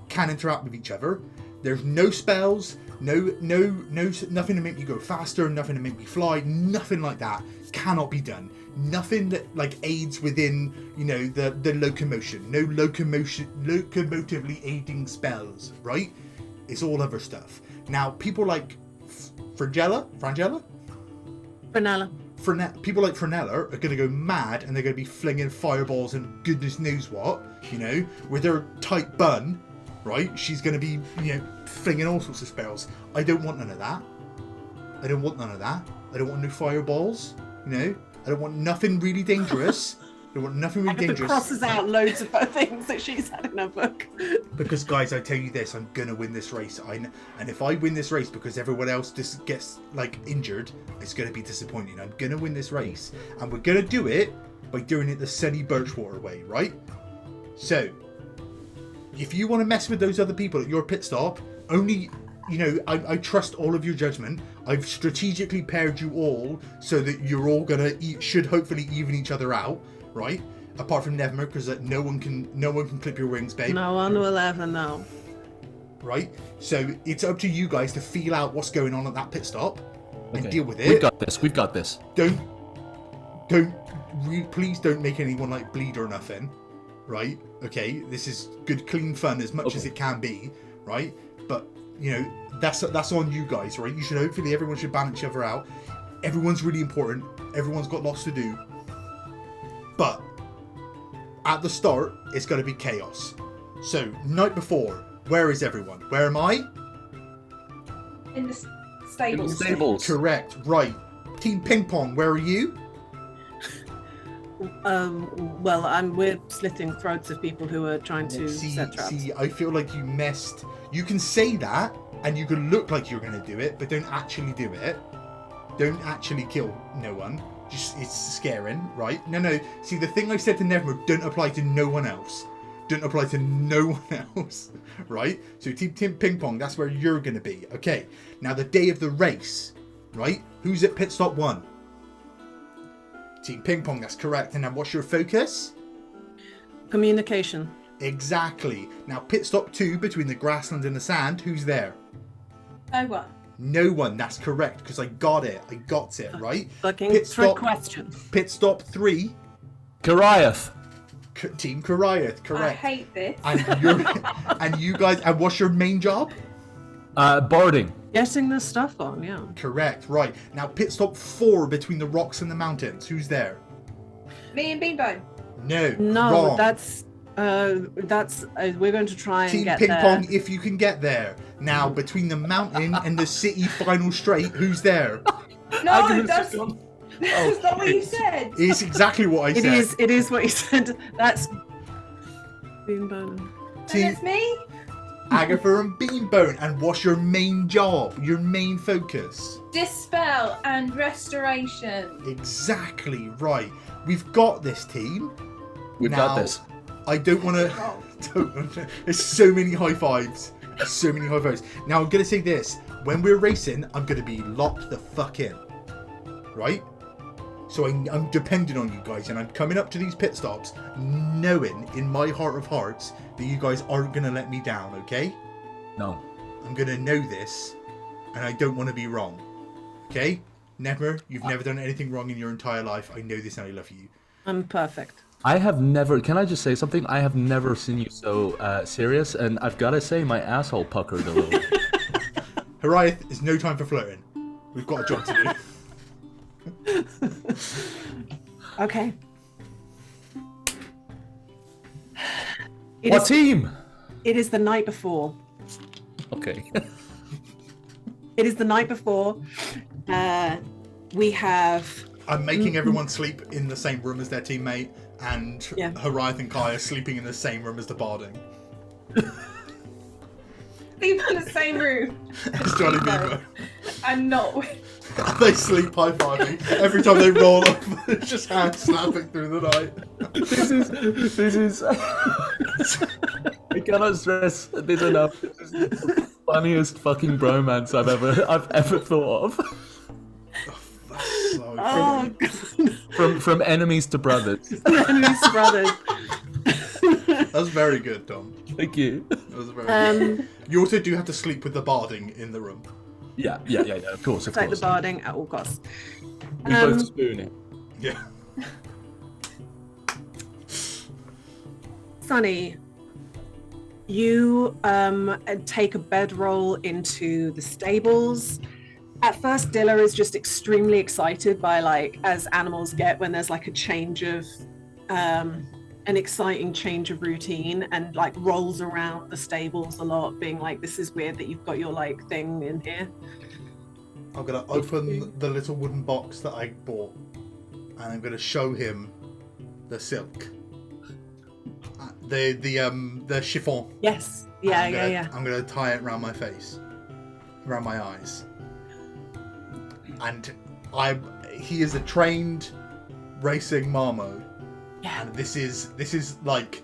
can interact with each other. There's no spells, no, nothing to make you go faster, nothing to make me fly, nothing like that. Cannot be done. Nothing that like aids within, the locomotion. No locomotively aiding spells, right? It's all other stuff. Now, people like Frangella? People like Frenella are going to go mad, and they're going to be flinging fireballs and goodness knows what, with her tight bun, right? She's going to be, flinging all sorts of spells. I don't want none of that. I don't want no fireballs, I don't want nothing really dangerous. Agatha crosses out loads of things that she's had in her book. Because, guys, I tell you this, I'm going to win this race. And if I win this race because everyone else just gets, injured, it's going to be disappointing. I'm going to win this race. And we're going to do it by doing it the Sunny Birchwater way, right? So, if you want to mess with those other people at your pit stop, only I trust all of your judgment. I've strategically paired you all so that you're all gonna should hopefully even each other out, right? Apart from Nevmer, because no one can clip your wings, babe. No one will ever know. Right? So it's up to you guys to feel out what's going on at that pit stop and deal with it. We've got this. Please don't make anyone like bleed or nothing, right? Okay, this is good, clean fun as much as it can be, right? But that's on you guys, right? You should hopefully everyone should balance each other out. Everyone's really important. Everyone's got lots to do, but at the start it's going to be chaos. So night before, where is everyone? Where am I? In the stables. In the stables. Correct. Right. Team Ping Pong, where are you? Well, we're slitting throats of people who are trying to set traps. See, I feel like you messed. You can say that, and you can look like you're going to do it, but don't actually do it. Don't actually kill no one. Just, it's scaring, right? No. See, the thing I said to Nevmo, don't apply to no one else. Don't apply to no one else, right? So Team Ping Pong, that's where you're going to be. Okay, now the day of the race, right? Who's at pit stop 1? Team Ping Pong, that's correct. And now what's your focus? Communication. Exactly. Now pit stop 2, between the grassland and the sand, who's there? No one. No one, that's correct, because I got it, right? Fucking Pit trick stop, question. Pit stop 3. Goliath. Team Kariath, correct. I hate this. And you guys, and what's your main job? Boarding. Getting the stuff on, yeah. Correct, right. Now pit stop 4, between the rocks and the mountains, who's there? Me and Beanbone. No, wrong. that's we're going to try and Team get Ping there. Pong, if you can get there. Now, between the mountain and the city final straight, who's there? No, that's not what you said. It's exactly what I said. It is what you said. That's Beanbone. And Team it's me. Agatha and Beanbone. And what's your main job? Your main focus? Dispel and restoration. Exactly right. We've got this, team. We've got this. I don't want to. There's so many high fives. Now I'm gonna say this: when we're racing, I'm gonna be locked the fuck in, right? So I'm dependent on you guys, and I'm coming up to these pit stops knowing in my heart of hearts that you guys aren't gonna let me down. Okay? No. I'm gonna know this, and I don't want to be wrong. Okay? Never. You've never done anything wrong in your entire life. I know this, and I love you. I'm perfect. I have never. Can I just say something? I have never seen you so serious, and I've got to say, my asshole puckered a little. Hariath, it's no time for flirting. We've got a job to do. Okay. What team? It is the night before. Okay. It is the night before. We have. I'm making everyone sleep in the same room as their teammate, and Hariath and Kai are sleeping in the same room as the Barding. Sleep in the same room. It's Johnny Bieber. I'm not. They sleep high-fiving. Every time they roll up, it's just hand slapping through the night. This is. I cannot stress this enough. This is the funniest fucking bromance I've ever thought of. So Oh, God. From enemies to brothers. Enemies to brothers. That's very good, Tom. Thank you. That was very good. You also do have to sleep with the Barding in the room. Yeah. Of course. Take the Barding at all costs. We both spoon it. Yeah. Sunny, you take a bedroll into the stables. At first, Dilla is just extremely excited by, like, as animals get when there's like a change of, an exciting change of routine, and like rolls around the stables a lot, being like, this is weird that you've got your like thing in here. I'm gonna open the little wooden box that I bought, and I'm gonna show him the silk, the chiffon. Yes. Yeah. I'm gonna tie it around my face, around my eyes, and he is a trained racing marmo. Yeah. And this is like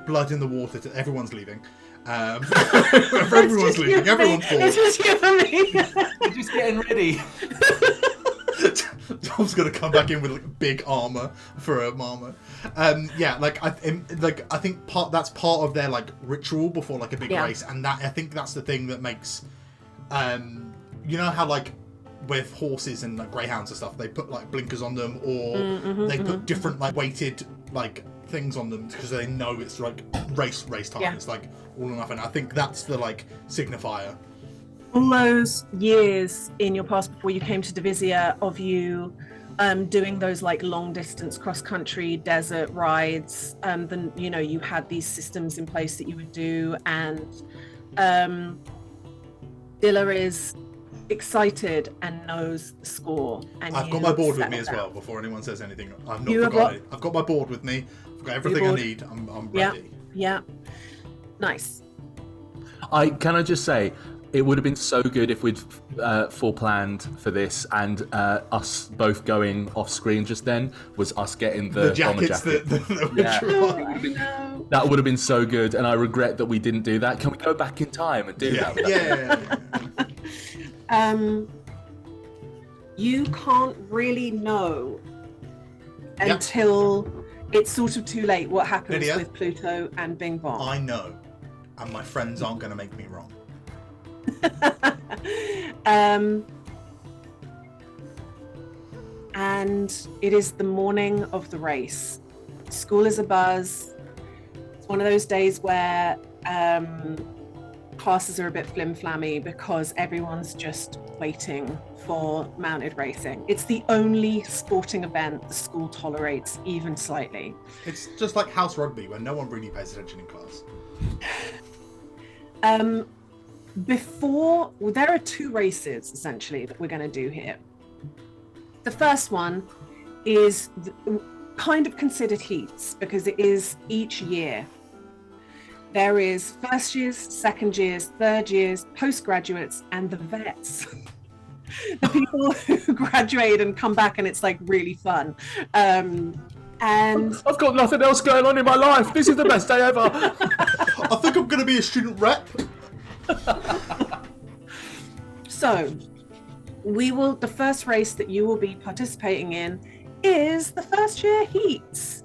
blood in the water. Everyone's leaving. Everyone's leaving. Everyone's bored. It's just you and me. We're just getting ready. Tom's gonna come back in with like, big armor for a mama. Yeah, like I think that's part of their like ritual before like a big race, and that I think that's the thing that makes, you know how like with horses and like greyhounds and stuff, they put like blinkers on them, or they put different like weighted like things on them because they know it's like race time. Yeah. It's like all or nothing. I think that's the like signifier. All those years in your past before you came to Divisia of you doing those like long distance cross country desert rides, then you know you had these systems in place that you would do, and Dilla is excited and knows the score. And I've got my board with me as well. Before anyone says anything, I've not forgotten it. I've got my board with me. I've got everything I need. I'm ready. Yeah. Nice. Can I just say, it would have been so good if we'd foreplanned for this, and us both going off screen just then was us getting the jackets. That would have been so good, and I regret that we didn't do that. Can we go back in time and do that? Yeah. You can't really know until it's sort of too late what happens with Pluto and Bing Bong. I know, and my friends aren't going to make me wrong. And it is the morning of the race. School is abuzz. It's one of those days where classes are a bit flim-flammy because everyone's just waiting for mounted racing. It's the only sporting event the school tolerates even slightly. It's just like house rugby where no one really pays attention in class. There are two races essentially that we're going to do here. The first one is kind of considered heats because it is each year. There is first years, second years, third years, postgraduates, and the vets. The people who graduate and come back, and it's like really fun. And I've got nothing else going on in my life. This is the best day ever. I think I'm going to be a student rep. So, the first race that you will be participating in is the first year heats.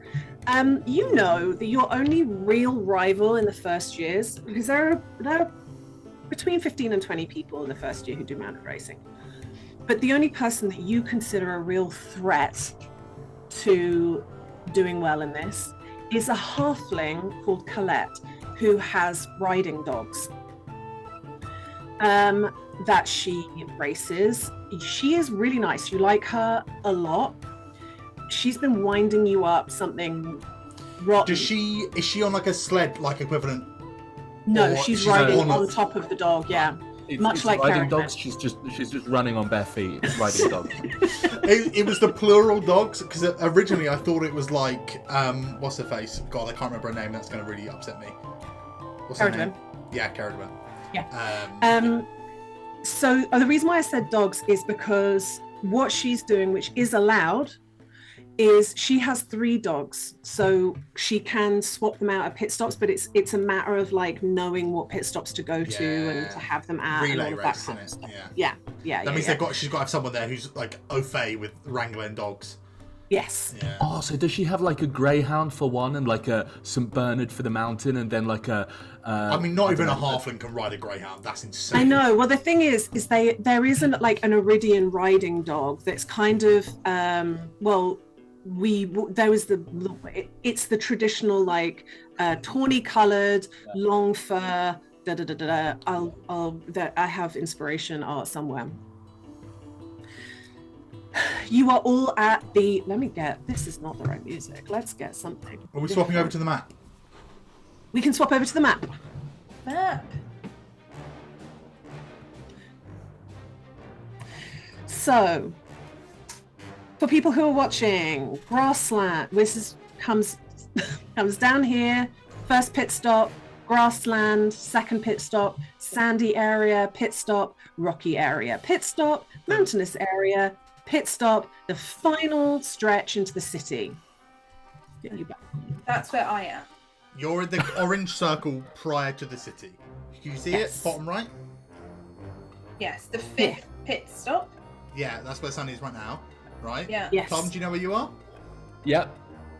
You know that your only real rival in the first years, because there are between 15 and 20 people in the first year who do mounted racing. But the only person that you consider a real threat to doing well in this is a halfling called Colette, who has riding dogs. That she races. She is really nice. You like her a lot. She's been winding you up something rotten. Is she on like a sled like equivalent? No, she's riding on top of the dog, yeah. Much like riding dogs, she's just running on bare feet, riding dogs. It was the plural dogs, because originally I thought it was like what's her face? God, I can't remember her name. That's going to really upset me. What's her name? Yeah, Caradwen. Yeah. So the reason why I said dogs is because what she's doing, which is allowed, is she has 3 dogs, so she can swap them out at pit stops, but it's a matter of like knowing what pit stops to go to and to have them at. Relay and all of race, that kind of isn't it? stuff. Yeah. That means she's got to have someone there who's like au fait with wrangling dogs. Yes. Yeah. Oh, so does she have like a greyhound for one, and like a St. Bernard for the mountain, and then like a? I mean, not even a halfling can ride a greyhound. That's insane. I know. Well, the thing is there isn't like an Iridian riding dog that's kind of it's the traditional like tawny coloured, long fur. I have inspiration art somewhere. You are all at the. This is not the right music. Let's get something. Are we swapping over to the map? We can swap over to the map. So, for people who are watching, grassland. Comes down here. First pit stop, grassland. Second pit stop, sandy area. Pit stop, rocky area. Pit stop, mountainous area. Pit stop, the final stretch into the city. Get you back. That's where I am. You're in the orange circle prior to the city. Can you see it? Bottom right? Yes, the 5th pit stop. Yeah, that's where Sunny is right now. Right? Yeah. Yes. Tom, do you know where you are? Yep.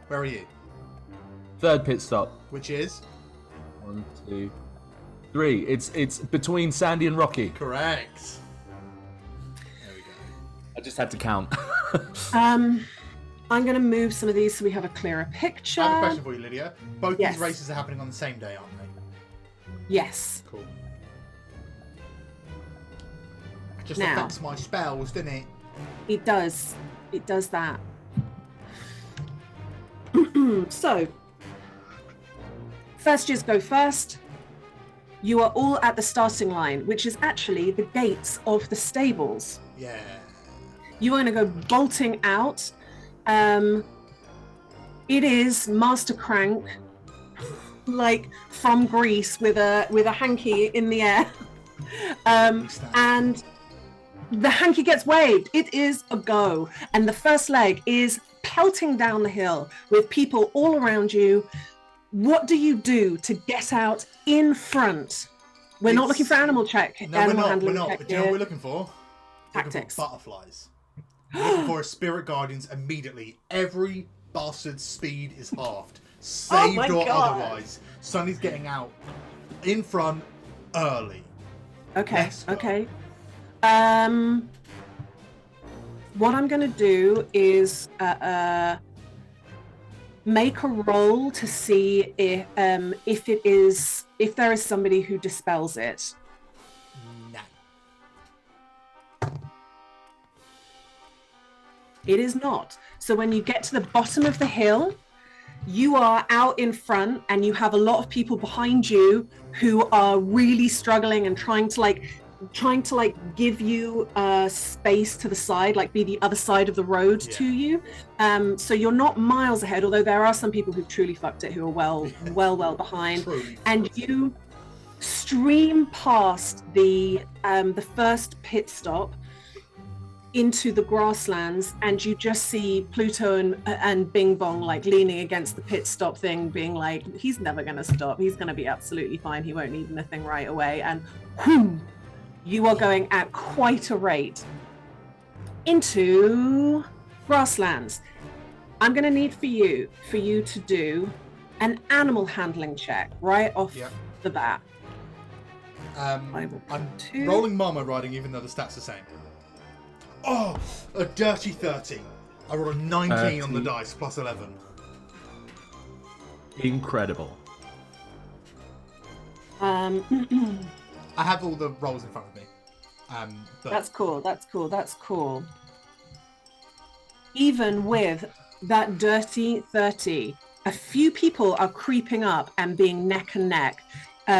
Where are you? 3rd pit stop. Which is? 1, 2, 3. It's between Sandy and Rocky. Correct. There we go. I just had to count. I'm going to move some of these so we have a clearer picture. I have a question for you, Lydia. Both Yes. these races are happening on the same day, aren't they? Yes. Cool. It just Now. affects my spells, doesn't it? It does. It does that. So, first years go first. You are all at the starting line, which is actually the gates of the stables. Yeah. You are going to go bolting out. It is Master Crank, like from Greece, with a hanky in the air, and the hanky gets waved. It is a go, and the first leg is pelting down the hill with people all around you. What do you do to get out in front? We're not looking for animal check. No, animal we're handling not. check But do you know what here. we're looking for? We're looking Tactics. for butterflies. We're looking for a spirit guardians immediately. Every bastard's speed is halved. Saved my or God. otherwise. Sunny's getting out in front early. Okay. Let's go. Okay. What I'm going to do is make a roll to see if there is somebody who dispels it. No. It is not. So when you get to the bottom of the hill, you are out in front and you have a lot of people behind you who are really struggling and trying to give you space to the side, like be the other side of the road to you. So you're not miles ahead, although there are some people who truly fucked it who are well behind. Truly. And you stream past the first pit stop into the grasslands, and you just see Pluto and Bing Bong like leaning against the pit stop thing, being like, he's never going to stop. He's going to be absolutely fine. He won't need anything right away. And whoom, you are going at quite a rate into grasslands. I'm going to need for you to do an animal handling check right off the bat. I'm rolling Mama riding, even though the stats are the same. Oh, a dirty 30. I rolled a 19 on the dice, plus 11. Incredible. I have all the rolls in front of me. But That's cool. Even with that dirty 30, a few people are creeping up and being neck and neck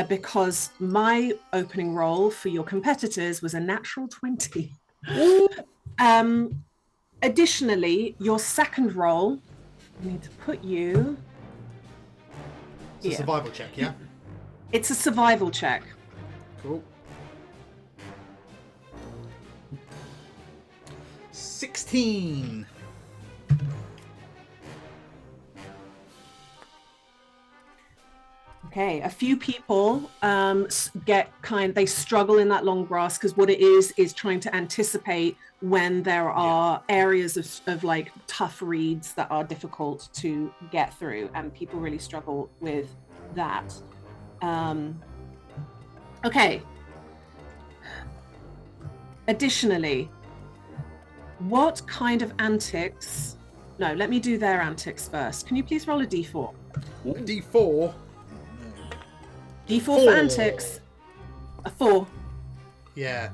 because my opening roll for your competitors was a natural 20. Additionally, your second roll, I need to put you it's a here. survival check, yeah? It's a survival check. Cool. 16. Okay, a few people they struggle in that long grass because what it is trying to anticipate when there are areas of like tough reeds that are difficult to get through, and people really struggle with that. Okay. Additionally, what kind of antics? No, let me do their antics first. Can you please roll a d4? A D4. D4 4. for antics. A 4. Yeah.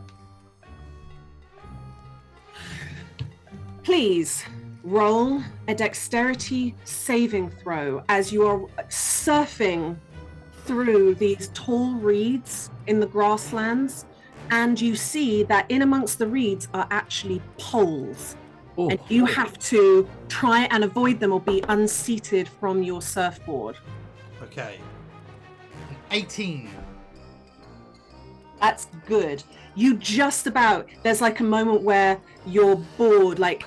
Please roll a dexterity saving throw as you are surfing through these tall reeds in the grasslands, and you see that in amongst the reeds are actually poles. Oh. And you have to try and avoid them or be unseated from your surfboard. Okay. 18. That's good. You just about, there's like a moment where your board like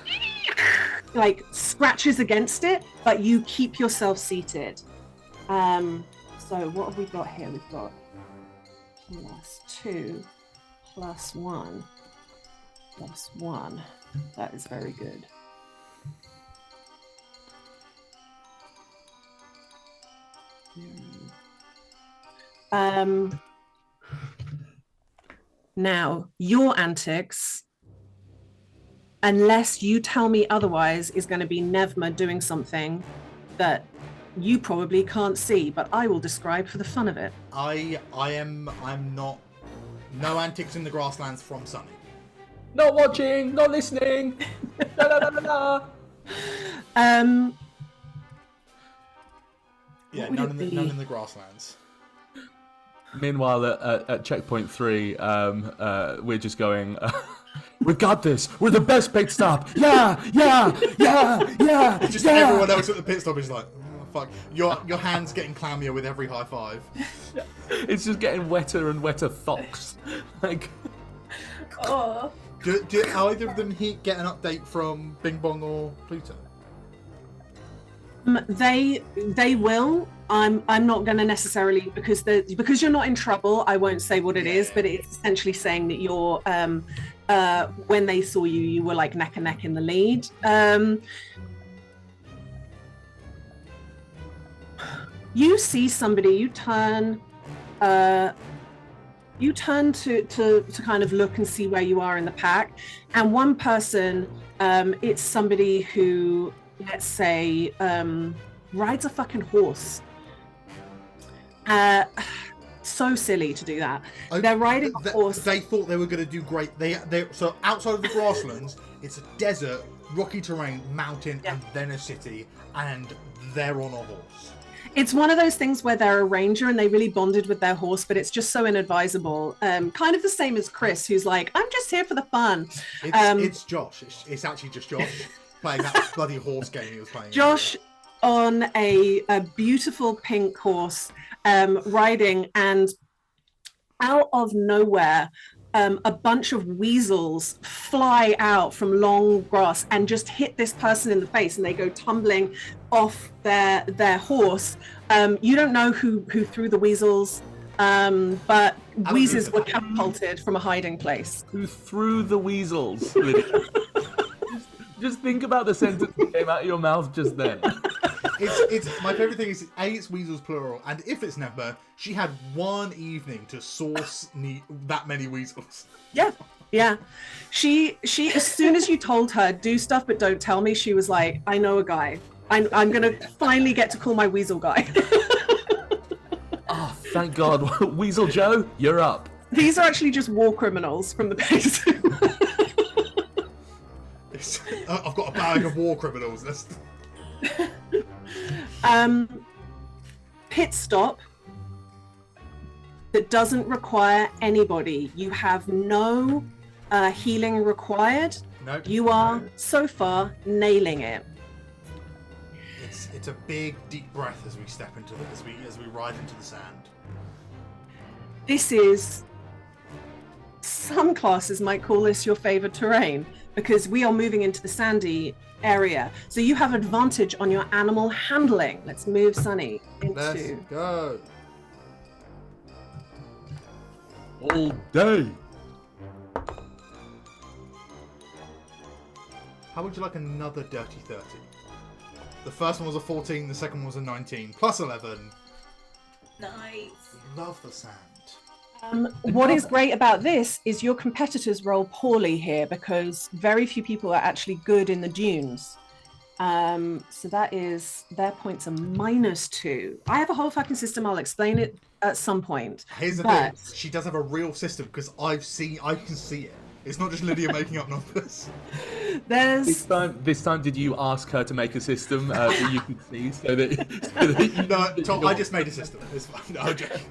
scratches against it, but you keep yourself seated. So what have we got here? We've got +2, +1, +1. That is very good. Now, your antics, unless you tell me otherwise, is going to be Nevma doing something that you probably can't see, but I will describe for the fun of it. I'm not. No antics in the grasslands from Sunny. Not watching, not listening. La, la, la, la, la. Yeah, would none it in be? the grasslands. Meanwhile, at checkpoint 3, we're just going. We got this. We're the best pit stop. Yeah. Just everyone else at the pit stop is like, oh, fuck. Your hands getting clammier with every high five. It's just getting wetter and wetter thocks. Like, Oh. Do either of them get an update from Bing Bong or Pluto? They will. I'm not going to necessarily, because you're not in trouble, I won't say what it is, but it's essentially saying that you're when they saw you, you were like neck and neck in the lead. You see somebody, you turn to kind of look and see where you are in the pack, and one person, it's somebody who, let's say, rides a fucking horse. So silly to do that. They're riding a horse. They thought they were going to do great. So outside of the grasslands, it's a desert, rocky terrain, mountain, and then a city, and they're on a horse. It's one of those things where they're a ranger and they really bonded with their horse, but it's just so inadvisable. Kind of the same as Chris, who's like, I'm just here for the fun. It's Josh. It's actually just Josh playing that bloody horse game he was playing. Josh on a beautiful pink horse, riding, and out of nowhere, a bunch of weasels fly out from long grass and just hit this person in the face, and they go tumbling off their horse. You don't know who threw the weasels, but weasels were catapulted from a hiding place. who threw the weasels? Lydia? Just think about the sentence that came out of your mouth just then. It's my favorite thing is it's weasels plural, and if it's Nevma, she had one evening to source that many weasels. Yeah. She as soon as you told her do stuff but don't tell me, she was like, I know a guy. I'm gonna finally get to call my weasel guy. Oh, thank God. Weasel Joe, you're up. These are actually just war criminals from the base. I've got a bag of war criminals. Pit stop that doesn't require anybody. You have no healing required. Nope. You are so far nailing it. It's a big deep breath as we step into as we ride into the sand. This is, some classes might call this your favorite terrain, because we are moving into the sandy area. So you have advantage on your animal handling. Let's move Sunny into... Let's go. All day. How would you like another dirty 30? The first one was a 14, the second one was a 19, plus 11. Nice. Love the sand. What is great about this is your competitors roll poorly here, because very few people are actually good in the dunes. So that is, their points are -2. I have a whole fucking system. I'll explain it at some point. Here's the thing. She does have a real system, because I can see it. It's not just Lydia making up numbers. There's This time, did you ask her to make a system that you could see so that you No, Tom, I just made a system. It's fine. No, I'm joking.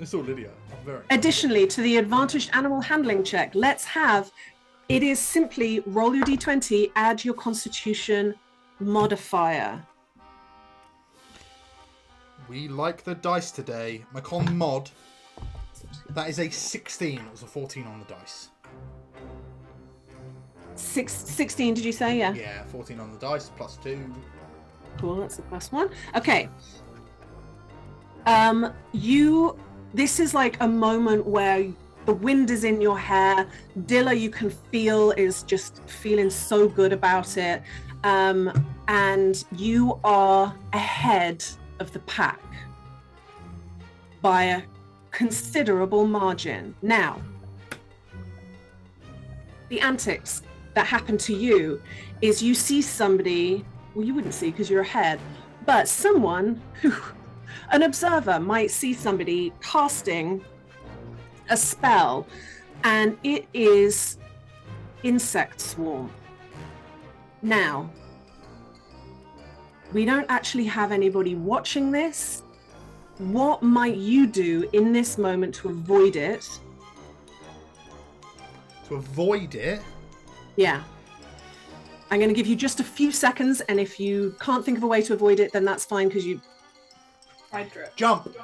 It's all Lydia. I'm very. Additionally to the advantaged animal handling check, it is simply roll your d20, add your constitution modifier. We like the dice today. My con mod. That is a 16. It was a 14 on the dice. 16, did you say? Yeah. Yeah, 14 on the dice, plus 2. Cool, that's the first one. Okay. This is like a moment where the wind is in your hair. Dilla, you can feel, is just feeling so good about it. And you are ahead of the pack by a considerable margin. Now, the antics that happen to you is you see somebody, well, you wouldn't see because you're ahead, but someone who, an observer might see somebody casting a spell, and it is insect swarm. Now, we don't actually have anybody watching this. What might you do in this moment to avoid it? To avoid it? Yeah. I'm going to give you just a few seconds, and if you can't think of a way to avoid it, then that's fine, because you... Jump! You're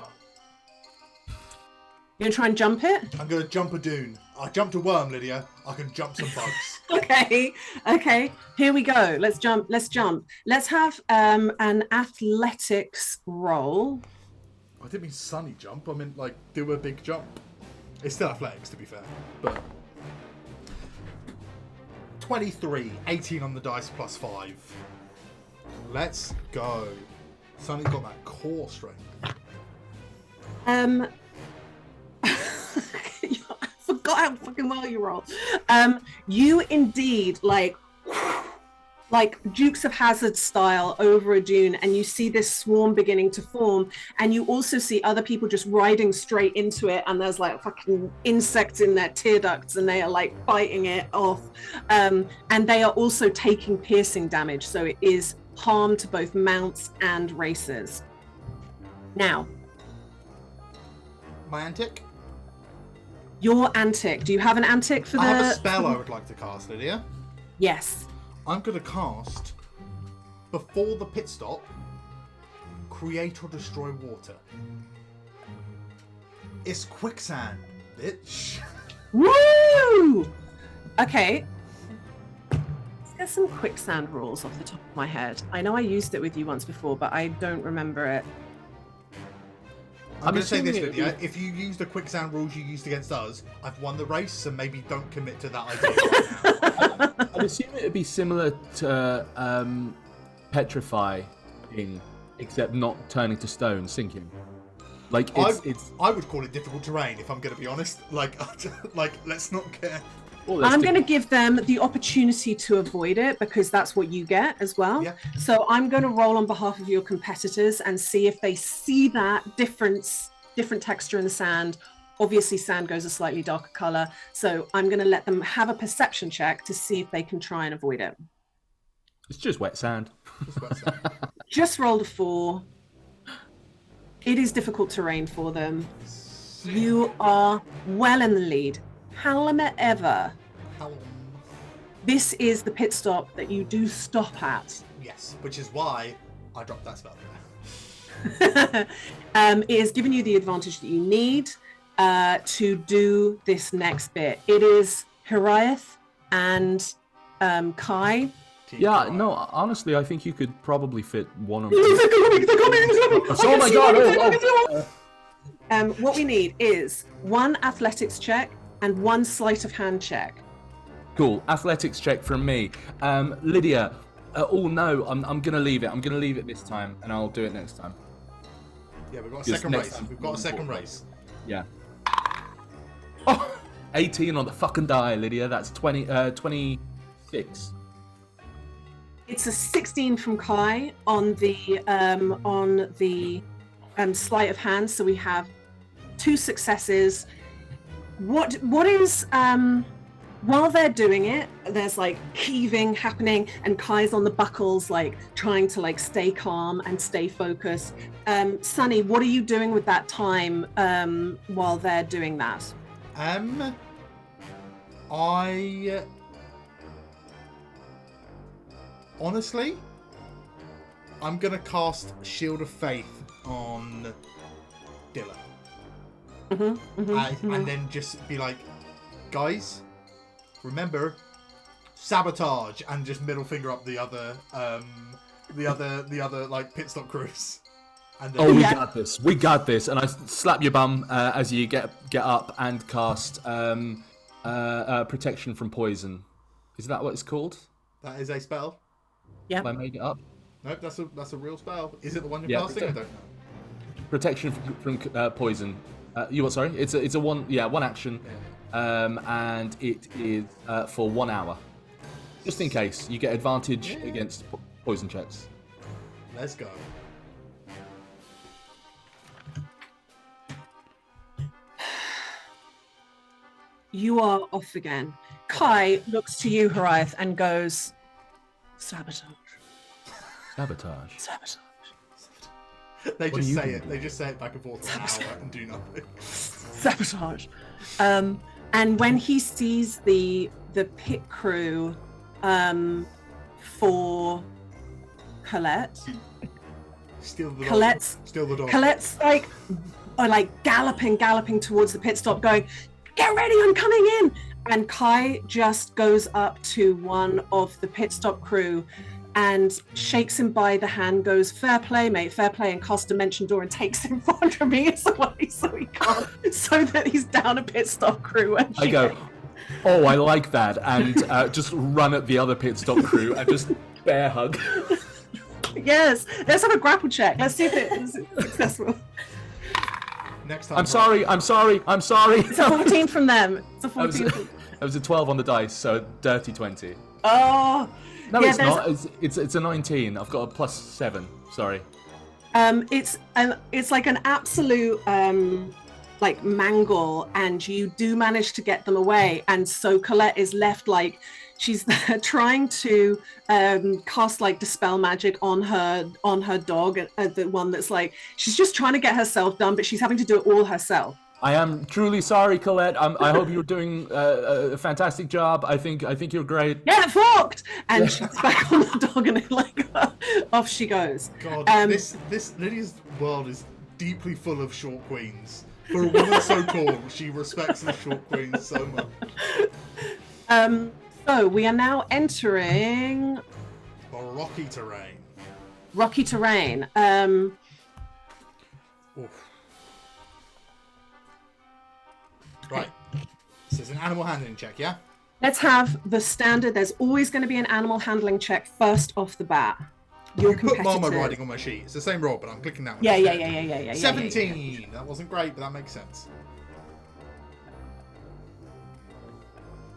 going to try and jump it? I'm going to jump a dune. I jumped a worm, Lydia. I can jump some bugs. Okay. Here we go. Let's jump. Let's have an athletics roll. I didn't mean sunny jump. I meant, like, do a big jump. It's still athletics, to be fair. But 23. 18 on the dice plus 5. Let's go. Sunny's got that core strength. I forgot how fucking well you roll. You indeed, like Dukes of Hazzard style over a dune, and you see this swarm beginning to form, and you also see other people just riding straight into it, and there's like fucking insects in their tear ducts, and they are like biting it off, and they are also taking piercing damage, so it is harm to both mounts and racers. Now, my antic? Your antic. Do you have an antic for the... I have a spell I would like to cast, Lydia. Yes. I'm going to cast, before the pit stop, create or destroy water. It's quicksand, bitch. Woo! Okay. Let's get some quicksand rules off the top of my head. I know I used it with you once before, but I don't remember it. I'm going to say this, Lydia. If you use the quicksand rules you used against us, I've won the race, so maybe don't commit to that idea right now. I'd assume it would be similar to petrifying, except not turning to stone, sinking. Like it's. I would call it difficult terrain, if I'm going to be honest. Like, let's not care. I'm going to give them the opportunity to avoid it, because that's what you get as well. Yeah. So I'm going to roll on behalf of your competitors and see if they see that different texture in the sand. Obviously, sand goes a slightly darker color. So I'm going to let them have a perception check to see if they can try and avoid it. It's just wet sand. Just rolled a 4. It is difficult terrain for them. You are well in the lead. However, this is the pit stop that you do stop at. Yes, which is why I dropped that spell. It has given you the advantage that you need to do this next bit. It is Hiraeth and Kai. Yeah, no, honestly, I think you could probably fit one of them. Oh my god! What we need is 1 athletics check and 1 sleight of hand check. Cool. Athletics check from me. Lydia. Oh no, I'm gonna leave it. I'm gonna leave it this time, and I'll do it next time. Yeah, we've got a second race. We've got a second race. Yeah. Oh, 18 on the fucking die, Lydia. That's 26. It's a 16 from Kai on the sleight of hand. So we have 2 successes. What is while they're doing it, there's like heaving happening, and Kai's on the buckles, like trying to like stay calm and stay focused. Sunny, what are you doing with that time while they're doing that? I honestly, I'm gonna cast Shield of Faith on Dilla. And then just be like, guys, remember, sabotage, and just middle finger up the other the other like pit stop crews. And then, Oh, we got this. We got this. And I slap your bum as you get up and cast protection from poison. Is that what it's called? that is a spell. Yeah. Have I made it up? Nope, that's a real spell. Is it the one you're casting? I don't know. Protection from poison. You what? Sorry, it's a one action, and it is for 1 hour, just in case you get advantage against poison checks. Let's go. You are off again. Kai looks to you, Horiath, and goes, sabotage. Sabotage. Sabotage. They What just are you say gonna it. They just say it back and forth for an hour and do nothing. Sabotage. And when he sees the pit crew for Colette, Steal the dog. Colette's Steal the dog. Colette's like galloping towards the pit stop, going, "Get ready, I'm coming in!" And Kai just goes up to one of the pit stop crew and shakes him by the hand, goes, "Fair play, mate, fair play," and casts Dimension Door and takes him 400 meters away so he can't, so that he's down a pit stop crew. And I go, "Oh, I like that," and just run at the other pit stop crew and just bear hug. Yes, let's have a grapple check. Let's see if it is successful. Next time. I'm sorry. It's a 14 from them. It's a 14. That was a 12 on the dice, so dirty 20. Oh, No, yeah, it's not. It's a 19. I've got a +7. Sorry. It's like an absolute like mangle, and you do manage to get them away, and so Colette is left like she's trying to cast like dispel magic on her dog, the one that's like she's just trying to get herself done, but she's having to do it all herself. I am truly sorry, Colette. I hope you're doing a fantastic job. I think you're great. Get fucked! And she's back on the dog, and like off she goes. God, this Lydia's world is deeply full of short queens. For a woman so tall, she respects the short queens so much. So we are now entering The rocky terrain. rocky terrain. Oof. Right. This is an animal handling check, yeah? Let's have the standard. There's always going to be an animal handling check first off the bat. You're You put competitive. Marmo riding on my sheet. It's the same roll, but I'm clicking that one. Yeah. instead. 17! That wasn't great, but that makes sense.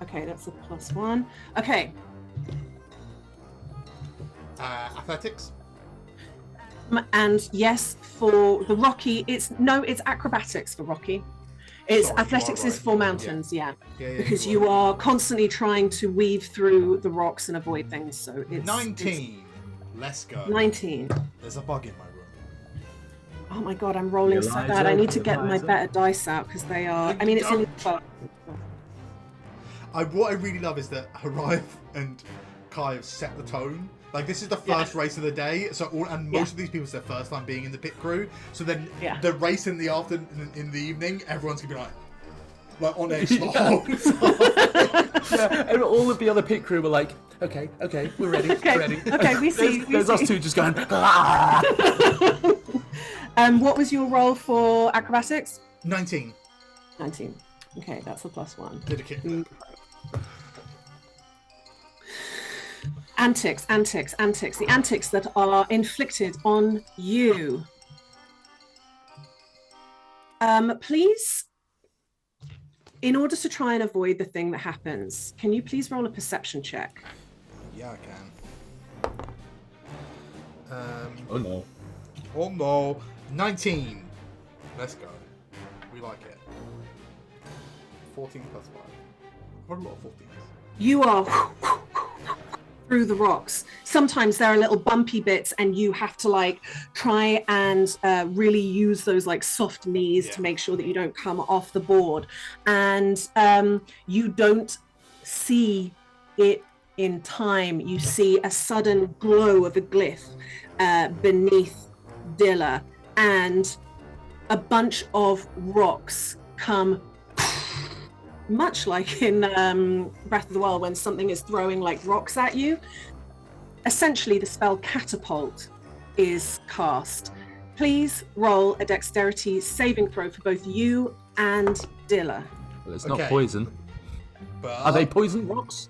Okay, that's a +1. Okay. Athletics? And yes, for the Rocky, it's acrobatics for Rocky. It's Sorry, you athletics are is right. for mountains, yeah. Yeah, Because you are constantly trying to weave through the rocks and avoid things. So it's 19. Let's go. 19. There's a bug in my room. Oh my god, I'm rolling so Eliza, bad. I need to get my Eliza. better dice out because they are. I mean, it's only 12. What I really love is that Horiath and Kai have set the tone. Like, this is the first race of the day, so most of these people, it's their first time being in the pit crew. So then the race in the in the evening, everyone's gonna be like on edge the whole time. Yeah, and all of the other pit crew were like, okay, we're ready, Okay, we're ready. okay, we see. There's us two just going, "Ah." What was your roll for acrobatics? 19. 19. Okay, that's a +1. Did a kickflip. Antics. The antics that are inflicted on you. Please, in order to try and avoid the thing that happens, can you please roll a perception check? Yeah, I can. Oh no. Oh no. 19. Let's go. We like it. 14 plus 5. What a lot of 14s. You are through the rocks. Sometimes there are little bumpy bits and you have to like try and really use those like soft knees to make sure that you don't come off the board. And you don't see it in time. You see a sudden glow of a glyph beneath Dilla, and a bunch of rocks come, much like in Breath of the Wild when something is throwing like rocks at you. essentially the spell catapult is cast. Please roll a dexterity saving throw for both you and Dilla. Well, it's not poison. But... Are they poison rocks?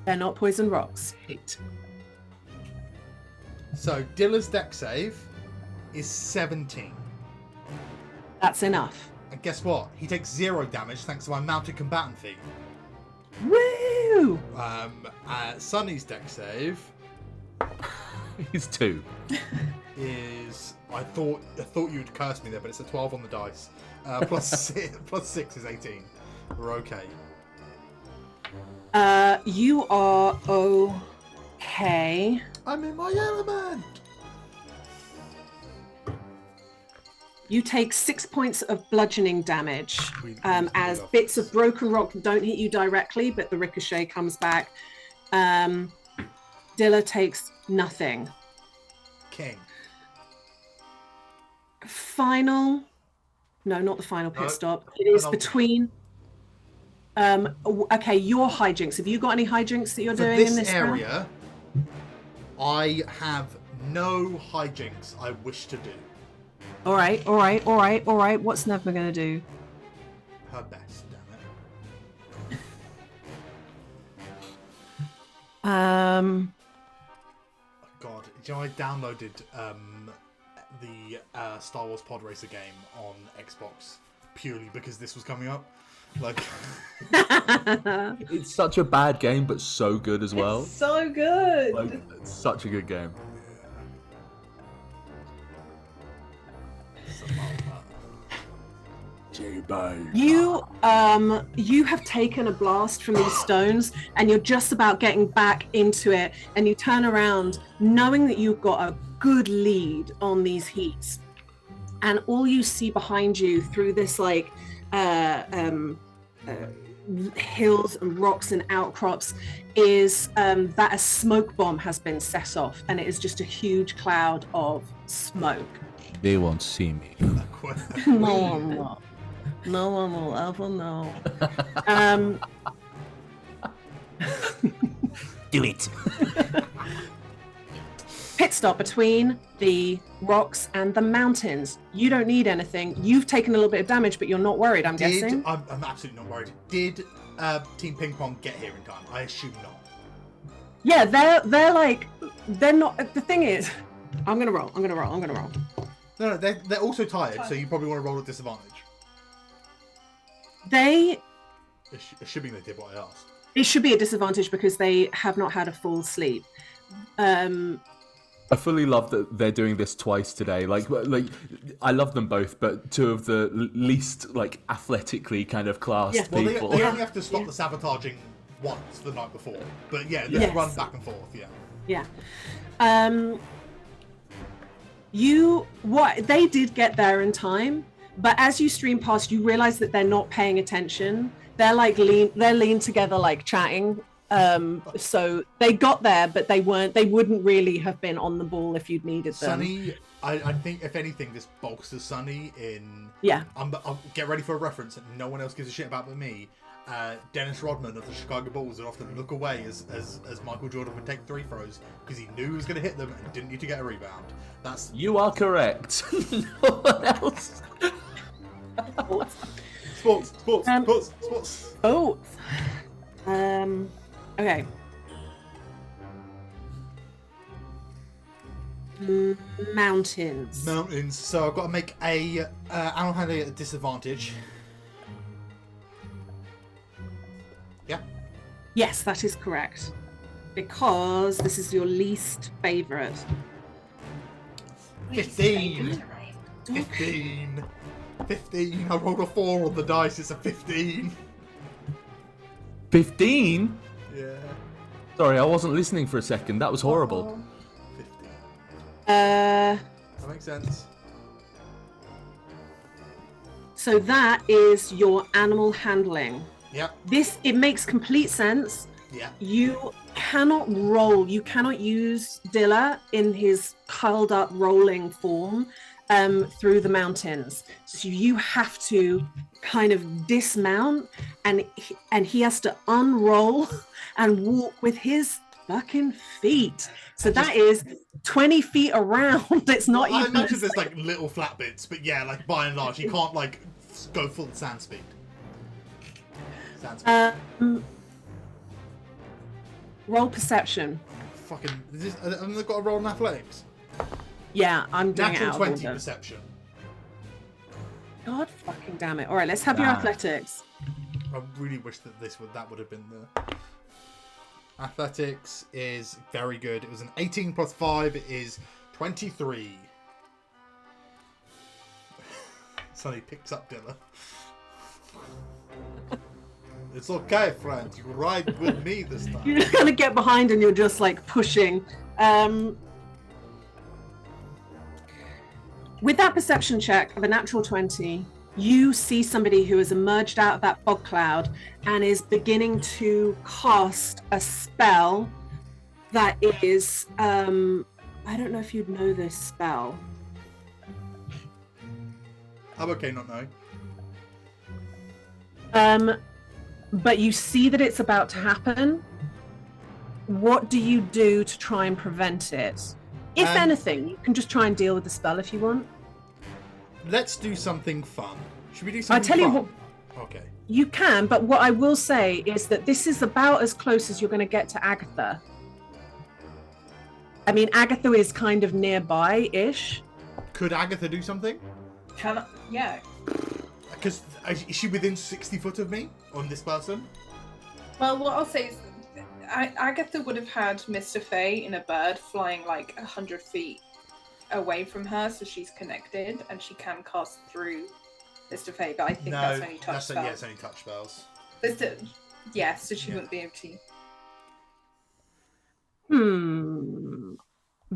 They're not poison rocks. Hit. So Dilla's dex save is 17. That's enough. And guess what? He takes 0 damage thanks to my mounted combatant feat. Woo! Sunny's dex save He's 2. is... I thought you would curse me there, but it's a 12 on the dice. Plus 6 is 18. We're okay. You are okay. I'm in my element! You take 6 points of bludgeoning damage as love bits this. of broken rock don't hit you directly, but the ricochet comes back. Dilla takes nothing. King. No, not the final pit No, stop. It is penultimate. between. Okay, your hijinks. Have you got any hijinks that you're For doing this in this round? area, I have no hijinks I wish to do. All right. What's Nevma gonna do? Her best, damn it. God, do you know I downloaded the Star Wars Pod Racer game on Xbox purely because this was coming up? Like, It's such a bad game, but so good as well. It's so good. Like, it's such a good game. You have taken a blast from these stones and you're just about getting back into it, and you turn around knowing that you've got a good lead on these heats, and all you see behind you through this like hills and rocks and outcrops is that a smoke bomb has been set off, and it is just a huge cloud of smoke. They won't see me. No one will. No one will ever know. Do it. Pit stop between the rocks and the mountains. You don't need anything. You've taken a little bit of damage, but you're not worried, I'm guessing. I'm absolutely not worried. Did Team Ping Pong get here in time? I assume not. Yeah, they're not. The thing is, I'm gonna roll. No, they're also tired, so you probably want to roll at disadvantage. Assuming they did what I asked. It should be a disadvantage because they have not had a full sleep. I fully love that they're doing this twice today. Like I love them both, but two of the least like athletically kind of classed Well, people. they only have to stop the sabotaging once the night before. But yeah, they run back and forth. Yeah. They did get there in time, but as you stream past, you realize that they're not paying attention. They're like leaned together, like chatting. So they got there, but they wouldn't really have been on the ball if you'd needed them. Sunny, I think if anything, this bolsters Sunny in. Yeah. I'll get ready for a reference. No one else gives a shit about but me. Dennis Rodman of the Chicago Bulls would often look away as Michael Jordan would take 3 throws because he knew he was going to hit them and didn't need to get a rebound. You are correct. No one else. Sports. Okay. Mountains. So I've got to make a animal handling at a disadvantage. Yeah. Yes, that is correct. Because this is your least favorite. 15. 15. I rolled a 4 on the dice. It's a 15. 15? Yeah. Sorry, I wasn't listening for a second. That was horrible. 15. That makes sense. So that is your animal handling. Yep. It makes complete sense. Yeah. You cannot roll. You cannot use Dilla in his curled up rolling form through the mountains. So you have to kind of dismount, and he has to unroll and walk with his fucking feet. So that is 20 feet around. It's not I even. imagine there's like little flat bits, but yeah, like by and large, you can't like go full sand speed. Roll perception. Fucking, haven't they got a roll in athletics? Yeah, I'm doing Natural it out 20 of order. perception. God fucking damn it. All right, let's have your athletics. I really wish that that would have been the... Athletics is very good. It was an 18 plus 5 is 23. Sonny picks up Dilla. It's okay, friend. You ride with me this time. You're gonna get behind and you're just like pushing. With that perception check of a natural 20, you see somebody who has emerged out of that fog cloud and is beginning to cast a spell that is, I don't know if you'd know this spell. I'm okay not knowing. But you see that it's about to happen. What do you do to try and prevent it? If anything, you can just try and deal with the spell if you want. Let's do something fun. Should we do something I tell fun? you what, okay. you can, but what I will say is that this is about as close as you're going to get to Agatha. I mean, Agatha is kind of nearby-ish. Could Agatha do something? Can I? Yeah. Because is she within 60 foot of me on this person? Well, what I'll say is Agatha would have had Mr. Fay in a bird flying like 100 feet away from her, so she's connected and she can cast through Mr. Fay, but I think that's only touch spells. Yeah, it's only touch spells. Yeah, so she wouldn't be able to.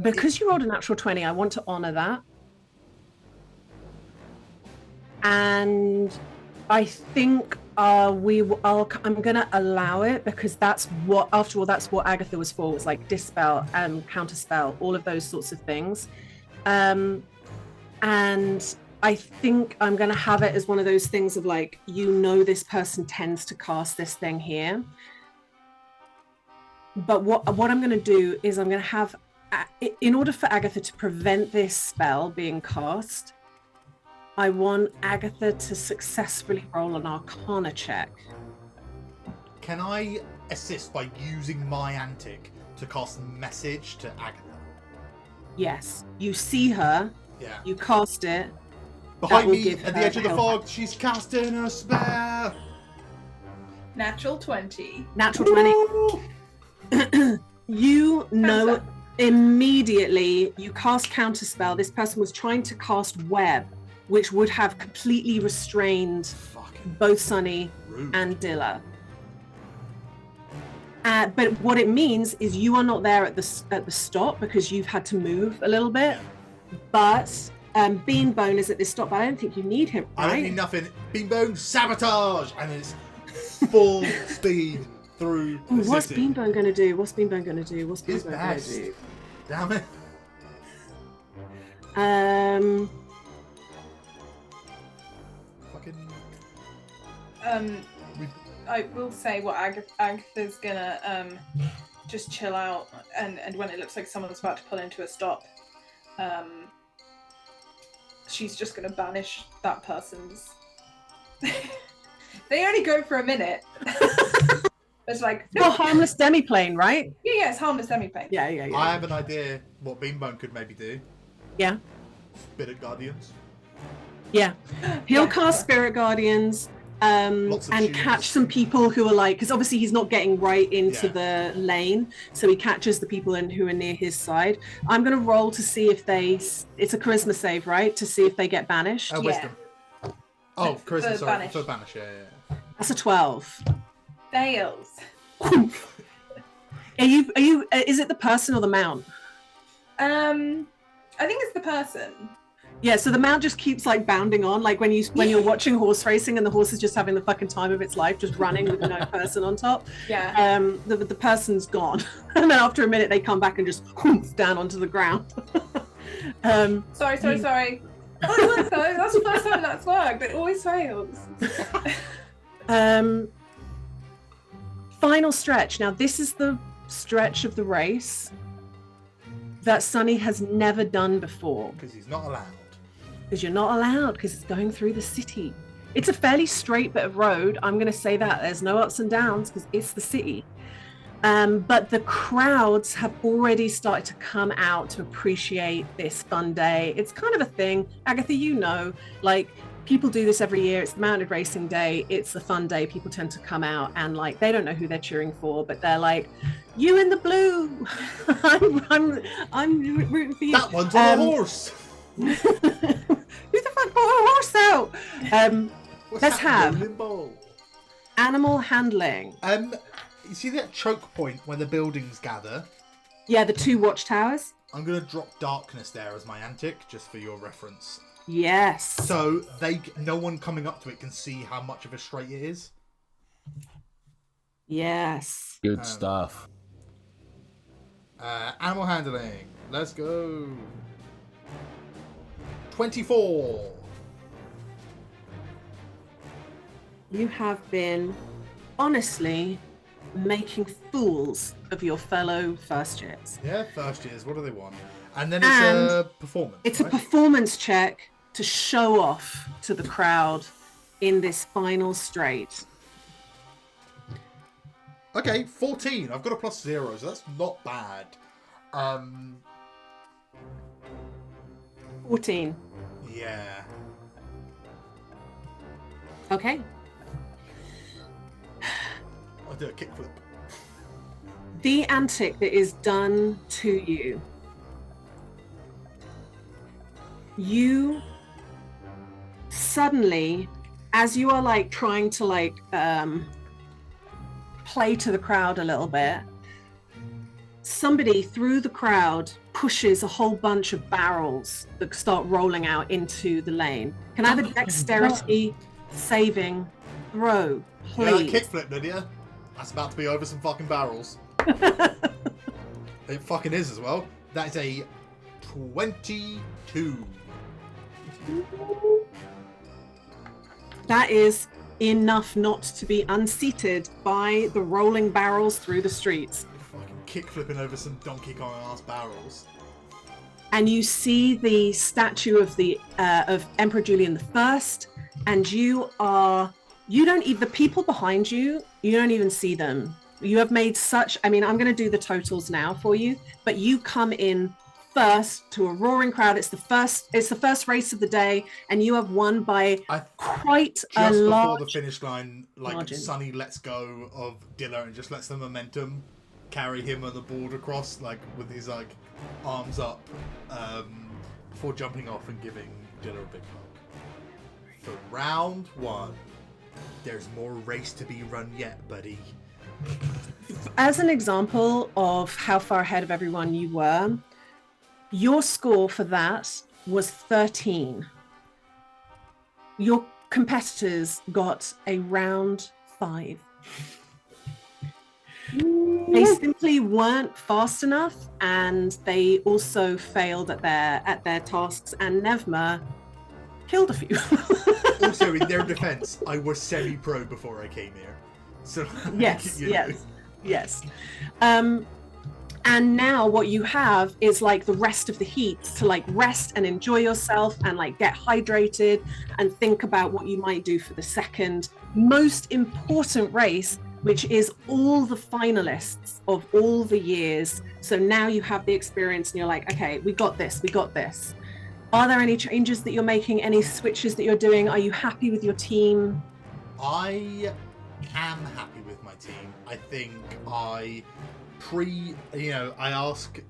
Because you rolled a natural 20, I want to honor that. And I think I'm going to allow it because that's what, after all, that's what Agatha was for, was like dispel, counterspell, all of those sorts of things. And I think I'm going to have it as one of those things of like, this person tends to cast this thing here. But what I'm going to do is I'm going to have, in order for Agatha to prevent this spell being cast, I want Agatha to successfully roll an Arcana check. Can I assist by using my antic to cast message to Agatha? Yes. You see her. Yeah. You cast it. Behind me, at the edge of the fog, she's casting a spell. Natural 20. Natural 20. You know immediately, you cast counterspell. This person was trying to cast web, which would have completely restrained both Sunny and Dilla. But what it means is you are not there at the stop because you've had to move a little bit. But Beanbone is at this stop, but I don't think you need him, right? I don't need nothing. Beanbone, sabotage! And it's full speed through the What's city. Beanbone going to do? What's Beanbone going to do? What's His Beanbone going best. to do? Damn it. I will say what Agatha's gonna just chill out, and when it looks like someone's about to pull into a stop, she's just gonna banish that person's. They only go for a minute. It's like harmless demiplane, right? Yeah, it's harmless demiplane. Yeah. I have an idea what Beanbone could maybe do. Yeah. Spirit Guardians. Yeah. He'll cast Spirit Guardians. And catch some people who are like, because obviously he's not getting right into the lane, so he catches the people who are near his side. I'm going to roll to see if it's a charisma save, right? To see if they get banished. Wisdom. Oh, charisma, sorry. Banish. For banish, yeah. That's a 12. Fails. Are you? Is it the person or the mount? I think it's the person. Yeah, so the mount just keeps like bounding on, like when you're watching horse racing and the horse is just having the fucking time of its life, just running with no person on top. Yeah. The person's gone, and then after a minute they come back and just down onto the ground. Sorry. Oh, that's the first time that's worked. It always fails. Final stretch. Now this is the stretch of the race that Sunny has never done before. Because he's not allowed. Because you're not allowed, because it's going through the city. It's a fairly straight bit of road. I'm going to say that. There's no ups and downs because it's the city. But the crowds have already started to come out to appreciate this fun day. It's kind of a thing. Agatha, you know, like people do this every year. It's the Mounted Racing Day. It's the fun day. People tend to come out and like, they don't know who they're cheering for, but they're like, you in the blue. I'm rooting for you. That one's on a horse. Who the fuck brought a horse out? Let's have animal handling. You see that choke point where the buildings gather? Yeah, the 2 watchtowers. I'm going to drop darkness there as my antic, just for your reference. Yes. So no one coming up to it can see how much of a straight it is. Yes. Good stuff. Animal handling. Let's go. 24. You have been, honestly, making fools of your fellow first years. Yeah, first years. What do they want? And then it's a performance. It's a performance check to show off to the crowd in this final straight. Okay, 14. I've got a +0, so that's not bad. 14. Yeah. Okay. I'll do a kickflip. The antic that is done to you. You suddenly, as you are like trying to like play to the crowd a little bit, somebody through the crowd pushes a whole bunch of barrels that start rolling out into the lane. Can I have a dexterity saving throw, please? Yeah, kickflip, did you? That's about to be over some fucking barrels. It fucking is as well. That is a 22. That is enough not to be unseated by the rolling barrels through the streets. Fucking kickflipping over some Donkey Kong ass barrels. And you see the statue of the of Emperor Julian I, and you don't even, the people behind you, you don't even see them. You have made such, I mean, I'm going to do the totals now for you, but you come in first to a roaring crowd. It's the first race of the day, and you have won by quite a large Just before the finish line, like margin. Sonny lets go of Dilla and just lets the momentum carry him on the board across, like with his like arms up, before jumping off and giving Dilla a big hug. For round 1, there's more race to be run yet, buddy. As an example of how far ahead of everyone you were, your score for that was 13. Your competitors got a round 5. They simply weren't fast enough, and they also failed at their tasks, and Nevma killed a few. Also, in their defense, I was semi-pro before I came here. So Yes, you know. yes. And now what you have is like the rest of the heat to like rest and enjoy yourself and like get hydrated and think about what you might do for the second most important race, which is all the finalists of all the years. So now you have the experience and you're like, okay, we got this. Are there any changes that you're making? Any switches that you're doing? Are you happy with your team? I am happy with my team. I think I ask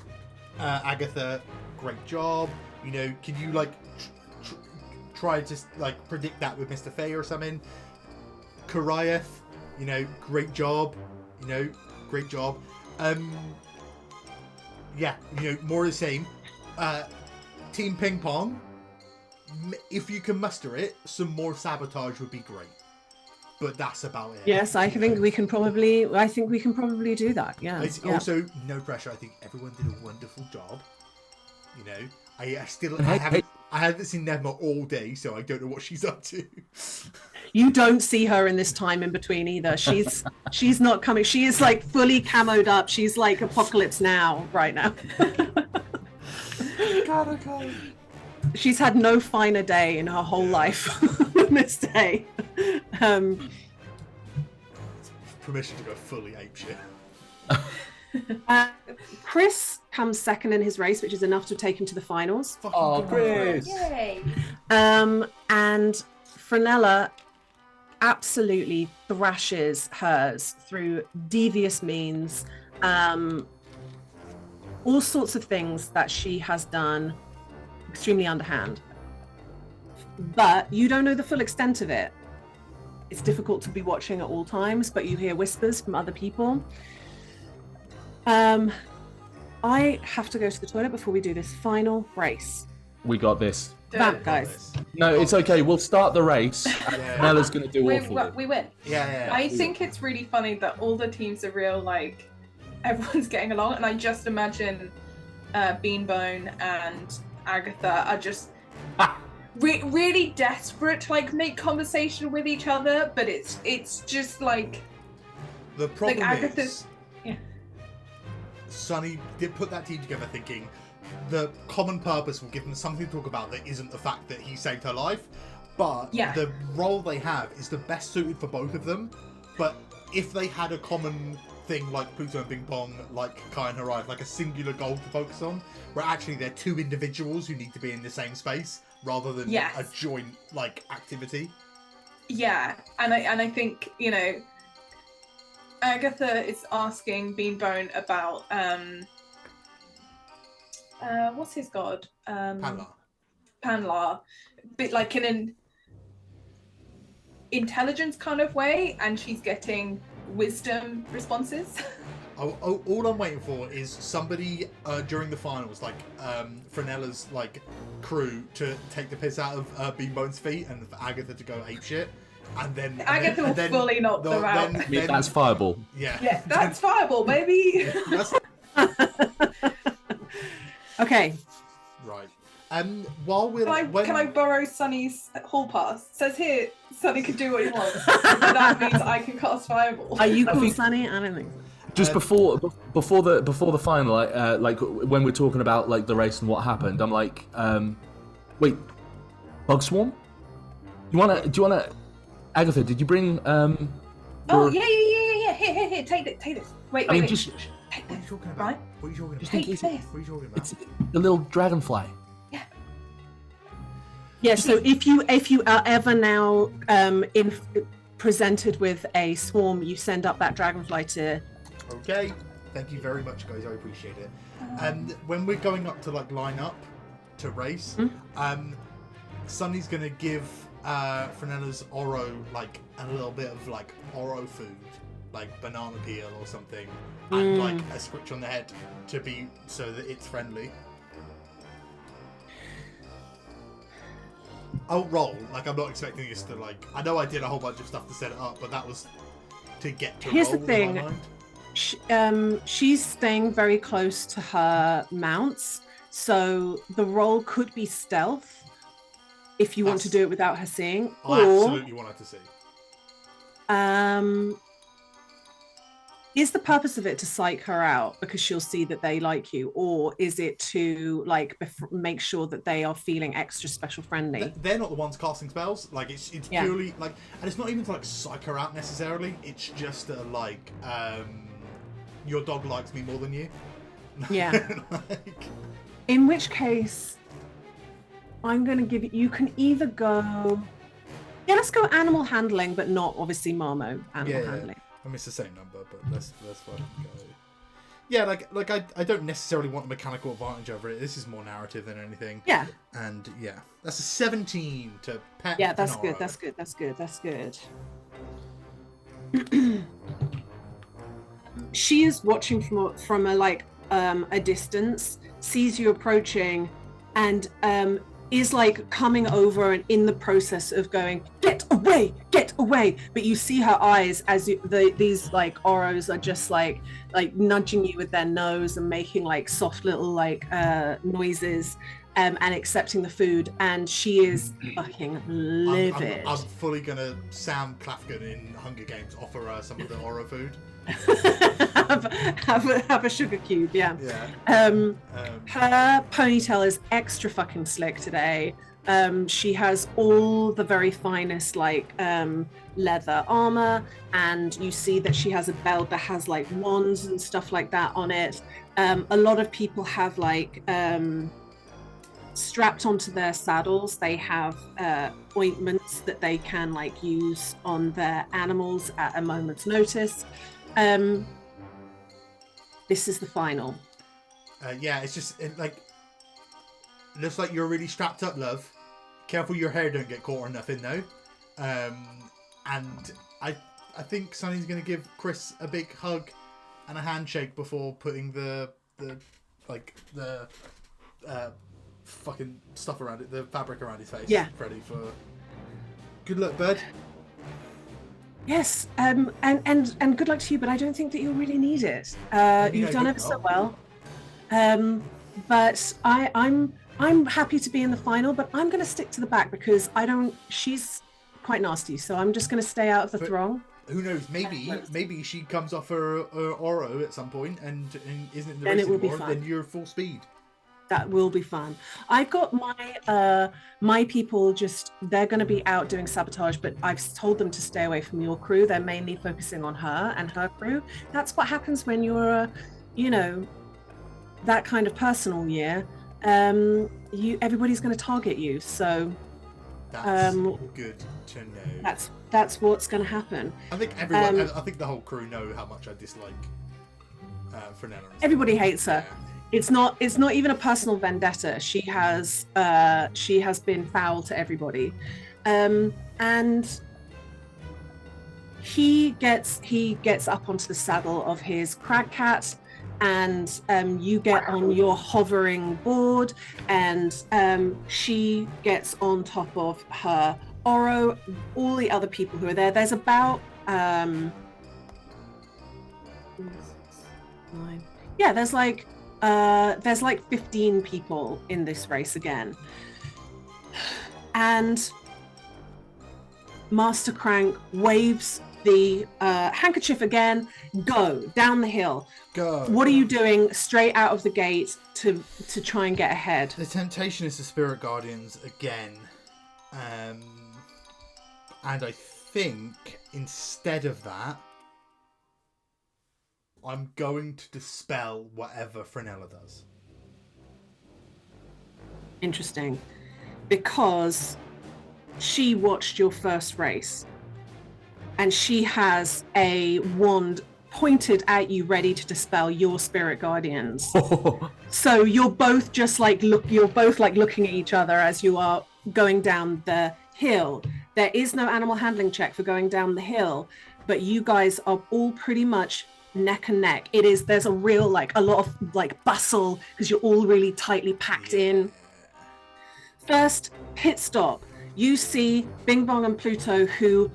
Agatha, great job. You know, can you like try to like predict that with Mr. Fay or something? Karayev, you know, great job. You know, great job. Yeah, you know, more of the same. Team Ping Pong, if you can muster it, some more sabotage would be great. But that's about it. Yes, I think we can probably do that. Yeah. It's also no pressure. I think everyone did a wonderful job. You know, I haven't seen Nevma all day, so I don't know what she's up to. You don't see her in this time in between either. She's not coming. She is like fully camoed up. She's like Apocalypse Now right now. God. She's had no finer day in her whole life than this day. Permission to go fully apeshit. Chris comes second in his race, which is enough to take him to the finals. Oh, Chris! Yay! And Frenella absolutely thrashes hers through devious means, all sorts of things that she has done extremely underhand. But you don't know the full extent of it. It's difficult to be watching at all times, but you hear whispers from other people. I have to go to the toilet before we do this final race. We got this. Vamp, guys. No, it's okay. We'll start the race. Nella's going to do awful. We win. Yeah. I think it's really funny that all the teams are real, like, everyone's getting along, and I just imagine Beanbone and Agatha are just really desperate to, like, make conversation with each other, but it's just, like... The problem like Agatha's... is... Sunny did put that team together thinking the common purpose will give them something to talk about that isn't the fact that he saved her life, but the role they have is the best suited for both of them. But if they had a common thing like Pluto and Bing Bong, like Kai and Horizon, like a singular goal to focus on, where actually they're two individuals who need to be in the same space rather than a joint like activity. Yeah, and I think, you know, Agatha is asking Beanbone about what's his god? Panlar. Bit like in an intelligence kind of way, and she's getting wisdom responses. All I'm waiting for is somebody during the finals, like Frenella's like crew, to take the piss out of Beanbone's feet and for Agatha to go apeshit. And then Agatha will fully knock them out. That's Fireball. Yeah, that's Fireball, baby. Okay. Right. While we're can I borrow Sunny's hall pass? It says here Sunny can do what he wants. That means I can cast Fireball. Are you cool, Sunny? I don't think so. Just before the final, like when we're talking about like the race and what happened, I'm like, wait, Bug Swarm? Do you wanna? Agatha, did you bring? Oh yeah. Here, take this. Wait. Just. Take this. What are you talking about? Right? What are you talking about? Take this. What are you talking about? It's the little dragonfly. Yeah. So if you are ever now presented with a swarm, you send up that dragonfly to. Okay. Thank you very much, guys. I appreciate it. And when we're going up to like line up to race, Sunny's gonna give Frenella's Oro like a little bit of like Oro food, like banana peel or something, and like a scritch on the head to be so that it's friendly. I'll roll. Like, I'm not expecting us to like. I know I did a whole bunch of stuff to set it up, but that was to get to. Here's roll the thing. in my mind. She's staying very close to her mounts, so the roll could be stealth. If you want to do it without her seeing, I absolutely want her to see. Is the purpose of it to psych her out because she'll see that they like you, or is it to like make sure that they are feeling extra special friendly? They're not the ones casting spells. Like it's purely like, and it's not even to like psych her out necessarily. It's just like your dog likes me more than you. Yeah. Like... In which case, I'm going to give you can either go... Yeah, let's go animal handling, but not obviously Marmo animal handling. I mean, it's the same number, but let's fucking go. Yeah, like I don't necessarily want a mechanical advantage over it. This is more narrative than anything. Yeah. And yeah, that's a 17 to pet. Yeah, that's an good. Oro. That's good. She is watching from a like a distance, sees you approaching, and is like coming over and in the process of going, get get away, get away. But you see her eyes as these like Oros are just like nudging you with their nose and making like soft little like noises and accepting the food. And she is fucking livid. I'm fully gonna Sam Claflin in Hunger Games offer her some of the Oro food. have a sugar cube, yeah. Her ponytail is extra fucking slick today. She has all the very finest like leather armor, and you see that she has a belt that has like wands and stuff like that on it. A lot of people have like strapped onto their saddles, they have ointments that they can like use on their animals at a moment's notice. This is the final. It's just looks like you're really strapped up, love. Careful your hair don't get caught or nothing though. And I think Sunny's gonna give Chris a big hug and a handshake before putting the fucking stuff around it, the fabric around his face. Yeah. Ready for good luck, bud. Yes, and good luck to you, but I don't think that you'll really need it. You've done ever so well. But I'm happy to be in the final, but I'm going to stick to the back because she's quite nasty, so I'm just going to stay out of the throng. Who knows? Maybe she comes off her Oro at some point and isn't in the Then race it will be anymore. fun. Then you're full speed. That will be fun. I've got my people they're going to be out doing sabotage, but I've told them to stay away from your crew. They're mainly focusing on her and her crew. That's what happens when you're that kind of person all year. Everybody's going to target you. So that's good to know. That's what's going to happen. I think everyone. I think the whole crew know how much I dislike Fernella. Everybody hates her. Yeah. It's not even a personal vendetta. She has been foul to everybody, and he gets up onto the saddle of his crag cat, and you get on your hovering board, and she gets on top of her Oro. All the other people who are there. There's about 9. Yeah, there's like 15 people in this race again. And Master Crank waves the handkerchief again. Go down the hill. Go. What are you doing straight out of the gate to try and get ahead? The temptation is the Spirit Guardians again. And I think instead of that, I'm going to dispel whatever Frenella does. Interesting. Because she watched your first race. And she has a wand pointed at you ready to dispel your spirit guardians. So you're both looking at each other as you are going down the hill. There is no animal handling check for going down the hill, but you guys are all pretty much neck and neck. There's a real a lot of bustle because you're all really tightly packed in. First pit stop, you see Bing Bong and Pluto, who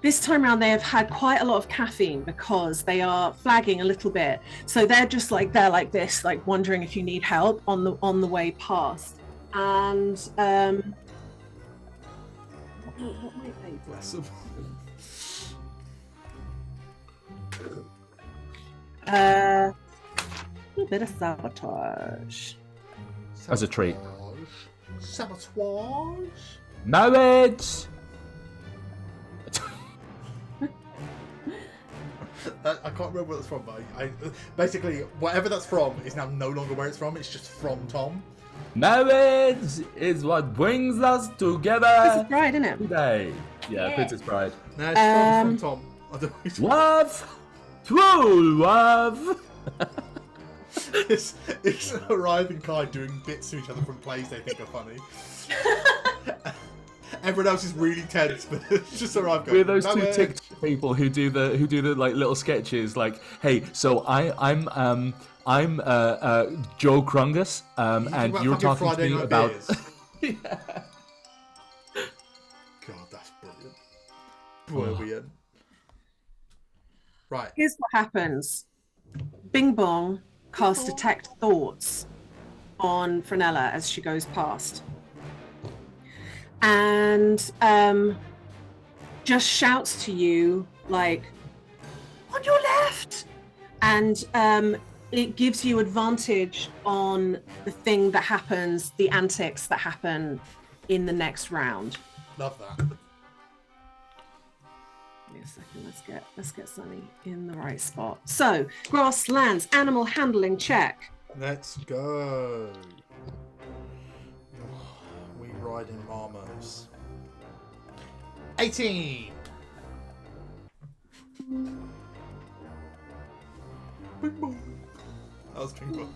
this time around they have had quite a lot of caffeine because they are flagging a little bit, so they're just they're like this, wondering if you need help on the way past. And what might they do? Bless them. A little bit of sabotage. As a treat. Sabotage. Marriage. I can't remember where that's from, but I basically whatever that's from is now no longer where it's from. It's just from Tom. Marriage is what brings us together. Princess Bride, isn't it? Today. Yeah, Princess Bride. No, it's from Tom. I don't know. Love. True love. It's arriving kind doing bits to each other from plays they think are funny. Everyone else is really tense, but it's just arrived going. We're those two TikTok people who do the little sketches hey, so I'm Joe Krungus, and you're talking to me about God, that's brilliant. Brilliant. Right. Here's what happens. Bing Bong casts Detect Thoughts on Frenella as she goes past. And just shouts to you, like, on your left! And it gives you advantage on the thing that happens, the antics that happen in the next round. Love that. Wait a second, let's get Sunny in the right spot. So, grasslands, animal handling check. Let's go. We ride in Ramos. 18. That was Ping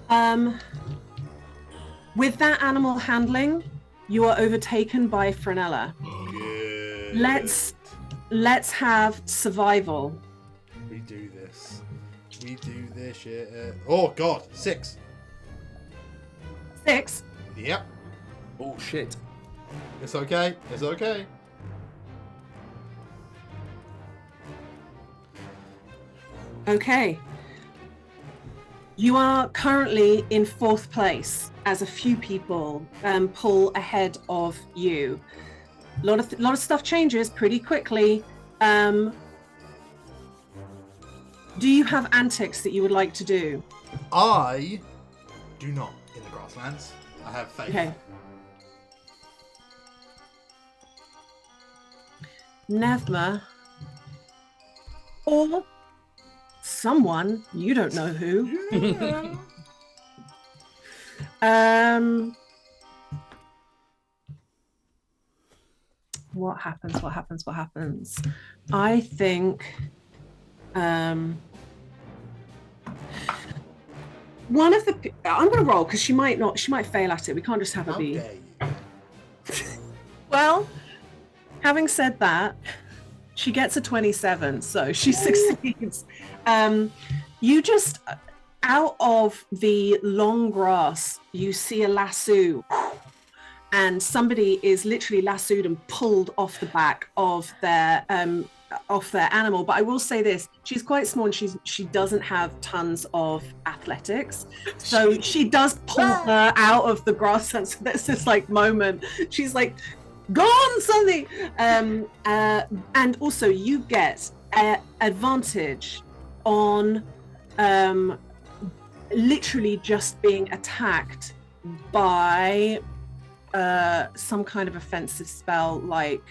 Pong. With that animal handling, you are overtaken by Frenella. Good. Let's have survival. We do this. We do this shit. Oh god, 6. 6. Yep. Oh shit. It's okay. It's okay. Okay. You are currently in 4th place as a few people pull ahead of you. A lot of stuff changes pretty quickly. Do you have antics that you would like to do? I do not in the grasslands. I have faith. Okay. Nevma, or someone, you don't know who. What happens? I think one of the I'm gonna roll because she might fail at it. We can't just have her be. Dare you? Well, having said that, she gets a 27, so she succeeds. You just, out of the long grass, you see a lasso, and somebody is literally lassoed and pulled off the back of their animal. But I will say this: she's quite small, and she doesn't have tons of athletics, so she does pull her out of the grass. And so there's this like moment. She's like, "Go on, Sunny!" And also you get advantage on literally just being attacked by some kind of offensive spell, like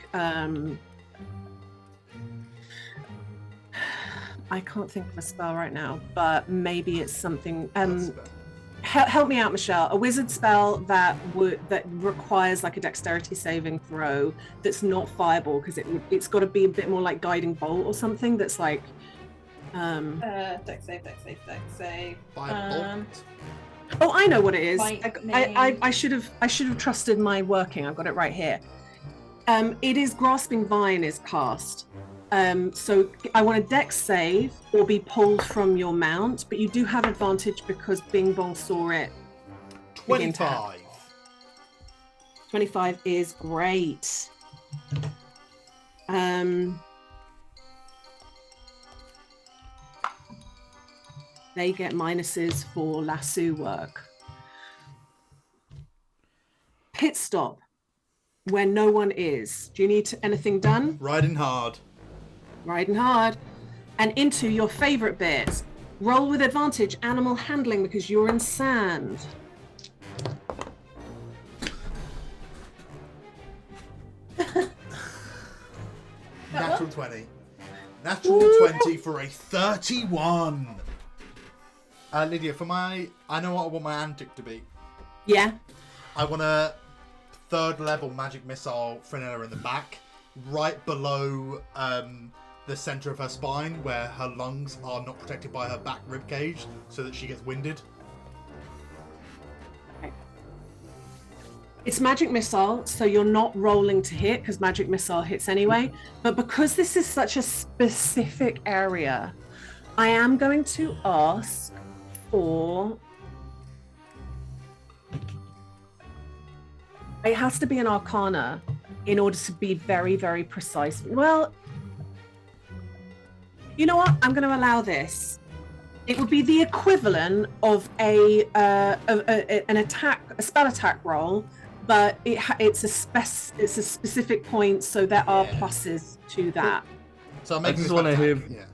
I can't think of a spell right now, but maybe it's something. Help me out, Michelle. A wizard spell that requires like a dexterity saving throw that's not fireball, because it's got to be a bit more like guiding bolt or something that's like dex save. Firebolt. Oh, I know what it is. Lightning. I should have trusted my working. I've got it right here. It is Grasping Vine is cast. So I want a dex save or be pulled from your mount, but you do have advantage because Bing Bong saw it. 25. 25 is great. They get minuses for lasso work. Pit stop where no one is. Do you need anything done? Riding hard. Riding hard. And into your favorite bit. Roll with advantage, animal handling, because you're in sand. Natural 20. Natural 20 for a 31. Lydia, I know what I want my antic to be. Yeah. I want a 3rd level magic missile Frenella in the back, right below the center of her spine, where her lungs are not protected by her back rib cage, so that she gets winded. Okay. It's magic missile, so you're not rolling to hit because magic missile hits anyway. But because this is such a specific area, I am going to ask for. It has to be an Arcana. in order to be very, very precise. Well, you know what? I'm going to allow this. It would be the equivalent of an spell attack roll, but it's a specific point, so there are pluses to that. So I'm I making just want to hear. Yeah.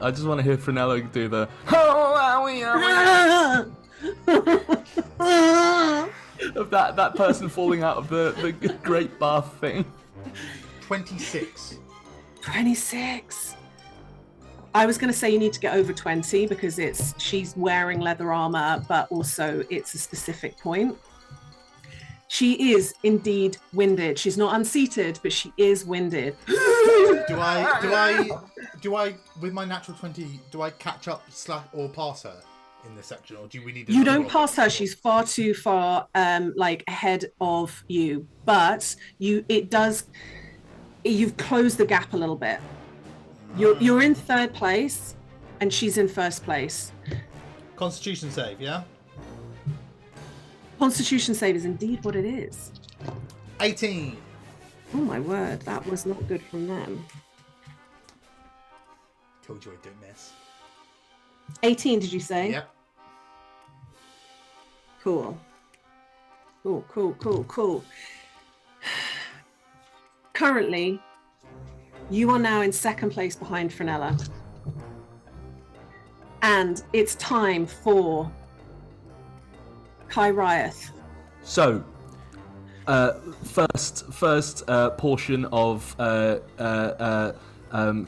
I just want to hear Fenella do the. Of that person falling out of the great bath thing. 26. 26. I was going to say you need to get over 20 because she's wearing leather armor, but also it's a specific point. She is indeed winded. She's not unseated, but she is winded. Do I with my natural 20, do I catch up or pass her in this section, or do we need to? You don't pass her. She's far too far, ahead of you. But you've closed the gap a little bit. You're in third place, and she's in first place. Constitution save, yeah. Constitution save is indeed what it is. 18. Oh my word, that was not good from them. Told you I don't miss. 18, did you say? Yep. Cool. Currently, you are now in second place behind Fenella. And it's time for Kai Ryath. So, first portion of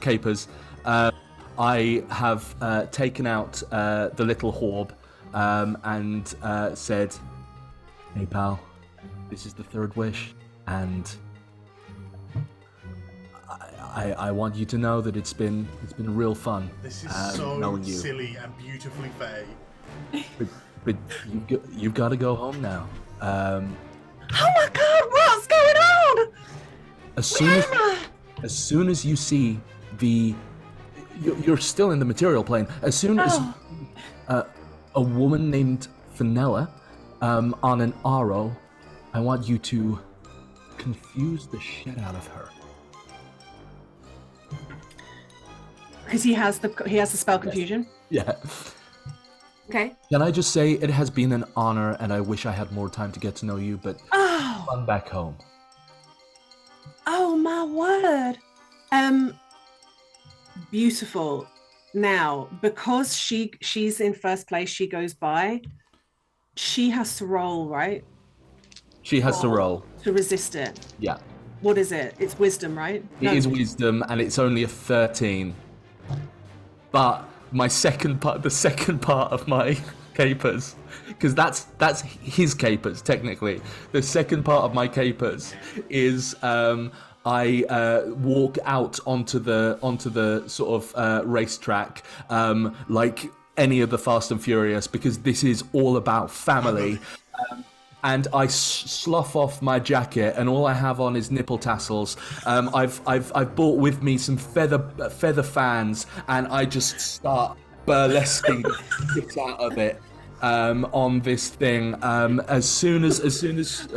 capers. I have taken out the little Horb and said, "Hey pal, this is the third wish, and I want you to know that it's been real fun. This is so knowing you. silly and beautifully fey. But you've got to go home now. Oh my god, what's going on? As soon as you see you're still in the material plane. As soon as a woman named Fenella on an Aro, I want you to confuse the shit out of her. Because he has the spell confusion. Yeah. Okay. Can I just say it has been an honor, and I wish I had more time to get to know you, but fun back home. Oh my word. Beautiful. Now, because she's in first place, she goes by. She has to roll, right? She has to roll to resist it. Yeah. What is it? It's wisdom, right? It is wisdom, and it's only a 13. But the second part of my capers, because that's his capers technically. The second part of my capers is I walk out onto the sort of racetrack like any of the Fast and Furious, because this is all about family. And I slough off my jacket, and all I have on is nipple tassels. I've brought with me some feather fans, and I just start burlesquing the shit out of it on this thing. As soon as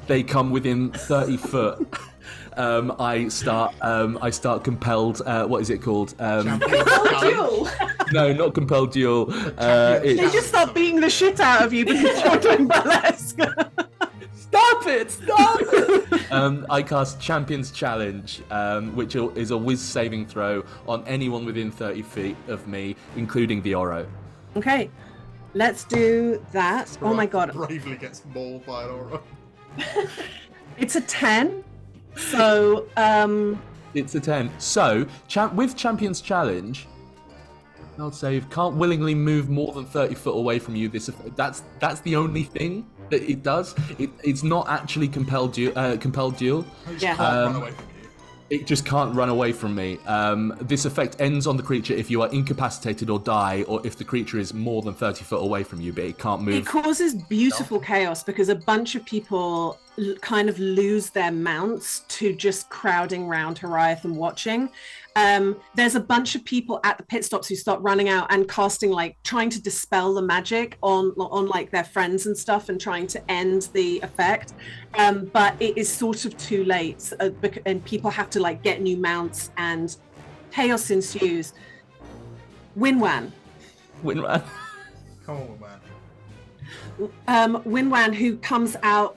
they come within 30 foot, I start compelled. What is it called? Duel. No, not compelled duel. They just start beating the shit out of you because you're doing burlesque. Stop it! I cast Champion's Challenge, which is a whiz saving throw on anyone within 30 feet of me, including the Oro. Okay, let's do that. Oh my god. Bravely gets mauled by an Oro. It's a 10. So, It's a 10. So, with Champion's Challenge, I'll save. Can't willingly move more than 30 foot away from you. That's the only thing that it does. It's not actually compelled duel. yeah. Run away from you. It just can't run away from me. This effect ends on the creature if you are incapacitated or die, or if the creature is more than 30 foot away from you, but it can't move. It causes beautiful chaos because a bunch of people kind of lose their mounts to just crowding around Horiath and watching. There's a bunch of people at the pit stops who start running out and casting, like trying to dispel the magic on like their friends and stuff, and trying to end the effect. But it is sort of too late, and people have to like get new mounts, and chaos ensues. Winwan. Come on, man. Winwan, who comes out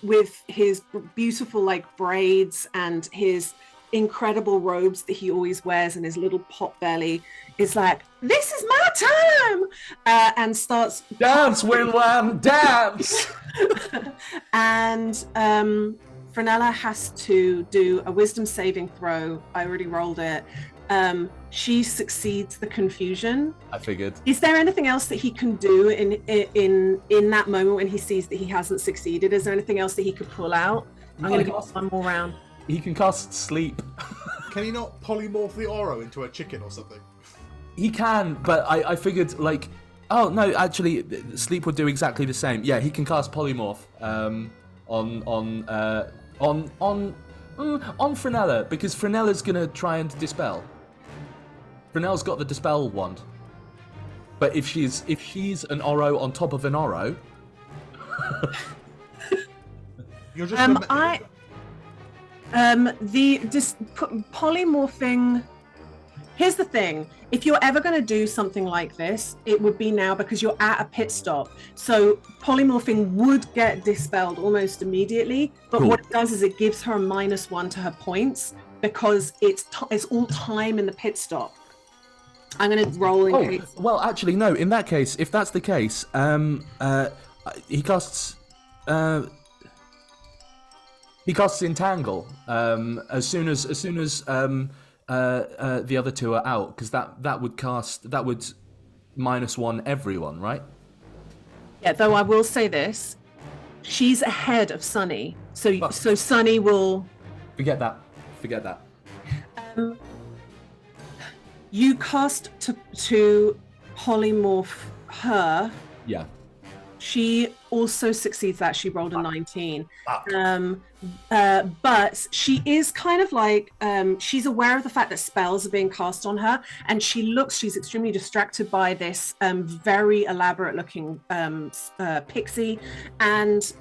with his beautiful like braids and his incredible robes that he always wears and his little pot belly, is like, this is my time, and starts dance, Winwan, dance. And Frenella has to do a wisdom saving throw. I already rolled it. She succeeds the confusion. I figured. Is there anything else that he can do in that moment when he sees that he hasn't succeeded? Is there anything else that he could pull out? I'm going to go one more round. He can cast sleep. Can he not polymorph the Oro into a chicken or something? He can, but I figured like, oh no, actually, sleep would do exactly the same. Yeah, he can cast polymorph on Frenella, because Frenella's gonna try and dispel. Frenella's got the dispel wand, but if she's an Oro on top of an Oro, you're just polymorphing. Here's the thing: if you're ever going to do something like this, it would be now, because you're at a pit stop. So polymorphing would get dispelled almost immediately. But cool. What it does is it gives her a -1 to her points, because it's all time in the pit stop. I'm going to roll in case. Well, actually, no. In that case, if that's the case, he casts. He casts Entangle as soon as the other two are out, because that would -1 everyone, right? Yeah, though I will say this, she's ahead of Sunny, so Sunny will. Forget that. You cast to polymorph her. Yeah. She also succeeds that. She rolled a 19. But she is kind of like, she's aware of the fact that spells are being cast on her, and she's extremely distracted by this very elaborate looking pixie, and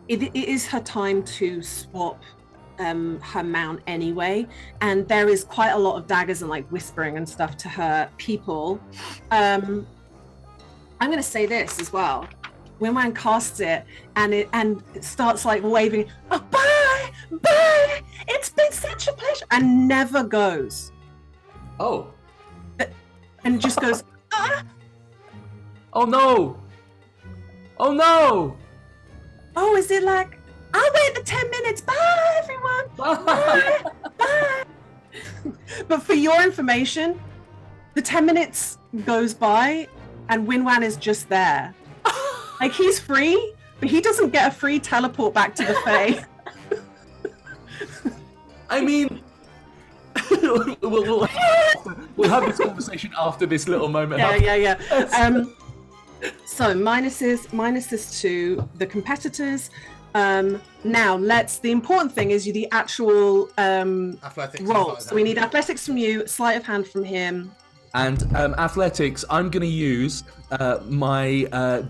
it is her time to swap her mount anyway, and there is quite a lot of daggers and like whispering and stuff to her people. I'm going to say this as well. Winwan casts it, and it starts like waving, oh, bye, it's been such a pleasure, and never goes. Oh. And just goes, ah. Oh no. Oh, is it like, I'll wait the 10 minutes, bye everyone, bye. But for your information, the 10 minutes goes by and Winwan is just there. Like, he's free, but he doesn't get a free teleport back to the Fae. I mean, we'll have this conversation after this little moment. Yeah. So minuses to the competitors. Now the important thing is the actual athletics roll. So we need athletics from you, sleight of hand from him. And athletics, I'm going to use my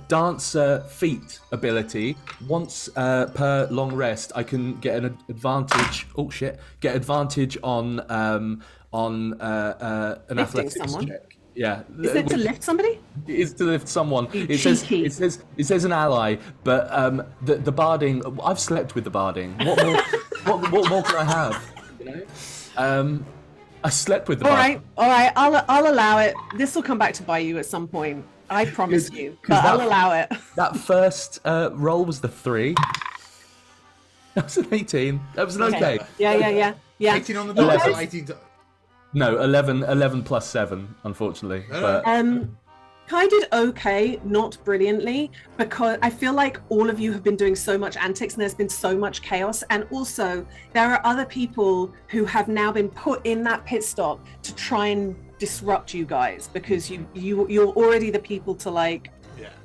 dancer feat ability. Once per long rest, I can get an advantage. Oh shit! Get advantage on an Lifting athletics someone. check. Yeah. Is it to lift somebody? It is to lift someone. It cheeky. says an ally, but the barding. I've slept with the barding. What more can I have? You know. I slept with the barding. All right. I'll allow it. This will come back to bite you at some point. I promise you. But I'll allow it. That first roll was the 3. That was an 18. That was an okay. Yeah. 18 on the dice, or 18 to... No, 11 plus 7, unfortunately. But I did okay, not brilliantly, because I feel like all of you have been doing so much antics and there's been so much chaos, and also there are other people who have now been put in that pit stop to try and disrupt you guys, because you're already the people to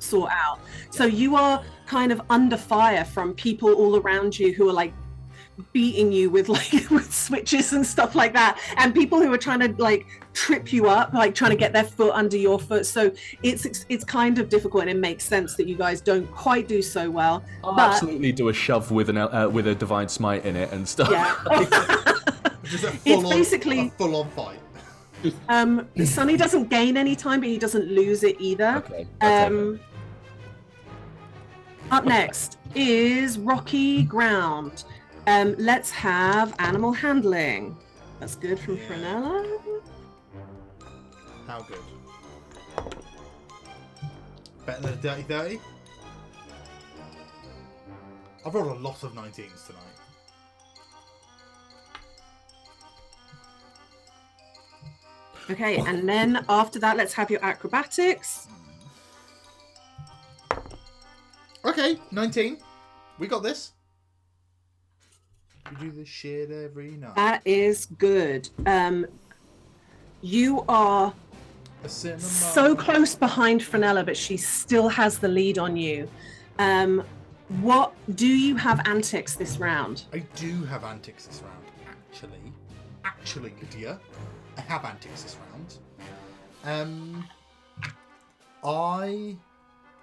sort out. So you are kind of under fire from people all around you who are like beating you with like with switches and stuff like that, and people who are trying to like trip you up, like trying to get their foot under your foot. So it's kind of difficult, and it makes sense that you guys don't quite do so well. I'll but absolutely do a shove with a divine smite in it and stuff. yeah. It's basically a full-on fight. Sonny doesn't gain any time, but he doesn't lose it either. Okay. Up next is rocky ground. Let's have animal handling. That's good from Frenella. How good? Better than a dirty 30? I've rolled a lot of 19s tonight. Okay, and then after that, let's have your acrobatics. Okay, 19. We got this. We do this shit every night. That is good. You are so close behind Frenella, but she still has the lead on you. What do you have antics this round? I do have antics this round. Actually, Lydia, I have antics this round.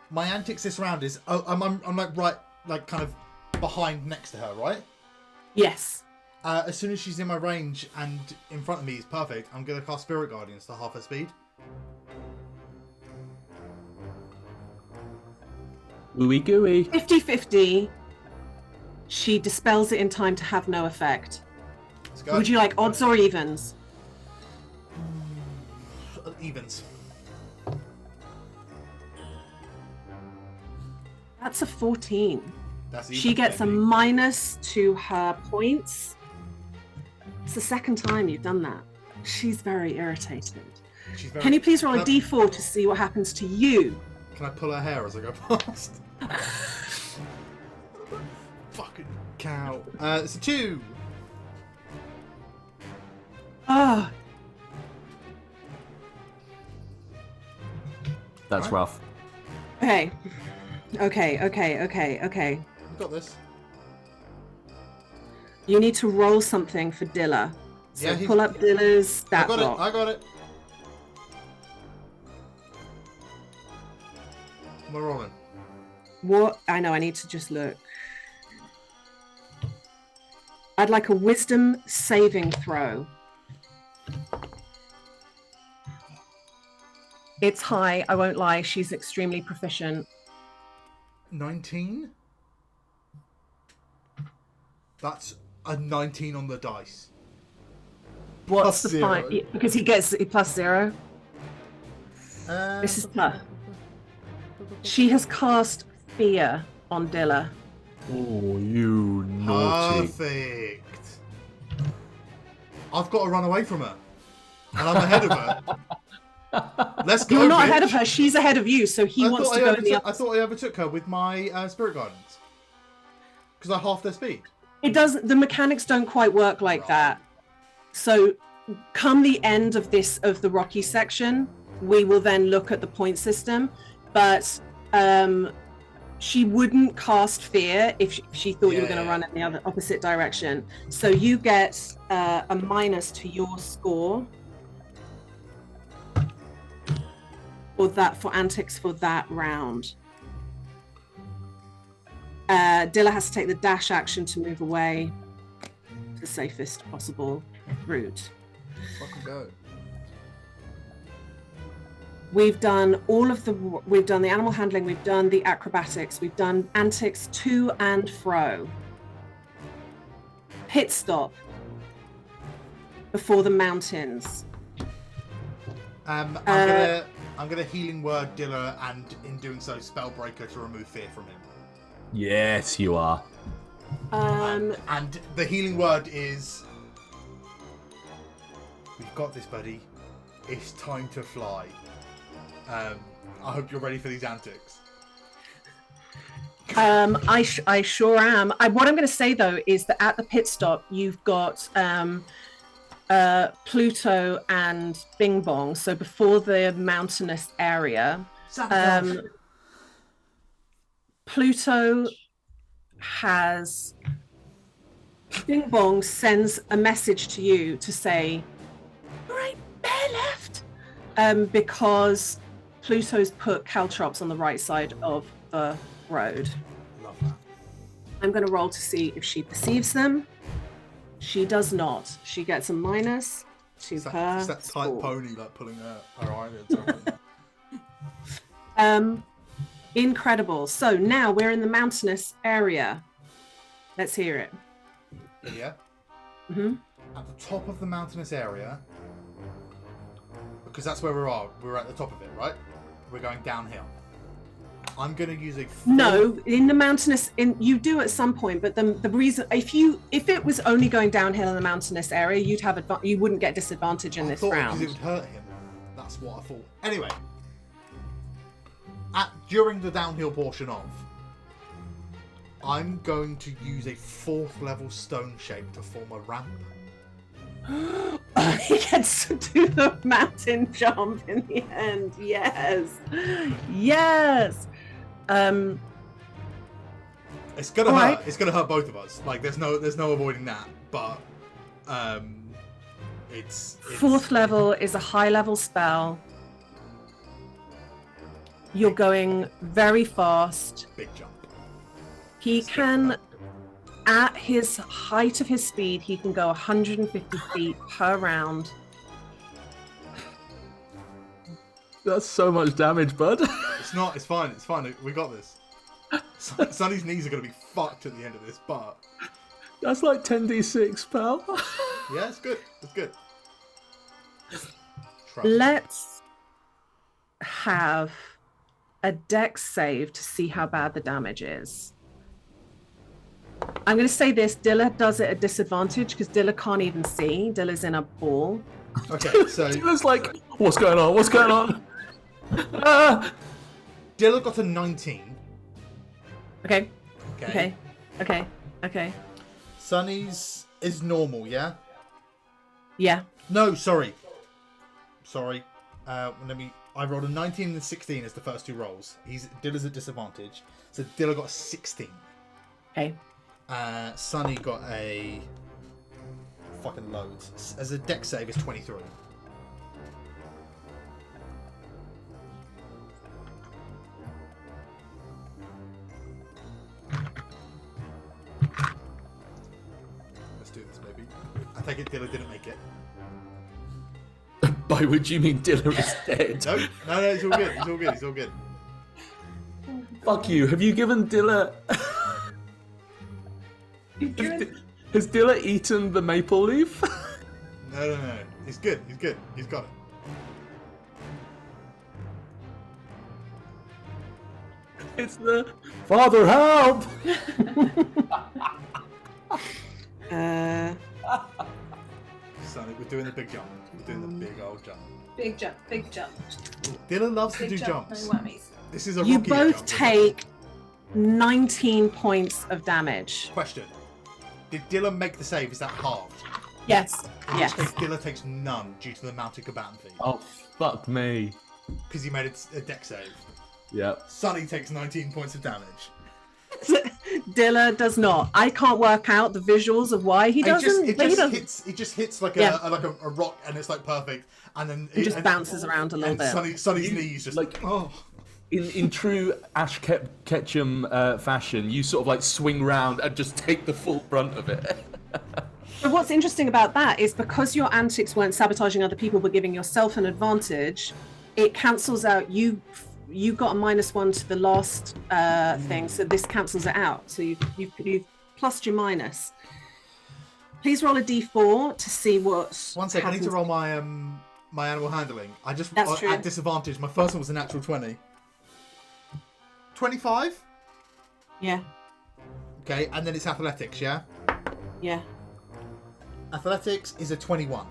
My antics this round is I'm like right, like kind of behind next to her, right? Yes. As soon as she's in my range and in front of me is perfect, I'm gonna cast Spirit Guardians to half her speed. Ooey gooey. 50-50. She dispels it in time to have no effect. Let's go. Would you like odds or evens? Evens. That's a 14. That's She evens, gets a baby. minus to her points. It's the second time you've done that. She's very irritated. She's very- Can you please roll a Can I- d4 to see what happens to you? Can I pull her hair as I go past? Fucking cow. It's a 2. Oh, That's rough. okay. Okay. I've got this. You need to roll something for Dilla. So Yeah, pull up Dilla's stat I got block. it. I got it. Am I rolling? What? I know, I need to just look. I'd like a wisdom saving throw. It's high, I won't lie. She's extremely proficient. 19. That's a 19 on the dice. What's Plus the zero. fine? Because he gets plus 0. Uh, This is tough. She has cast fear on Dilla. Oh, you naughty. Perfect. I've got to run away from her. And I'm ahead of her. Let's go, You're not bitch. ahead of her, she's ahead of you, so he wants to go in the I thought I overtook her with my Spirit Guardians. Because I halved their speed. It doesn't. The mechanics don't quite work like Right. that. So, come the end of the Rocky section, we will then look at the point system. But she wouldn't cast fear if she thought you were going to run in the other opposite direction. So you get a minus to your score for antics for that round. Dilla has to take the dash action to move away to the safest possible route. Fucking go. We've done the animal handling, we've done the acrobatics, we've done antics to and fro. Pit stop before the mountains. I'm gonna healing word Dilla, and in doing so, Spellbreaker to remove fear from him. Yes, you are. And the healing word is, we've got this, buddy. It's time to fly. I hope you're ready for these antics. I sure am. What I'm going to say though is that at the pit stop you've got Pluto and Bing Bong. So before the mountainous area, Pluto has Bing Bong sends a message to you to say, right, bear left, because Pluto's put caltrops on the right side of the road. Love that. I'm going to roll to see if she perceives them. She does not. She gets a minus to her. It's that tight score. pony like pulling her eyelids open. Incredible. So now we're in the mountainous area. Let's hear it. Yeah. Mm-hmm. At the top of the mountainous area, because that's where we are. We're at the top of it, right? We're going downhill. I'm going to use a... No, in the mountainous, you do at some point, but the reason, if it was only going downhill in the mountainous area, you wouldn't get disadvantage in this round. Because it would hurt him. That's what I thought. Anyway, during the downhill portion of, I'm going to use a 4th level stone shape to form a ramp. He gets to do the mountain jump in the end. Yes. It's gonna hurt. Right. It's gonna hurt both of us. Like there's no avoiding that. But it's 4th level is a high level spell. You're going very fast. Big jump. He can, at his height of his speed, he can go 150 feet per round. That's so much damage, bud. It's not. It's fine. It's fine. We got this. Sonny's knees are gonna be fucked at the end of this, but That's like 10d6, pal. yeah, it's good. It's good. Let's have a dex save to see how bad the damage is. I'm going to say this. Dilla does it at disadvantage because Dilla can't even see. Dilla's in a ball. Okay, so It's like, what's going on? What's going on? Dilla got a 19. Okay. Okay. Sonny's is normal, yeah? Yeah. No, sorry. I rolled a 19 and a 16 as the first two rolls. Dilla's at disadvantage. So Dilla got a 16. Okay. Sonny got a fucking loads. As a dex save, it's 23. Let's do this, baby. I take it Dilla didn't make it. By which you mean Dilla is dead? No, it's all good. It's all good. Fuck you. Have you given Dilla... Has Dilla eaten the maple leaf? No. He's good. He's got it. It's the... Father, help! Sonny, we're doing the big jump. We're doing the big old jump. Big jump. Dylan loves to Big do jump, jumps. no whammies. This is a You Rocky both jump. take 19 points of damage. Question. Did Dylan make the save? Is that halved? Yes. In Yes. which case, Dylan takes none due to the mounted combatant fee. Oh, fuck me. Because he made a deck save. Yep. Sonny takes 19 points of damage. Dilla does not. I can't work out the visuals of why he doesn't. It but he just doesn't. hits like Yeah. a rock, and it's like perfect. And then It just bounces around a little bit. Sonny's knees just like- oh. In true Ash Ketchum fashion, you sort of like swing round and just take the full brunt of it. But what's interesting about that is because your antics weren't sabotaging other people but giving yourself an advantage, it cancels out. You got a -1 to the last thing, so this cancels it out. So you've plussed your minus. Please roll a d4 to see what. One sec, I need to happens. roll my my animal handling. I just That's true. at disadvantage. My first one was a natural 20. 25? Yeah. Okay, and then it's athletics, yeah? Yeah. Athletics is a 21.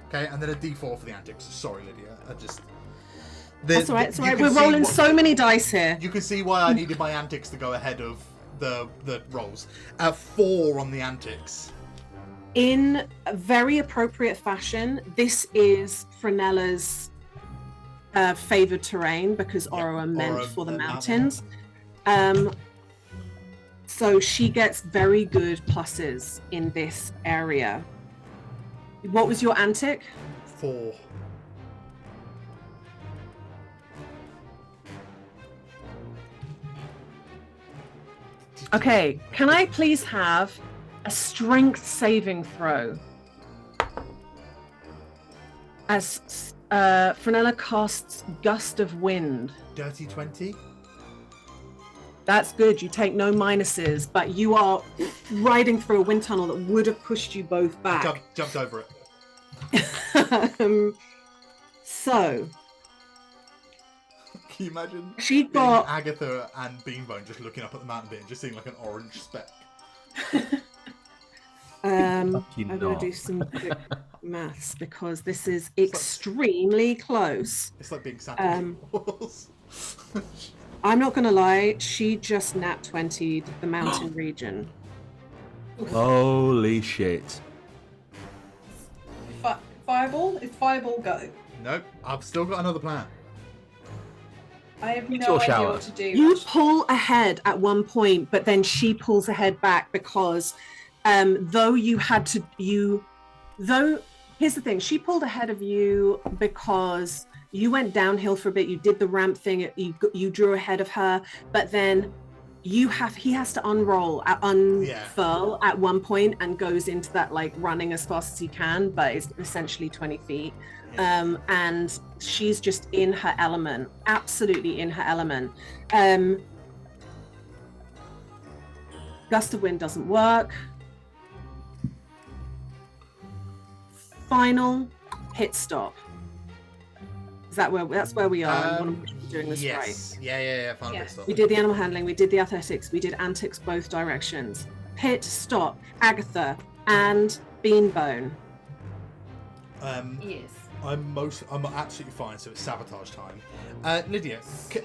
Okay, and then a d4 for the antics. Sorry, Lydia. That's all right. It's all you right. can We're see rolling what- so many dice here. You can see why I needed my antics to go ahead of the rolls. 4 on the antics. In a very appropriate fashion, this is Frenella's favoured terrain because Oro are meant Oro for the and mountains. So So she gets very good pluses in this area. What was your antic? 4. Okay, can I please have a strength saving throw? As Fenella casts Gust of Wind. Dirty 20. That's good. You take no minuses, but you are riding through a wind tunnel that would have pushed you both back. Jumped over it. So, can you imagine? She got Agatha and Beanbone just looking up at the mountain bit and just seeing like an orange speck. I'm going to do some quick maths because this is extremely close. It's like being Santa Claus. I'm not going to lie, she just nat 20'd the mountain region. Holy shit. Fireball? Is Fireball go? Nope, I've still got another plan. I have It's no your idea shower. what to do. You pull ahead at one point, but then she pulls ahead back because though here's the thing, she pulled ahead of you because you went downhill for a bit, you did the ramp thing, you drew ahead of her, but then he has to unfurl at one point and goes into that like running as fast as he can, but it's essentially 20 feet. And she's just in her element, absolutely in her element. Gust of Wind doesn't work. Final pit stop. That's where we are. I want to make sure we're doing this yes. right. Yeah. Final pit stop. We did the animal handling, we did the athletics, we did antics both directions. Pit stop, Agatha and Beanbone. Yes. I'm absolutely fine, so it's sabotage time. Lydia,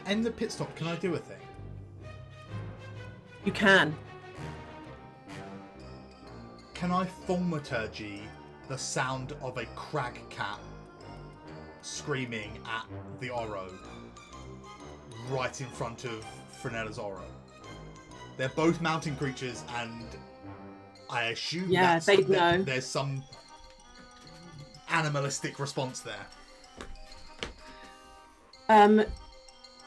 end the pit stop, can I do a thing? You can. Can I thaumaturgy the sound of a crag cat screaming at the Oro right in front of Frenella's Oro? They're both mountain creatures, and I assume there's some animalistic response there.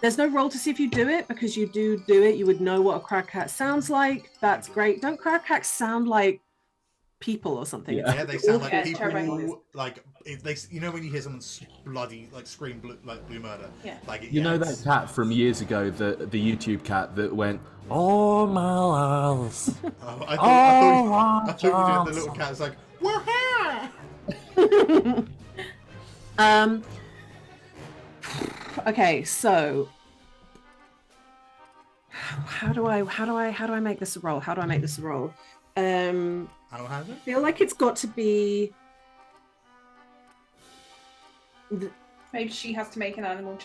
There's no roll to see if you do it, because you do it. You would know what a crag cat sounds like. That's great. Don't crag cats sound like people or something? Yeah, they sound like people. Terrible. Like they, when you hear someone bloody scream blue murder. Yeah. You know that cat from years ago, the YouTube cat that went, "Oh my walls." Oh, I thought you were doing the little cat. It's like, okay, so how do I make this a roll? Animal handling? I feel like it's got to be. Maybe she has to make an animal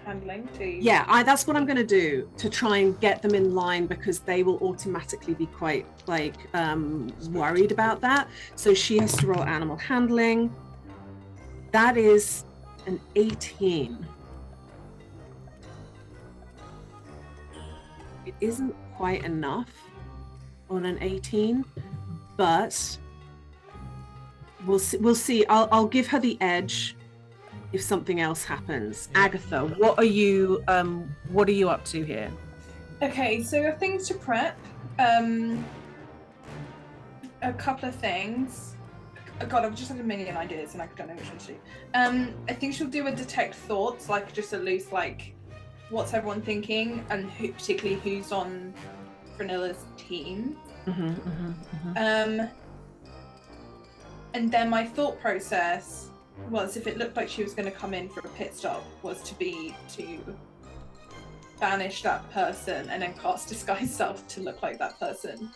handling too. Yeah, that's what I'm going to do to try and get them in line, because they will automatically be quite worried about that. So she has to roll animal handling. That is an 18. It isn't quite enough on an 18, but we'll see. I'll give her the edge if something else happens. Yeah. Agatha, what are you up to here? Okay, so things to prep. A couple of things. Oh God, I've just had a million ideas and I don't know which one to do. I think she'll do a detect thoughts, like just a loose, like, what's everyone thinking, and particularly who's on Frenella's team. And then my thought process was, if it looked like she was going to come in for a pit stop, was to banish that person and then cast disguise self to look like that person.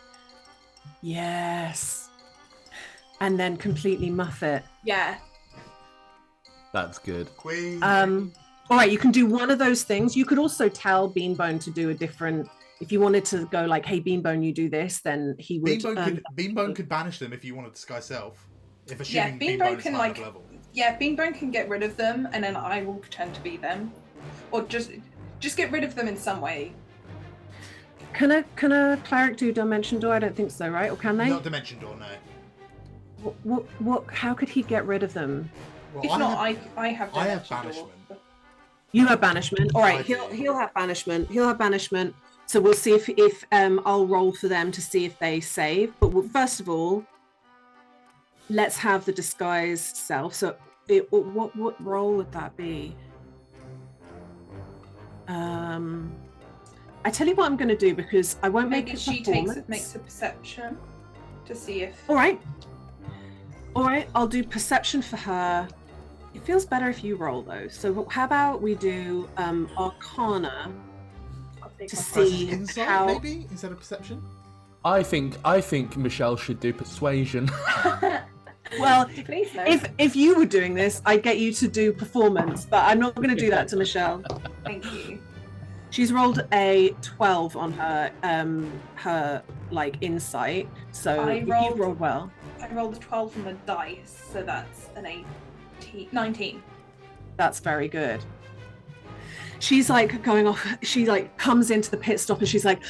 Yes. And then completely muff it. Yeah. That's good. Queen. All right, you can do one of those things. You could also tell Beanbone to do a different. If you wanted to go like, "Hey, Beanbone, you do this," then he would. Beanbone could banish them if you wanted disguise self. If assuming Beanbone is can high level. Yeah, Beanbone can get rid of them, and then I will pretend to be them, or just get rid of them in some way. Can a cleric do dimension door? I don't think so, right? Or can they? Not dimension door, no. What? How could he get rid of them? Well, If not, I have banishment. You have banishment. All right, he'll have banishment. He'll have banishment. So we'll see if I'll roll for them to see if they save. But first of all, let's have the disguised self. So what role would that be? I tell you what I'm going to do, because I won't Maybe make it she makes a perception to see if. All right, I'll do perception for her. It feels better if you roll though. So how about we do Arcana to see insight, how. maybe instead of perception. I think Michelle should do persuasion. Well, Please no. if you were doing this, I'd get you to do performance, but I'm not going to do that to Michelle. Thank you. She's rolled a 12 on her like insight, so you've rolled well. I rolled a 12 from a dice, so that's an 19. That's very good. She's like going off. She like comes into the pit stop and she's like,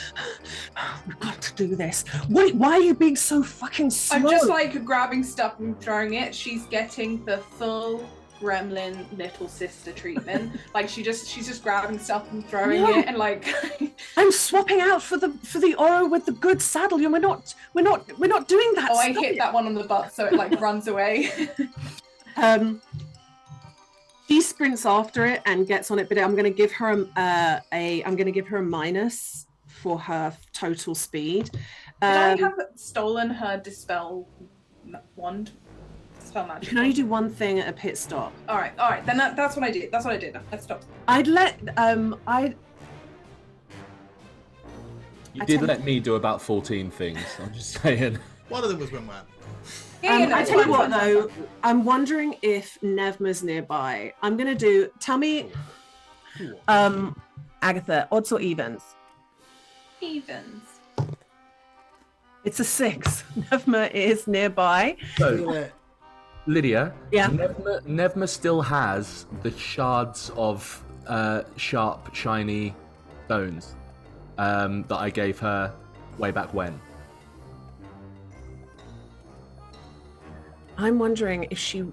"We've got to do this. Wait, why are you being so fucking slow?" I'm just like grabbing stuff and throwing it. She's getting the full gremlin little sister treatment. Like she's just grabbing stuff and throwing it, and like I'm swapping out for the Oro with the good saddle. We're not doing that. Oh, I hit that one on the butt, so it like runs away. She sprints after it and gets on it, but I'm going to give her a minus for her total speed. Did I have stolen her dispel wand? Dispel magic. You can only do one thing at a pit stop. All right. Then that's what I did. That's what I did. I stopped. You did let me do about 14 things. I'm just saying. One of them was Wimwam. I tell you what, though, I'm wondering if Nevma's nearby. I'm going to do. Tell me, Agatha, odds or evens? Evens. It's a 6. Nevma is nearby. So, Lydia, yeah. Nevma still has the shards of sharp, shiny stones that I gave her way back when. I'm wondering if she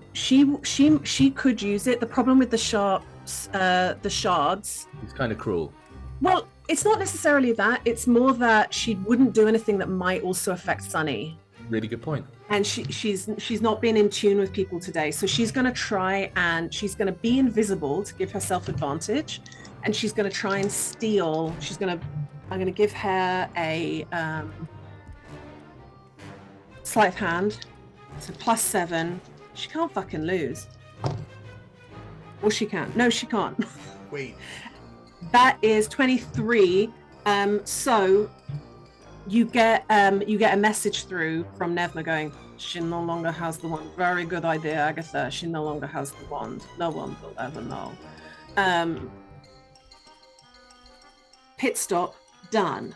could use it. The problem with the shards. It's kind of cruel. Well, it's not necessarily that. It's more that she wouldn't do anything that might also affect Sunny. Really good point. And she's not been in tune with people today, so she's going to try and she's going to be invisible to give herself advantage, and she's going to try and steal. I'm going to give her a sleight of hand. So +7. She can't fucking lose. Or she can. No, she can't. Wait. That is 23. So you get a message through from Nevma going, "She no longer has the wand." Very good idea, Agatha. She no longer has the wand. No one will ever know. Pit stop done.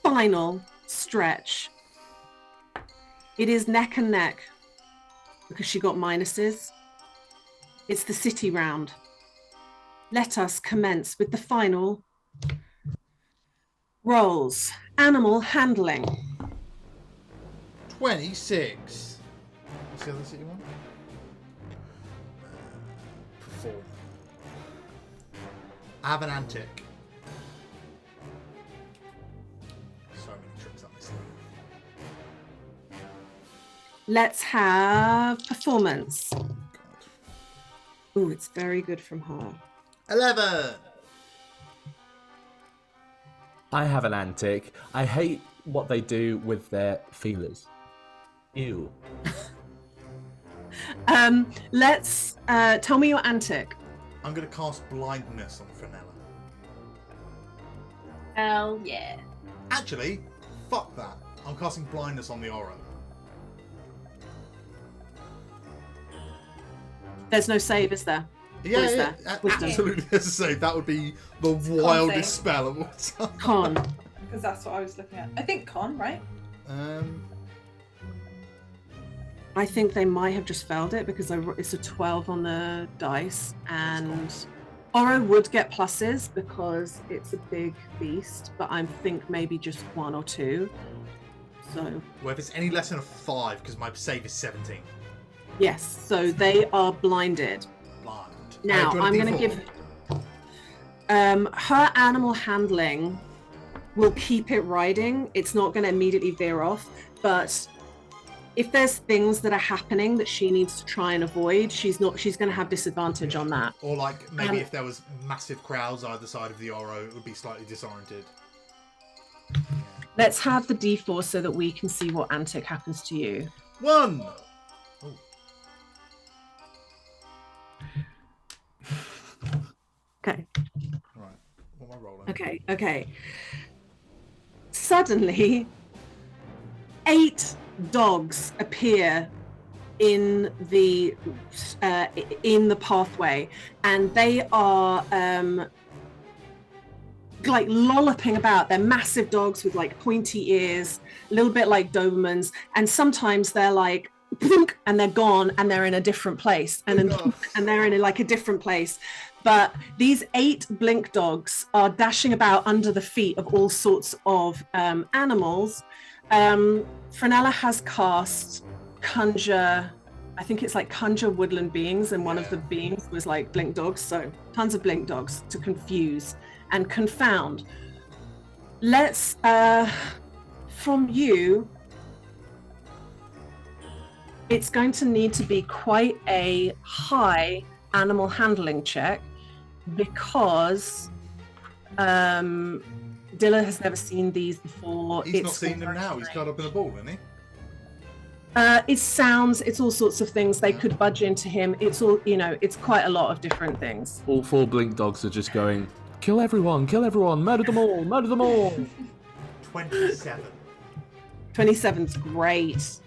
Final stretch. It is neck and neck because she got minuses. It's the city round. Let us commence with the final rolls. Animal handling. 26. What's the other city one? Perform. I have an antic. So many tricks up my sleeve. Let's have performance. God. Oh, it's very good from her. 11. I have an antic. I hate what they do with their feelers. Ew. Let's tell me your antic. I'm going to cast blindness on Fenella. Hell yeah. Actually, fuck that. I'm casting blindness on the Oro. There's no save, is there? Yeah, absolutely. As I say, that would be the wildest spell of all time. Con. Because that's what I was looking at. I think con, right? I think they might have just failed it because it's a 12 on the dice, and Oro would get pluses because it's a big beast, but I think maybe just 1 or 2. So. Well, if it's any less than a 5, because my save is 17. Yes, so they are blinded. Blind. Now, I'm going to give... her animal handling will keep it riding. It's not going to immediately veer off, but if there's things that are happening that she needs to try and avoid, she's going to have disadvantage on that. Or like maybe if there was massive crowds either side of the Oro, it would be slightly disoriented. Let's have the D4 so that we can see what antic happens to you. 1! Oh. Okay. Right. What am I rolling? Okay. Suddenly, 8 dogs appear in the pathway, and they are like lolloping about. They're massive dogs with like pointy ears, a little bit like Dobermans, and sometimes they're like and they're gone and they're in a different place, and they're in like a different place. But these 8 blink dogs are dashing about under the feet of all sorts of animals. Frenella has cast Conjure, I think it's like Conjure Woodland Beings, and one of the beings was like blink dogs, so tons of blink dogs to confuse and confound. Let's, from you, it's going to need to be quite a high animal handling check, because Dilla has never seen these before. He's not seen them now. He's got up in a ball, isn't he? It's sounds, it's all sorts of things. They could budge into him. It's all, it's quite a lot of different things. All 4 blink dogs are just going, kill everyone, murder them all, murder them all. 27. 27's great.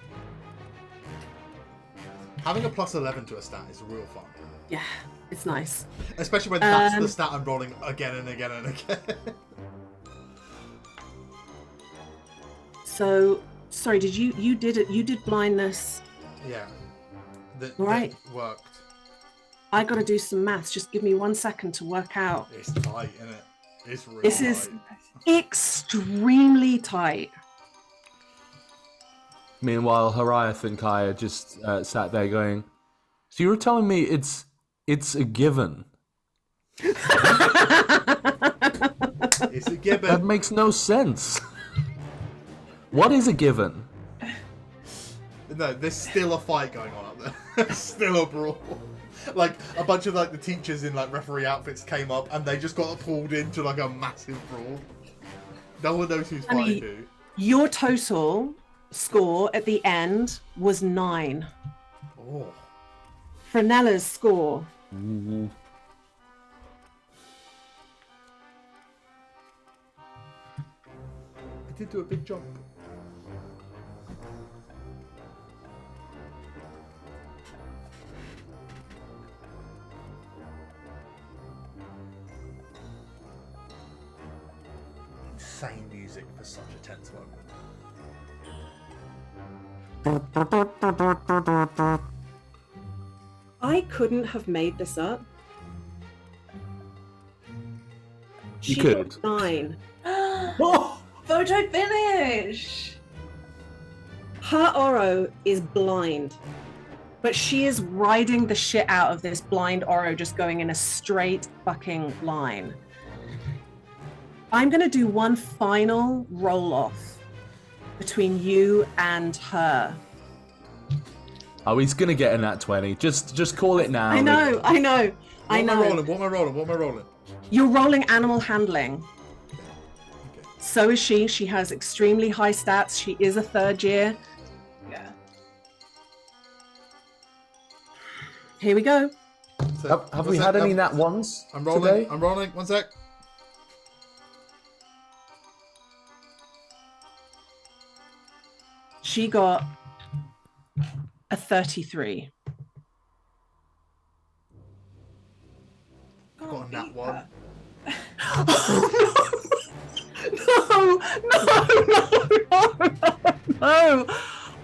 Having a plus 11 to a stat is real fun. Yeah, it's nice. Especially when that's the stat I'm rolling again and again and again. So, sorry, you did blindness? Yeah. That worked. I got to do some maths. Just give me 1 second to work out. It's tight, isn't it? It's really This tight. is extremely tight. Meanwhile, Hariath and Kaya just sat there going, so you were telling me it's a given? It's a given. That makes no sense. What is a given? No, there's still a fight going on up there. There's still a brawl. Like, a bunch of like the teachers in like referee outfits came up and they just got pulled into like a massive brawl. No one knows who's fighting who. Your total score at the end was 9. Oh. Frenella's score. Mm-hmm. I did do a big jump. Insane music for such a tense moment. I couldn't have made this up. You She could. got 9. Photo finish! Her Oro is blind, but she is riding the shit out of this blind Oro, just going in a straight fucking line. I'm going to do one final roll-off between you and her. Oh, he's gonna get in that 20. Just call it now. I know. What am I rolling? You're rolling animal handling. Okay. So is she. She has extremely high stats. She is a 3rd year. Yeah. Here we go. So, Have we had any nat ones I'm rolling. today? I'm rolling. 1 sec. She got a 33. I've got a nat 1. No.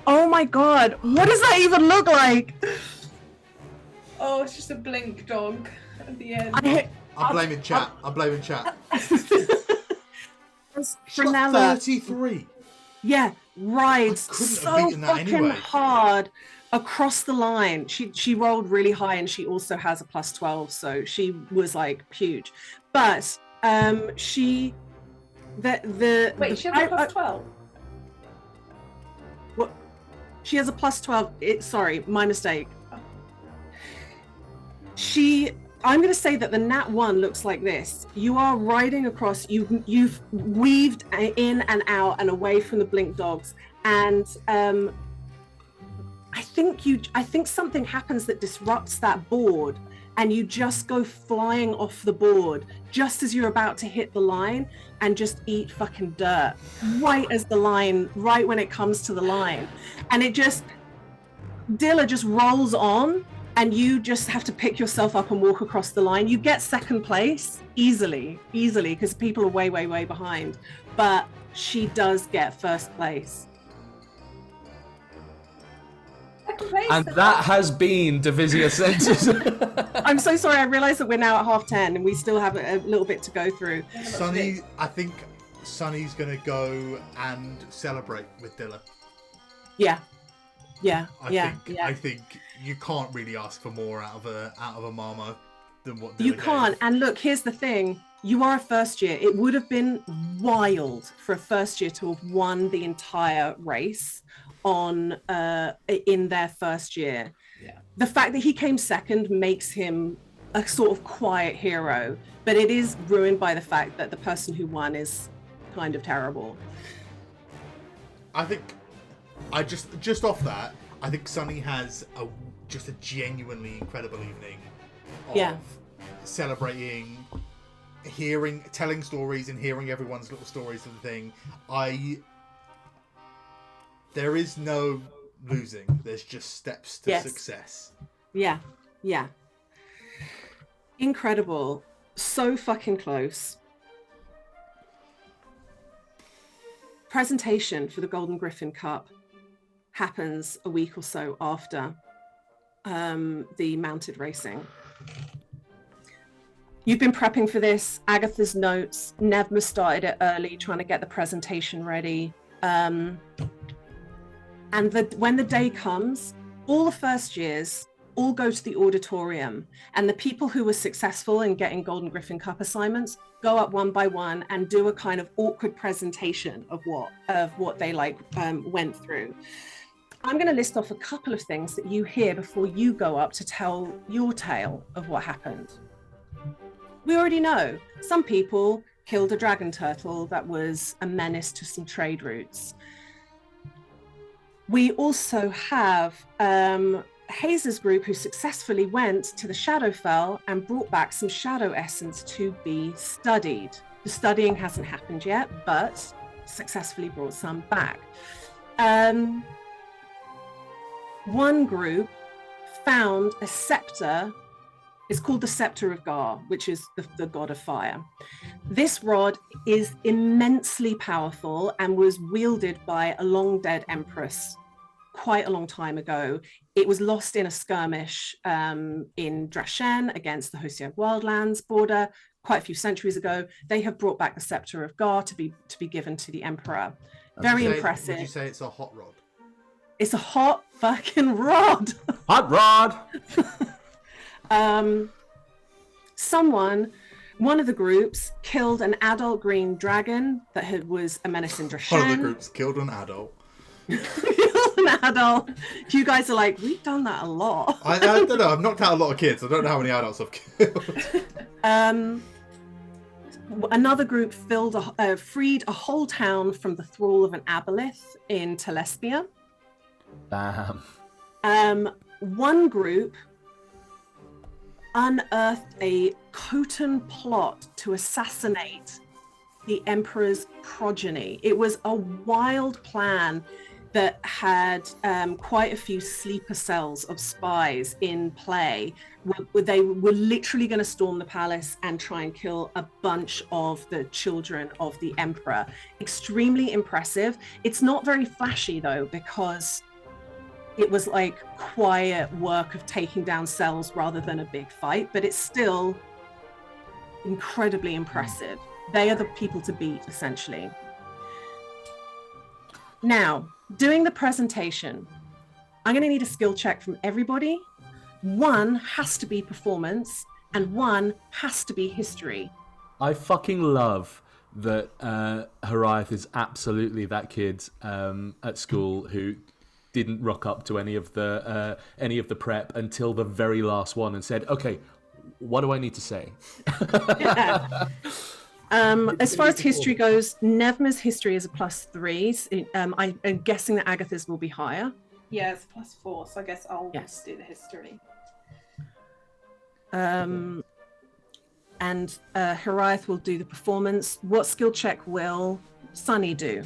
Oh my god. What does that even look like? Oh, it's just a blink dog at the end. I'm blaming chat. I'm blaming chat. Fenella, got 33. Yeah, rides couldn't have so beaten that fucking anyway. hard across the line. She rolled really high, and she also has a plus 12, so she was like huge. But she the Wait, she has a plus 12. What? She has a plus 12. Sorry, my mistake. I'm going to say that the nat 1 looks like this. You are riding across. You've weaved in and out and away from the blink dogs, and I think something happens that disrupts that board, and you just go flying off the board just as you're about to hit the line and just eat fucking dirt right when it comes to the line, and Dilla just rolls on. And you just have to pick yourself up and walk across the line. You get second place easily, because people are way, way, way behind. But she does get first place. And that has been Divisia Sensus. I'm so sorry. I realise that we're now at 10:30 and we still have a little bit to go through. Sunny, I think Sunny's going to go and celebrate with Dilla. Yeah. I think you can't really ask for more out of a mama than what Dilla you can't. gave. And look, here's the thing: you are a first year. It would have been wild for a first year to have won the entire race in their first year. Yeah. The fact that he came second makes him a sort of quiet hero, but it is ruined by the fact that the person who won is kind of terrible. I think just off that, I think Sunny has just a genuinely incredible evening of celebrating, telling stories and hearing everyone's little stories of the thing. There is no losing. There's just steps to success. Yeah. Incredible. So fucking close. Presentation for the Golden Griffin Cup happens a week or so after the mounted racing. You've been prepping for this. Agatha's notes. Nevma started it early, trying to get the presentation ready. And when the day comes, all the first years all go to the auditorium, and the people who were successful in getting Golden Griffin Cup assignments go up one by one and do a kind of awkward presentation of what they went through. I'm going to list off a couple of things that you hear before you go up to tell your tale of what happened. We already know some people killed a dragon turtle that was a menace to some trade routes. We also have Hayes's group who successfully went to the Shadowfell and brought back some shadow essence to be studied. The studying hasn't happened yet, but successfully brought some back. One group found a scepter. It's called the Scepter of Gar, which is the god of fire. This rod is immensely powerful and was wielded by a long dead empress quite a long time ago. It was lost in a skirmish in Drashen against the Hosiag Wildlands border quite a few centuries ago. They have brought back the Scepter of Gar to be given to the Emperor. Very impressive. Would you say it's a hot rod? It's a hot fucking rod. Hot rod. One of the groups killed an adult green dragon that was a menace in Drashen. One of the groups killed an adult. An adult. You guys are like, we've done that a lot. I don't know. I've knocked out a lot of kids. I don't know how many adults I've killed. Another group freed a whole town from the thrall of an aboleth in Telespia. Bam. One group unearthed a Khotan plot to assassinate the Emperor's progeny. It was a wild plan that had quite a few sleeper cells of spies in play. They were literally going to storm the palace and try and kill a bunch of the children of the Emperor. Extremely impressive. It's not very flashy though, because it was like quiet work of taking down cells rather than a big fight, but it's still incredibly impressive. They are the people to beat, essentially. Now, doing the presentation, I'm going to need a skill check from everybody. One has to be performance, and one has to be history. I fucking love that Hariath is absolutely that kid at school who didn't rock up to any of the prep until the very last one and said, "Okay, what do I need to say?" Yeah. As far as history goes, Nevma's history is a +3. I'm guessing that Agatha's will be higher. Yeah, it's +4, so I guess I'll just do the history. And Hariath will do the performance. What skill check will Sunny do?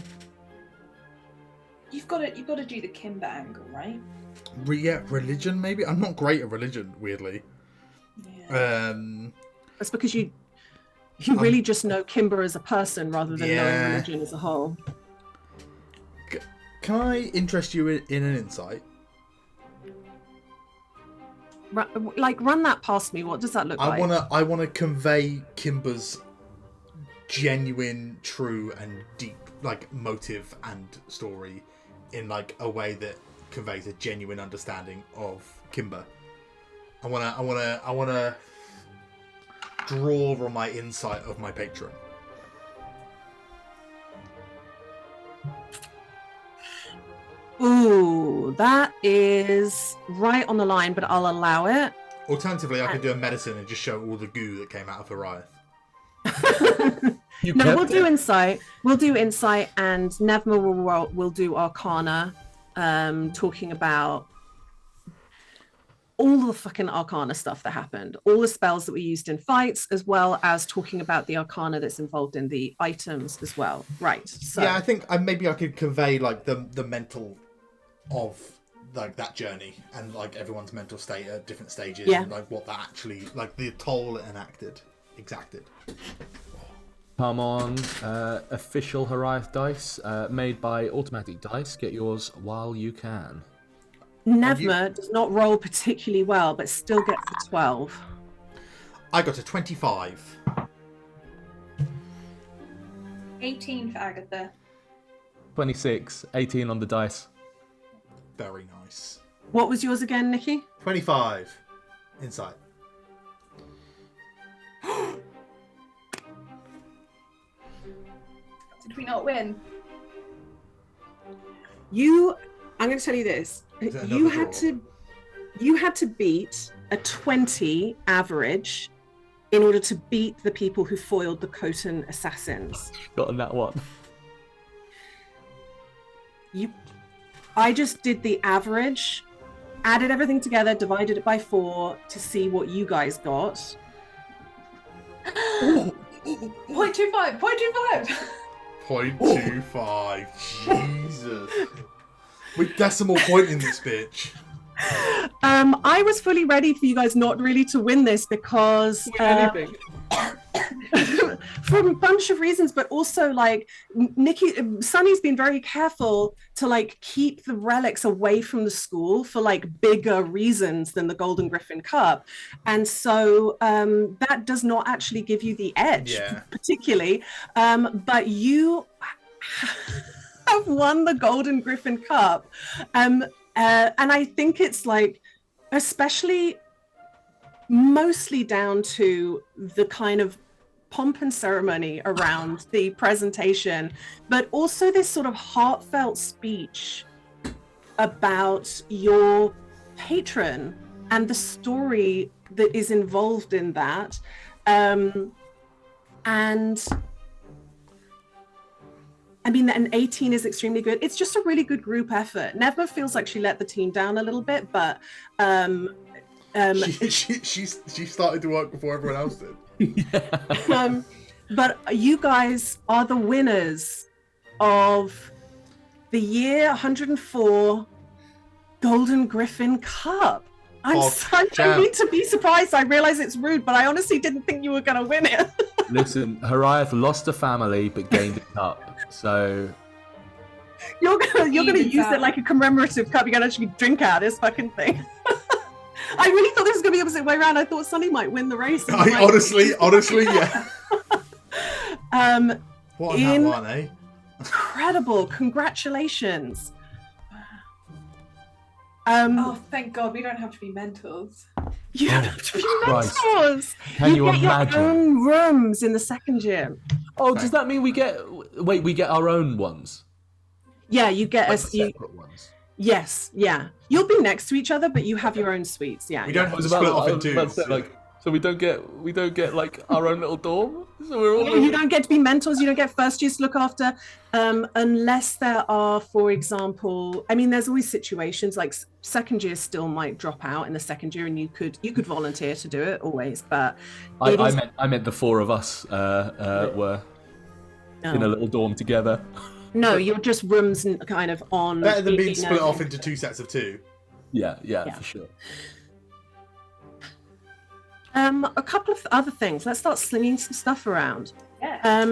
You've got to do the Kimber angle, right? Yeah, religion maybe. I'm not great at religion, weirdly. Yeah. That's because you really just know Kimber as a person rather than knowing religion as a whole. Can I interest you in an insight? Run that past me. What does that look like? I wanna convey Kimber's genuine, true, and deep motive and story in a way that conveys a genuine understanding of Kimber. I wanna draw on my insight of my patron. Ooh, that is right on the line, but I'll allow it. Alternatively, I could do a medicine and just show all the goo that came out of Hariath. We'll do insight. We'll do insight, and Nevma will do Arcana, talking about all the fucking Arcana stuff that happened, all the spells that we used in fights, as well as talking about the Arcana that's involved in the items as well. Right. So yeah, I think maybe I could convey the mental of that journey and everyone's mental state at different stages and what that actually the toll it exacted. Come on, official Hariath dice made by Automatic Dice. Get yours while you can. Nevma does not roll particularly well, but still gets a 12. I got a 25. 18 for Agatha. 26, 18 on the dice. Very nice. What was yours again, Nikki? 25. Insight. Did we not win? I'm going to tell you this. You had to beat a 20 average in order to beat the people who foiled the Khotan assassins. Got on that one. I just did the average, added everything together, divided it by 4 to see what you guys got. 0.25. 0.25. Jesus. We're decimal pointing this bitch. I was fully ready for you guys not really to win this because for a bunch of reasons, but also Sunny's been very careful to keep the relics away from the school for bigger reasons than the Golden Griffin Cup, and so that does not actually give you the edge particularly, but you have won the Golden Griffin Cup, and I think it's especially mostly down to the kind of pomp and ceremony around the presentation, but also this sort of heartfelt speech about your patron and the story that is involved in that. And I mean, an 18 is extremely good. It's just a really good group effort. Nevma feels like she let the team down a little bit, but she started to work before everyone else did. But you guys are the winners of the year 104 Golden Griffin Cup. I need to be surprised. I realize it's rude, but I honestly didn't think you were going to win it. Listen, Hariath lost a family but gained a cup, so you're gonna use it like a commemorative cup. You're gonna actually drink out of this fucking thing. I really thought this was going to be the opposite way around. I thought Sunny might win the race. Honestly, yeah. What on that one, eh? Incredible. Congratulations. Oh, thank God, we don't have to be mentors. You don't have to be Christ. mentors. Can you get imagine? your own rooms in the second year. Oh, does that mean we get our own ones? Yeah, you get Like us. separate ones. Yes, yeah. You'll be next to each other, but you have your own suites. Yeah. We don't have to split off in twos. So we don't get like our own little dorm. So we're all. You don't get to be mentors. You don't get first years to look after, unless there are, for example, I mean, there's always situations like second year still might drop out in the second year, and you could volunteer to do it always. But I meant the four of us were in a little dorm together. No, you're just rooms and kind of on. Better than being split off into two sets of two. Yeah, for sure. A couple of other things. Let's start slinging some stuff around. Yeah.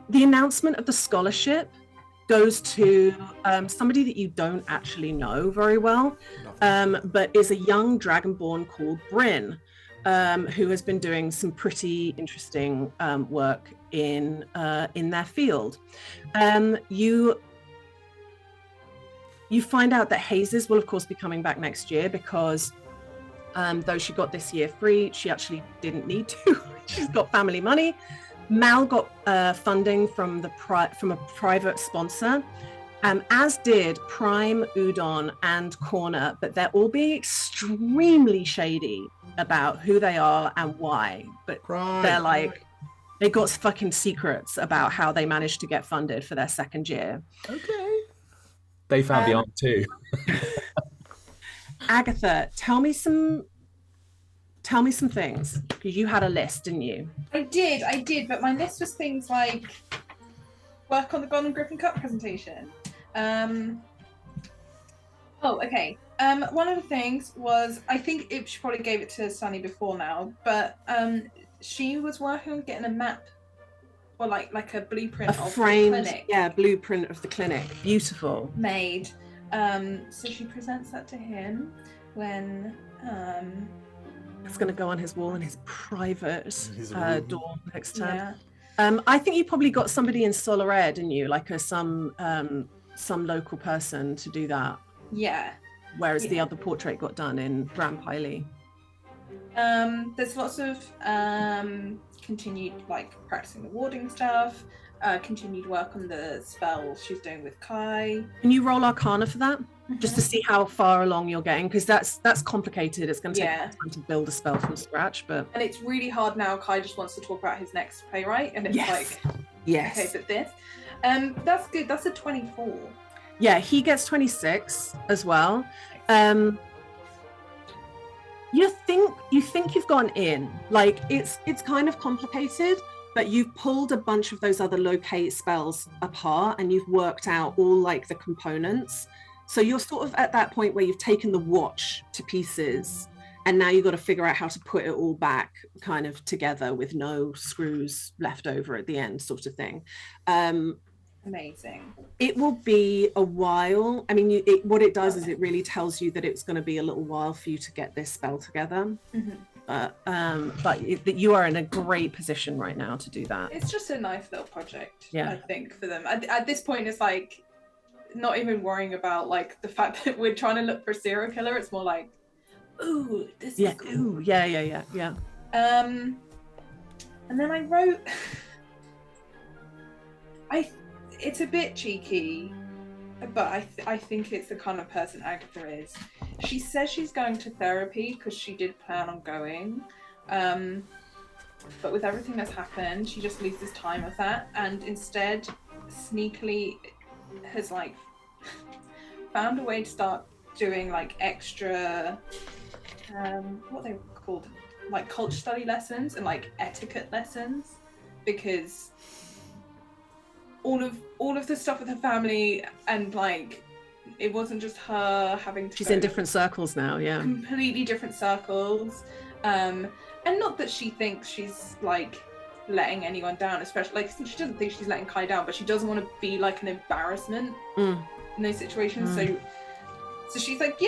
The announcement of the scholarship goes to somebody that you don't actually know very well, but is a young dragonborn called Bryn, who has been doing some pretty interesting work in their field. You find out that Hazes will, of course, be coming back next year because though she got this year free, she actually didn't need to. She's got family money. Mal got funding from a private sponsor, as did Prime, Udon, and Corner, but they're all being extremely shady about who they are and why. But they're like, they got fucking secrets about how they managed to get funded for their second year. Okay. They found the answer too. Agatha, tell me some things, because you had a list, didn't you? I did, but my list was things like work on the Golden Griffin Cup presentation. One of the things was, I think she probably gave it to Sunny before now, but she was working on getting a map or like a blueprint of the clinic. Yeah, blueprint of the clinic. Beautiful. Made. So she presents that to him when it's going to go on his wall in his private dorm next term. Yeah. I think you probably got somebody in Solaire, didn't you? Like some local person to do that. Yeah. Whereas the other portrait got done in Rampiley. There's lots of continued like practicing the warding stuff, continued work on the spells she's doing with Kai. Can you roll Arcana for that? Just to see how far along you're getting, because that's complicated. It's going to take time to build a spell from scratch, and it's really hard now. Kai just wants to talk about his next playwright, and it's okay, but this, that's good. That's a 24. Yeah, he gets 26 as well. You think you've gone in, like it's kind of complicated, but you've pulled a bunch of those other locate spells apart and you've worked out all like the components. So you're sort of at that point where you've taken the watch to pieces and now you've got to figure out how to put it all back kind of together with no screws left over at the end, sort of thing. Amazing. It will be a while. I mean, what it does is it really tells you that it's going to be a little while for you to get this spell together. But you are in a great position right now to do that. It's just a nice little project, I think, for them. At this point, it's like not even worrying about like the fact that we're trying to look for a serial killer. It's more like, ooh, this is cool. Ooh, yeah. And then I wrote, it's a bit cheeky, but I think it's the kind of person Agatha is. She says she's going to therapy because she did plan on going, but with everything that's happened, she just loses time with that, and instead sneakily has like found a way to start doing like extra what they called like culture study lessons and like etiquette lessons, because all of the stuff with her family, and like it wasn't just her having to she's in different circles now, completely different circles, and not that she thinks she's like letting anyone down, especially like she doesn't think she's letting Kai down, but she doesn't want to be like an embarrassment in those situations. So she's like,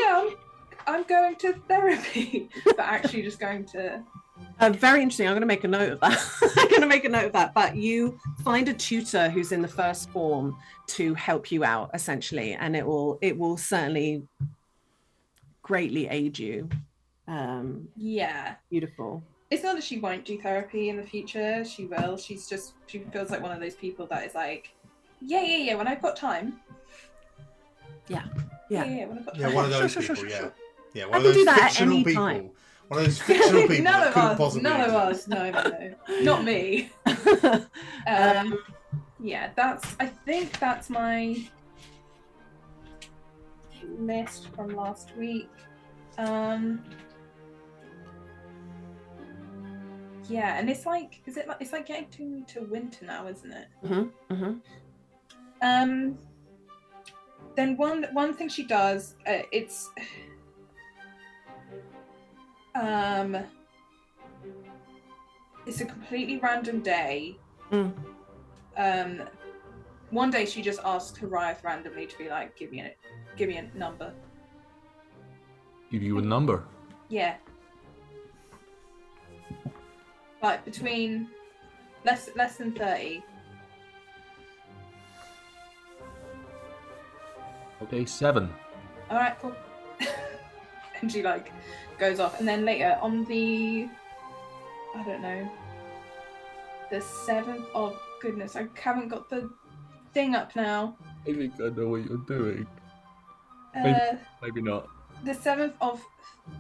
I'm going to therapy, but actually just going to. Very interesting. I'm going to make a note of that. But you find a tutor who's in the first form to help you out, essentially, and it will certainly greatly aid you. Yeah. Beautiful. It's not that she won't do therapy in the future. She will. She feels like one of those people that is like, yeah. When I've got time. Yeah. When I've got time. One of those people. Sure. Yeah, one of those fictional people. Time. One of those fictional people none that of couldn't us. possibly None of exist. us. No. Not me. Yeah, I think that's my list from last week. Yeah, and it's like getting to winter now, isn't it? Then one thing she does, it's a completely random day. One day she just asks Horiath randomly to be like, give me a number. Give you a number? Yeah. Like between less than 30. Okay, 7. All right, cool. And she like goes off, and then later on the, I don't know, the 7th of goodness, I haven't got the thing up now. I think I know what you're doing. Maybe not. The 7th of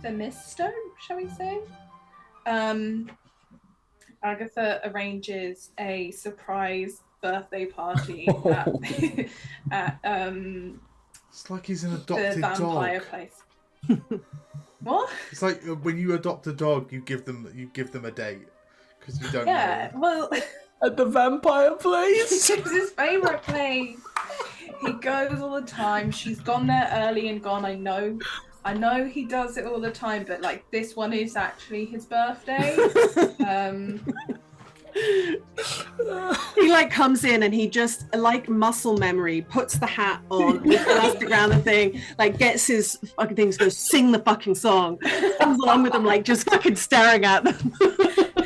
Themisto, shall we say? Agatha arranges a surprise birthday party at It's like he's an the adopted vampire dog. place. What? It's like when you adopt a dog, you give them a date because you don't. Yeah, know. well, At the vampire place? it's his favourite place. He goes all the time. She's gone there early and gone. I know he does it all the time, but like this one is actually his birthday. He like comes in and he just like muscle memory puts the hat on with elastic around the thing, like gets his fucking things, goes sing the fucking song, comes along with them like just fucking staring at them.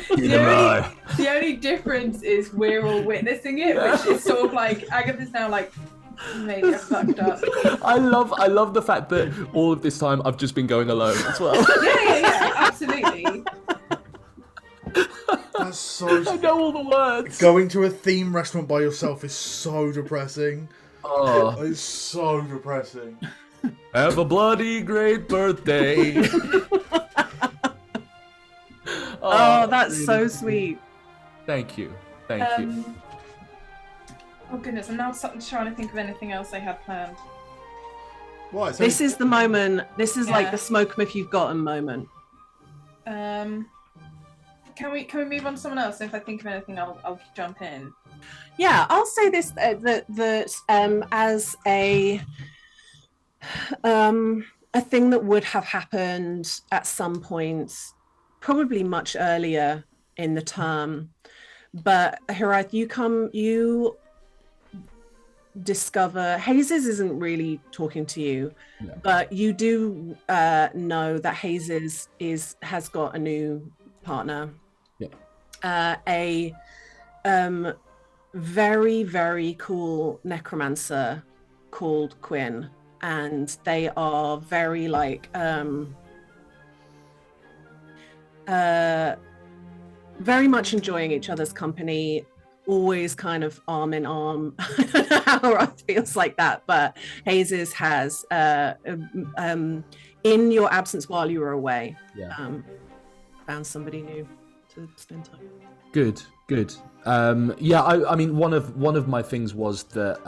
The only difference is we're all witnessing it, which is sort of like Agatha's now like, maybe I fucked up. I love the fact that all of this time I've just been going alone as well. Yeah, absolutely. That's so. I know all the words. Going to a theme restaurant by yourself is so depressing. Oh, It's so depressing. have a bloody great birthday. Oh, that's so sweet. Thank you. Oh goodness, I'm now trying to think of anything else I had planned. Why? This is the moment. This is like Yeah. the smoke 'em if you've got 'em moment. Can we move on to someone else? If I think of anything, I'll jump in. Yeah, I'll say this as a thing that would have happened at some point, probably much earlier in the term. But Hirath, you discover Hazes isn't really talking to you, but you do know that Hazes has got a new partner. A very, very cool necromancer called Quinn, and they are very like very much enjoying each other's company, always kind of arm in arm. I don't know how Roth feels like that, but Hazes has in your absence while you were away found somebody new to spend time. Good. I mean, one of my things was that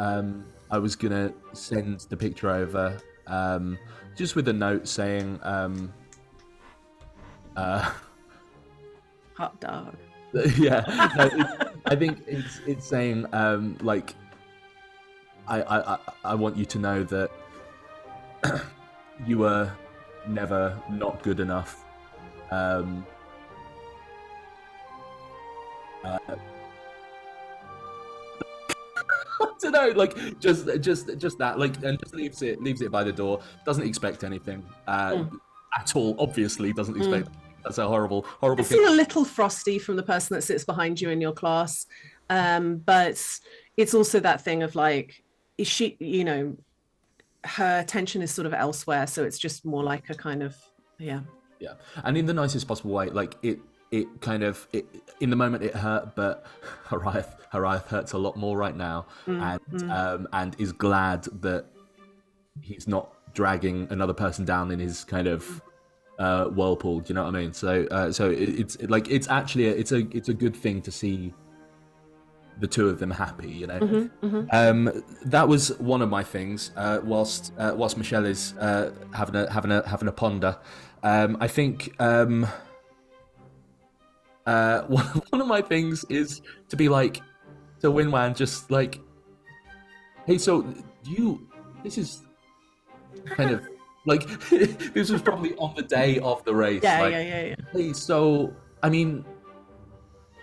I was gonna send the picture over, just with a note saying, Hot dog. yeah. No, I think it's saying like, I want you to know that you were never not good enough. don't know, like just that, like, and just leaves it by the door. Doesn't expect anything at all. Obviously, doesn't expect. That's a horrible I thing. feel a little frosty from the person that sits behind you in your class, but it's also that thing of like, is she, you know, her attention is sort of elsewhere, so it's just more like a kind of yeah, and in the nicest possible way. Like it kind of in the moment it hurt, but Hariath hurts a lot more right now, and is glad that he's not dragging another person down in his kind of whirlpool. Do you know what I mean? So it's actually it's a good thing to see the two of them happy, you know. That was one of my things. Whilst Michelle is having a ponder, I think one of my things is to be like to Winwan, just like, hey, so this is kind of like this was probably on the day of the race. yeah. Hey, so I mean,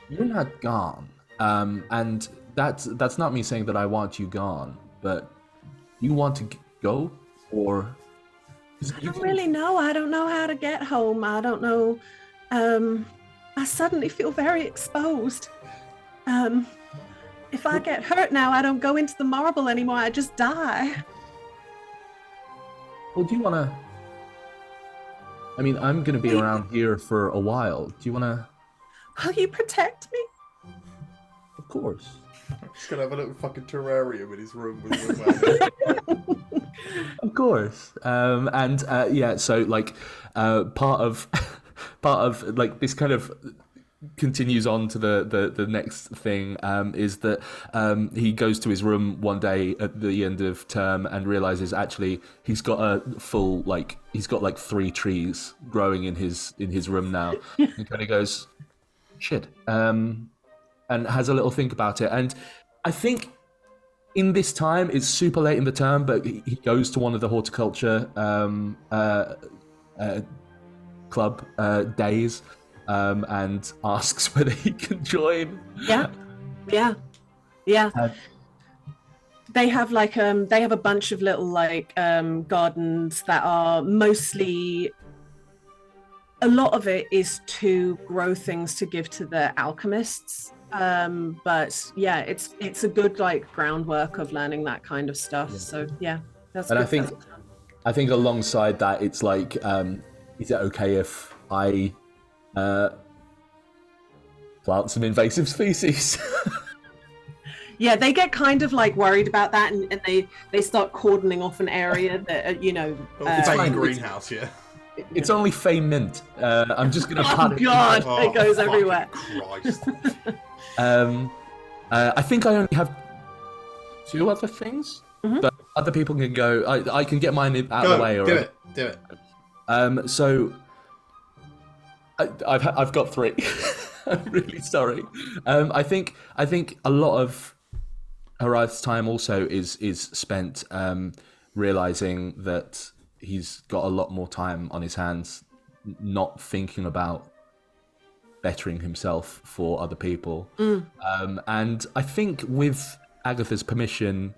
you're not gone. And that's not me saying that I want you gone, but you want to go, or I don't really know. I don't know how to get home. I don't know. I suddenly feel very exposed. If I get hurt now, I don't go into the marble anymore. I just die. Well, do you want to? I mean, I'm going to be around here for a while. Do you want to? Will you protect me? Of course. He's gonna have a little fucking terrarium in his room with Of course. Yeah, so like part of like this kind of continues on to the next thing, is that he goes to his room one day at the end of term and realizes actually he's got a full, like, he's got like 3 trees growing in his room now. And kind of goes, shit, and has a little think about it. And I think in this time, it's super late in the term, but he goes to one of the horticulture club days, and asks whether he can join. Yeah. They have like they have a bunch of little like gardens that are mostly, a lot of it is to grow things to give to the alchemists. But yeah, it's a good like groundwork of learning that kind of stuff. Yeah. So yeah, that's and good. I think alongside that, it's like, is it okay if I plant some invasive species? Yeah, they get kind of like worried about that, and they start cordoning off an area that you know. It's like a greenhouse, yeah. It's only Fey mint. I'm just gonna. Oh God! It goes everywhere. Christ. I think I only have 2 other things, but other people can go. I can get mine out of the way. Do it. So I've got 3. I'm really sorry. I think a lot of Hariath's time also is spent realizing that he's got a lot more time on his hands, not thinking about bettering himself for other people. And I think with Agatha's permission,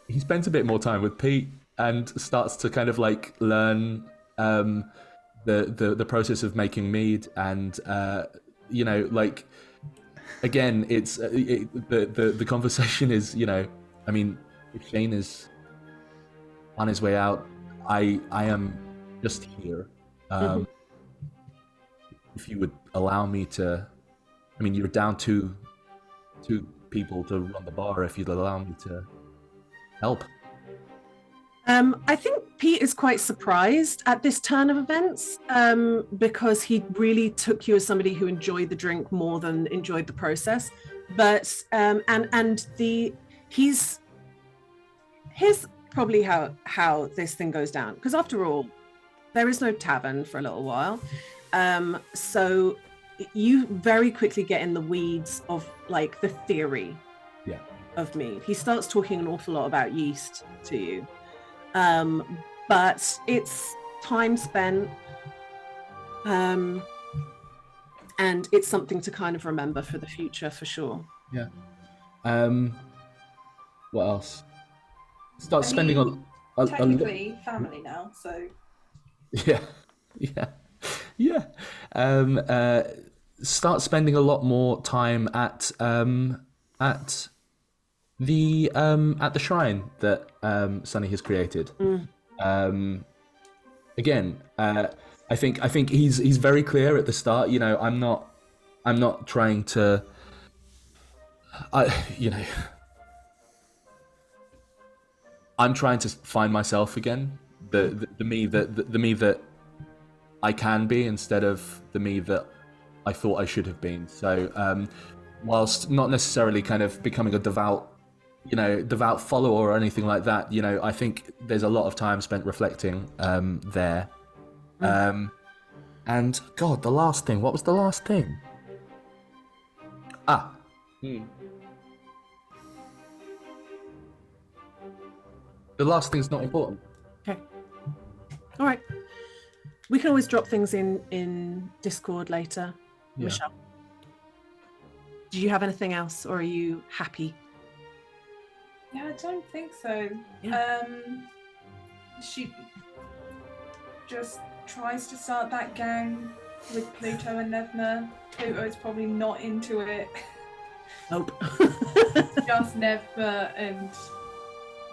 he spends a bit more time with Pete and starts to kind of like learn the process of making mead, and you know, like, again, it's the conversation is, you know, I mean, if Shane is on his way out, I am just here. If you would allow me to, I mean, you're down to 2 people to run the bar. If you'd allow me to help. I think Pete is quite surprised at this turn of events, because he really took you as somebody who enjoyed the drink more than enjoyed the process. But here's probably how this thing goes down, because after all, there is no tavern for a little while. So you very quickly get in the weeds of like the theory of mead. He starts talking an awful lot about yeast to you. But it's time spent, and it's something to kind of remember for the future, for sure. Yeah. What else? Start spending a technically family now, so yeah, yeah, yeah. Start spending a lot more time at the shrine that Sunny has created. Again, I think he's very clear at the start. You know, I'm not trying to. I'm trying to find myself again. The me that I can be instead of the me that I thought I should have been. So, whilst not necessarily kind of becoming a devout follower or anything like that, I think there's a lot of time spent reflecting there. And God, the last thing. What was the last thing? The last thing's not important. Okay. All right. We can always drop things in Discord later. Yeah. Michelle, do you have anything else, or are you happy? yeah, I don't think so. Yeah. She just tries to start that gang with Pluto and Nevna. Pluto's probably not into it. Nope. Just Nevna and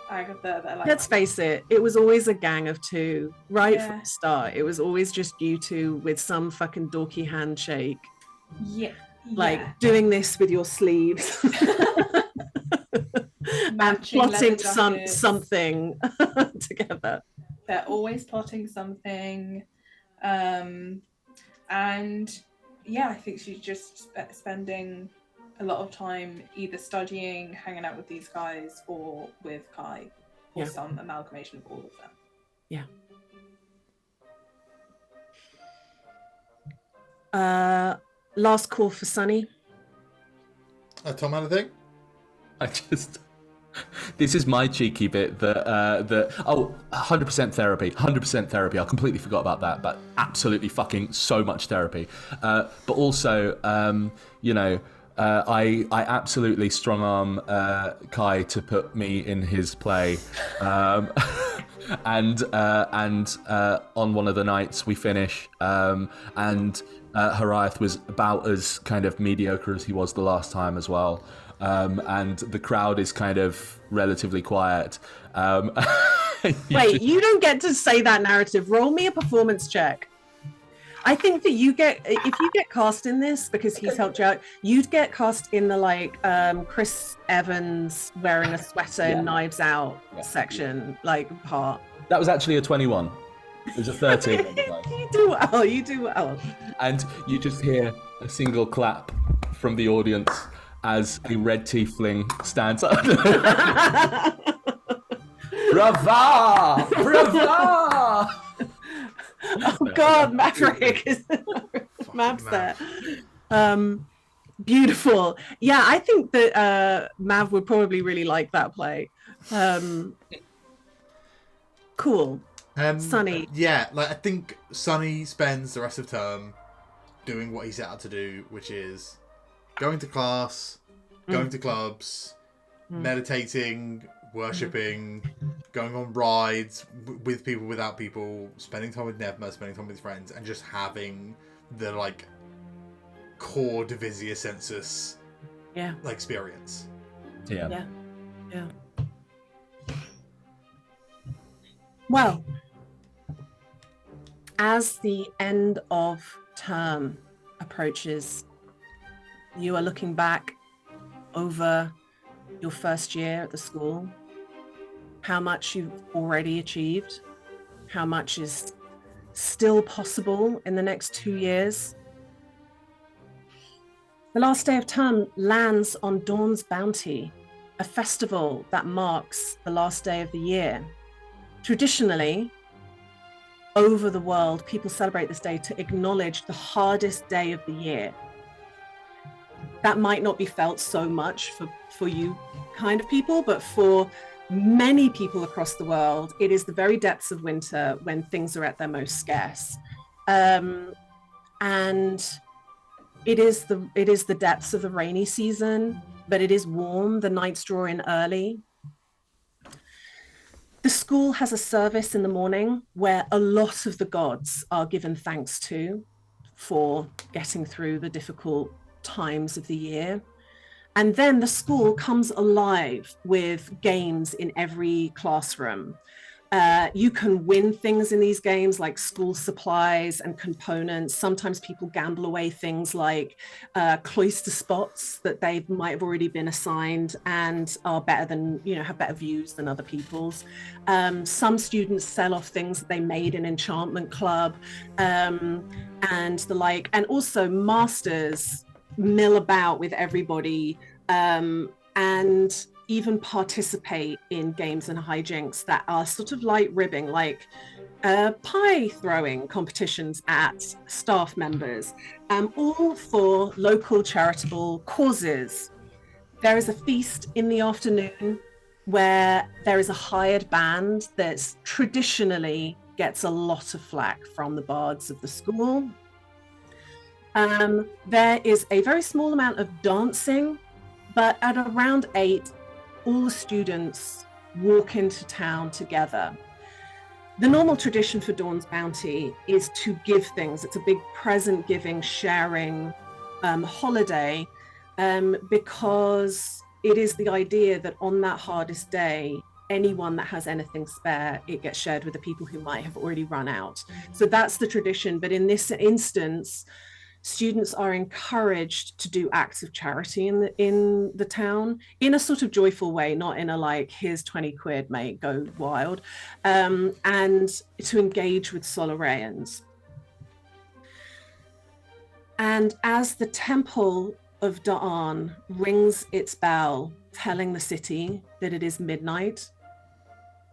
Agatha. They're like, Let's face it, it was always a gang of two, right Yeah. from the start. It was always just you two with some fucking dorky handshake, yeah, like doing this with your sleeves. And Matching plotting leather jackets. something together. They're always plotting something. And yeah, I think she's just spending a lot of time either studying, hanging out with these guys, or with Kai, or Yeah. some amalgamation of all of them. Yeah. Last call for Sunny. Tom, anything? This is my cheeky bit that 100% therapy, 100% therapy. I completely forgot about that, but absolutely fucking so much therapy. But also, I absolutely strong arm Kai to put me in his play. And on one of the nights we finish, and Hariath was about as kind of mediocre as he was the last time as well. And the crowd is kind of relatively quiet. Wait, you don't get to say that narrative. Roll me a performance check. I think that if you get cast in this, because he's helped you out, you'd get cast in the Chris Evans wearing a sweater and Knives Out section, part. That was actually a 21. It was a 13. You do well. And you just hear a single clap from the audience as a red tiefling stands up. Brava! Brava! Oh God, Maverick is Mav's there. Beautiful. Yeah, I think that Mav would probably really like that play. Cool. Sunny. Yeah, I think Sunny spends the rest of term doing what he set out to do, which is going to class, going to clubs, meditating, worshipping, going on rides with people, without people, spending time with Nevma, spending time with friends, and just having the core Divisia Sensus experience. Yeah. Well, as the end of term approaches, you are looking back over your first year at the school, how much you've already achieved, how much is still possible in the next 2 years. The last day of term lands on Dawn's Bounty, a festival that marks the last day of the year. Traditionally, over the world, people celebrate this day to acknowledge the hardest day of the year. That might not be felt so much for you kind of people, but for many people across the world, it is the very depths of winter when things are at their most scarce. And it is the depths of the rainy season, but it is warm. The nights draw in early. The school has a service in the morning where a lot of the gods are given thanks to for getting through the difficult times of the year. And then the school comes alive with games in every classroom. You can win things in these games like school supplies and components. Sometimes people gamble away things like cloister spots that they might have already been assigned and are better than, have better views than other people's. Some students sell off things that they made in enchantment club and the like. And also masters mill about with everybody and even participate in games and hijinks that are sort of light ribbing, like pie throwing competitions at staff members, all for local charitable causes. There is a feast in the afternoon where there is a hired band that traditionally gets a lot of flack from the bards of the school. There is a very small amount of dancing, but at around 8, all the students walk into town together. The normal tradition for Dawn's Bounty is to give things. It's a big present giving, sharing holiday because it is the idea that on that hardest day, anyone that has anything spare, it gets shared with the people who might have already run out. So that's the tradition. But in this instance, students are encouraged to do acts of charity in the town in a sort of joyful way, not in a like, here's 20 quid, mate, go wild, and to engage with Solarians. And as the temple of Da'an rings its bell, telling the city that it is midnight,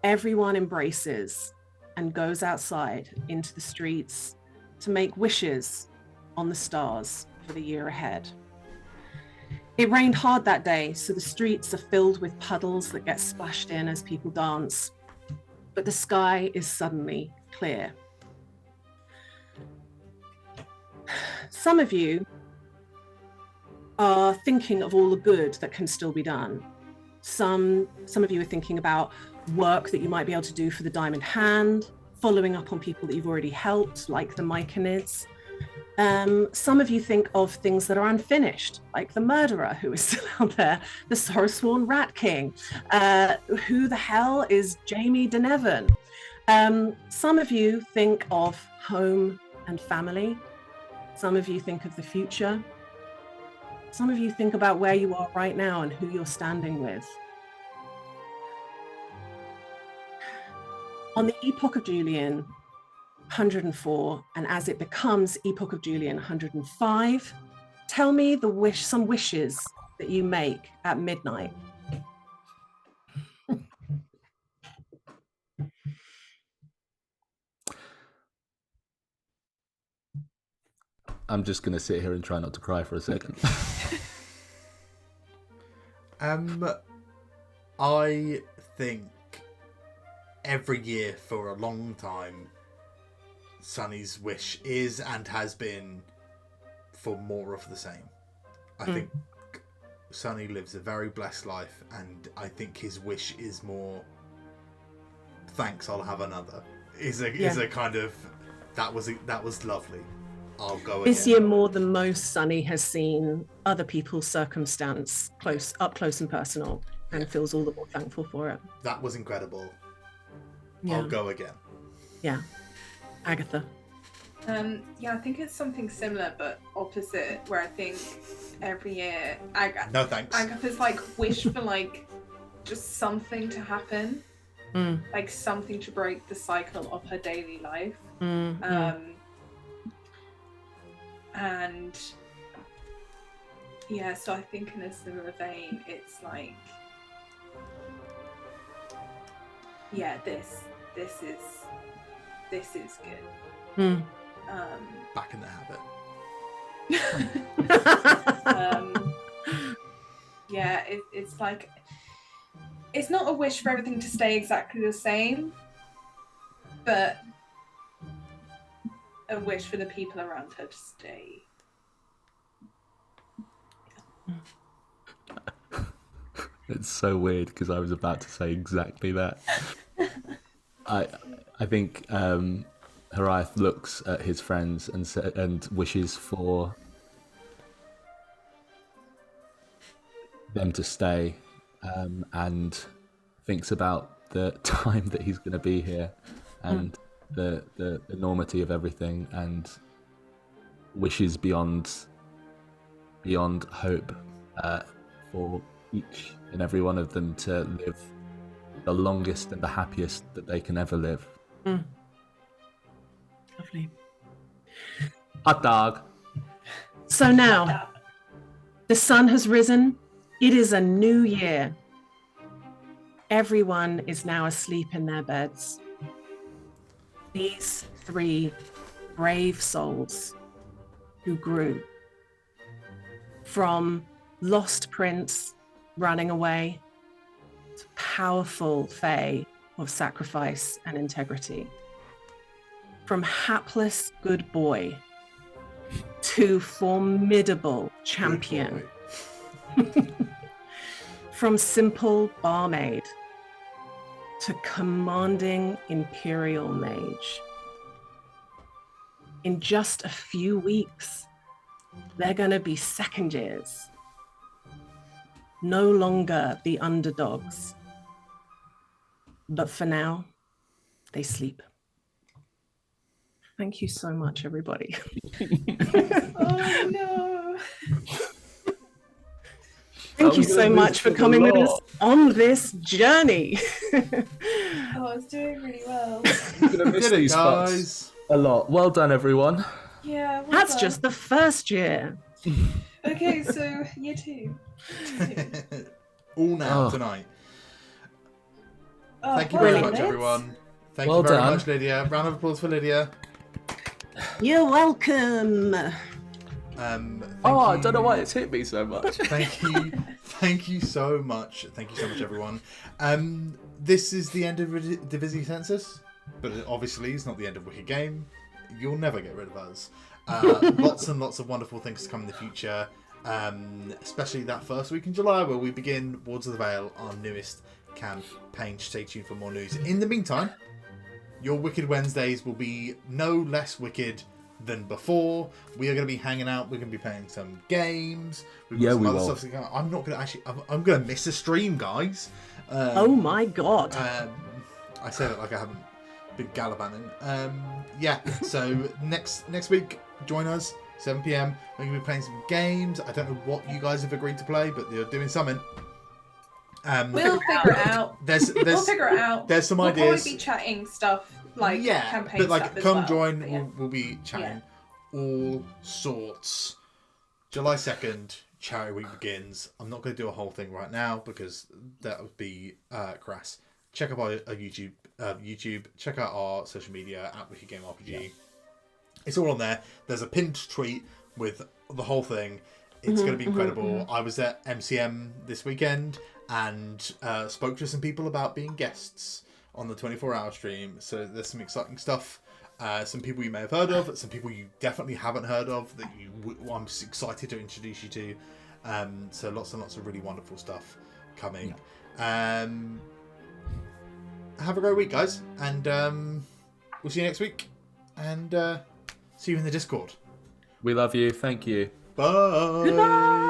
everyone embraces and goes outside into the streets to make wishes on the stars for the year ahead. It rained hard that day, so the streets are filled with puddles that get splashed in as people dance, but the sky is suddenly clear. Some of you are thinking of all the good that can still be done. Some of you are thinking about work that you might be able to do for the Diamond Hand, following up on people that you've already helped, like the Myconids. Some of you think of things that are unfinished, like the murderer who is still out there, the Sorrowsworn Rat King. Who the hell is Jamie Denevin? Some of you think of home and family. Some of you think of the future. Some of you think about where you are right now and who you're standing with. On the Epoch of Julian 104, and as it becomes Epoch of Julian 105, tell me some wishes that you make at midnight. I'm just going to sit here and try not to cry for a second. I think every year for a long time, Sunny's wish is and has been for more of the same. I think Sunny lives a very blessed life, and I think his wish is more, thanks, I'll have another. Is a kind of, that was lovely, I'll go again. This year, more than most, Sunny has seen other people's circumstance up close and personal, and feels all the more thankful for it. That was incredible. Yeah. I'll go again. Yeah. Agatha. Yeah, I think it's something similar but opposite, where I think every year no thanks. Agatha's like wish for like just something to happen, like something to break the cycle of her daily life. And yeah, so I think in a similar vein, it's like, yeah, this is good. Back in the habit. Yeah, it's like, it's not a wish for everything to stay exactly the same, but a wish for the people around her to stay. It's so weird because I was about to say exactly that. I think Hariath looks at his friends and wishes for them to stay, and thinks about the time that he's going to be here and the enormity of everything, and wishes beyond hope for each and every one of them to live the longest and the happiest that they can ever live. Lovely. Hot dog. So now, the sun has risen. It is a new year. Everyone is now asleep in their beds. These 3 brave souls who grew from lost prince running away to powerful fae of sacrifice and integrity, from hapless good boy to formidable champion, from simple barmaid to commanding imperial mage. In just a few weeks, they're going to be second years, no longer the underdogs. But for now, they sleep. Thank you so much, everybody. Oh no. Thank you so much for coming with us on this journey. Oh, I was doing really well. You're gonna miss these spots guys. a lot. Well done, everyone. Yeah. Well That's done. just the first year. Okay, so year 2. All now Oh. tonight. Oh, Thank you well very done, much, Liz. everyone. Thank Well you very done. much, Lydia. Round of applause for Lydia. You're welcome. I don't know why it's hit me so much. Thank you so much. Thank you so much, everyone. This is the end of Divisia Sensus, but it obviously it's not the end of Wicked Game. You'll never get rid of us. Lots and lots of wonderful things to come in the future, especially that first week in July where we begin Wards of the Vale, our newest campaign. Stay tuned for more news. In the meantime, your Wicked Wednesdays will be no less wicked than before. We are going to be hanging out. We're going to be playing some games. We've got some other stuff to come. I'm not going to actually. I'm going to miss a stream, guys. Oh my god. I say that like I haven't been gallivanting. Yeah. So next week, join us 7 p.m. We're going to be playing some games. I don't know what you guys have agreed to play, but they're doing something. We'll figure it out. We'll figure it out. There's some we'll ideas. We'll probably be chatting stuff like campaign but like stuff as come well. join. But yeah. We'll be chatting all sorts. July 2nd, Charity Week begins. I'm not going to do a whole thing right now because that would be crass. Check out our YouTube. Check out our social media at Wicked Game RPG. Yeah. It's all on there. There's a pinned tweet with the whole thing. It's going to be incredible. I was at MCM this weekend and spoke to some people about being guests on the 24-hour stream. So there's some exciting stuff. Some people you may have heard of, some people you definitely haven't heard of that I'm excited to introduce you to. So lots and lots of really wonderful stuff coming. Yeah. Have a great week, guys, and we'll see you next week. And see you in the Discord. We love you. Thank you. Bye. Goodbye.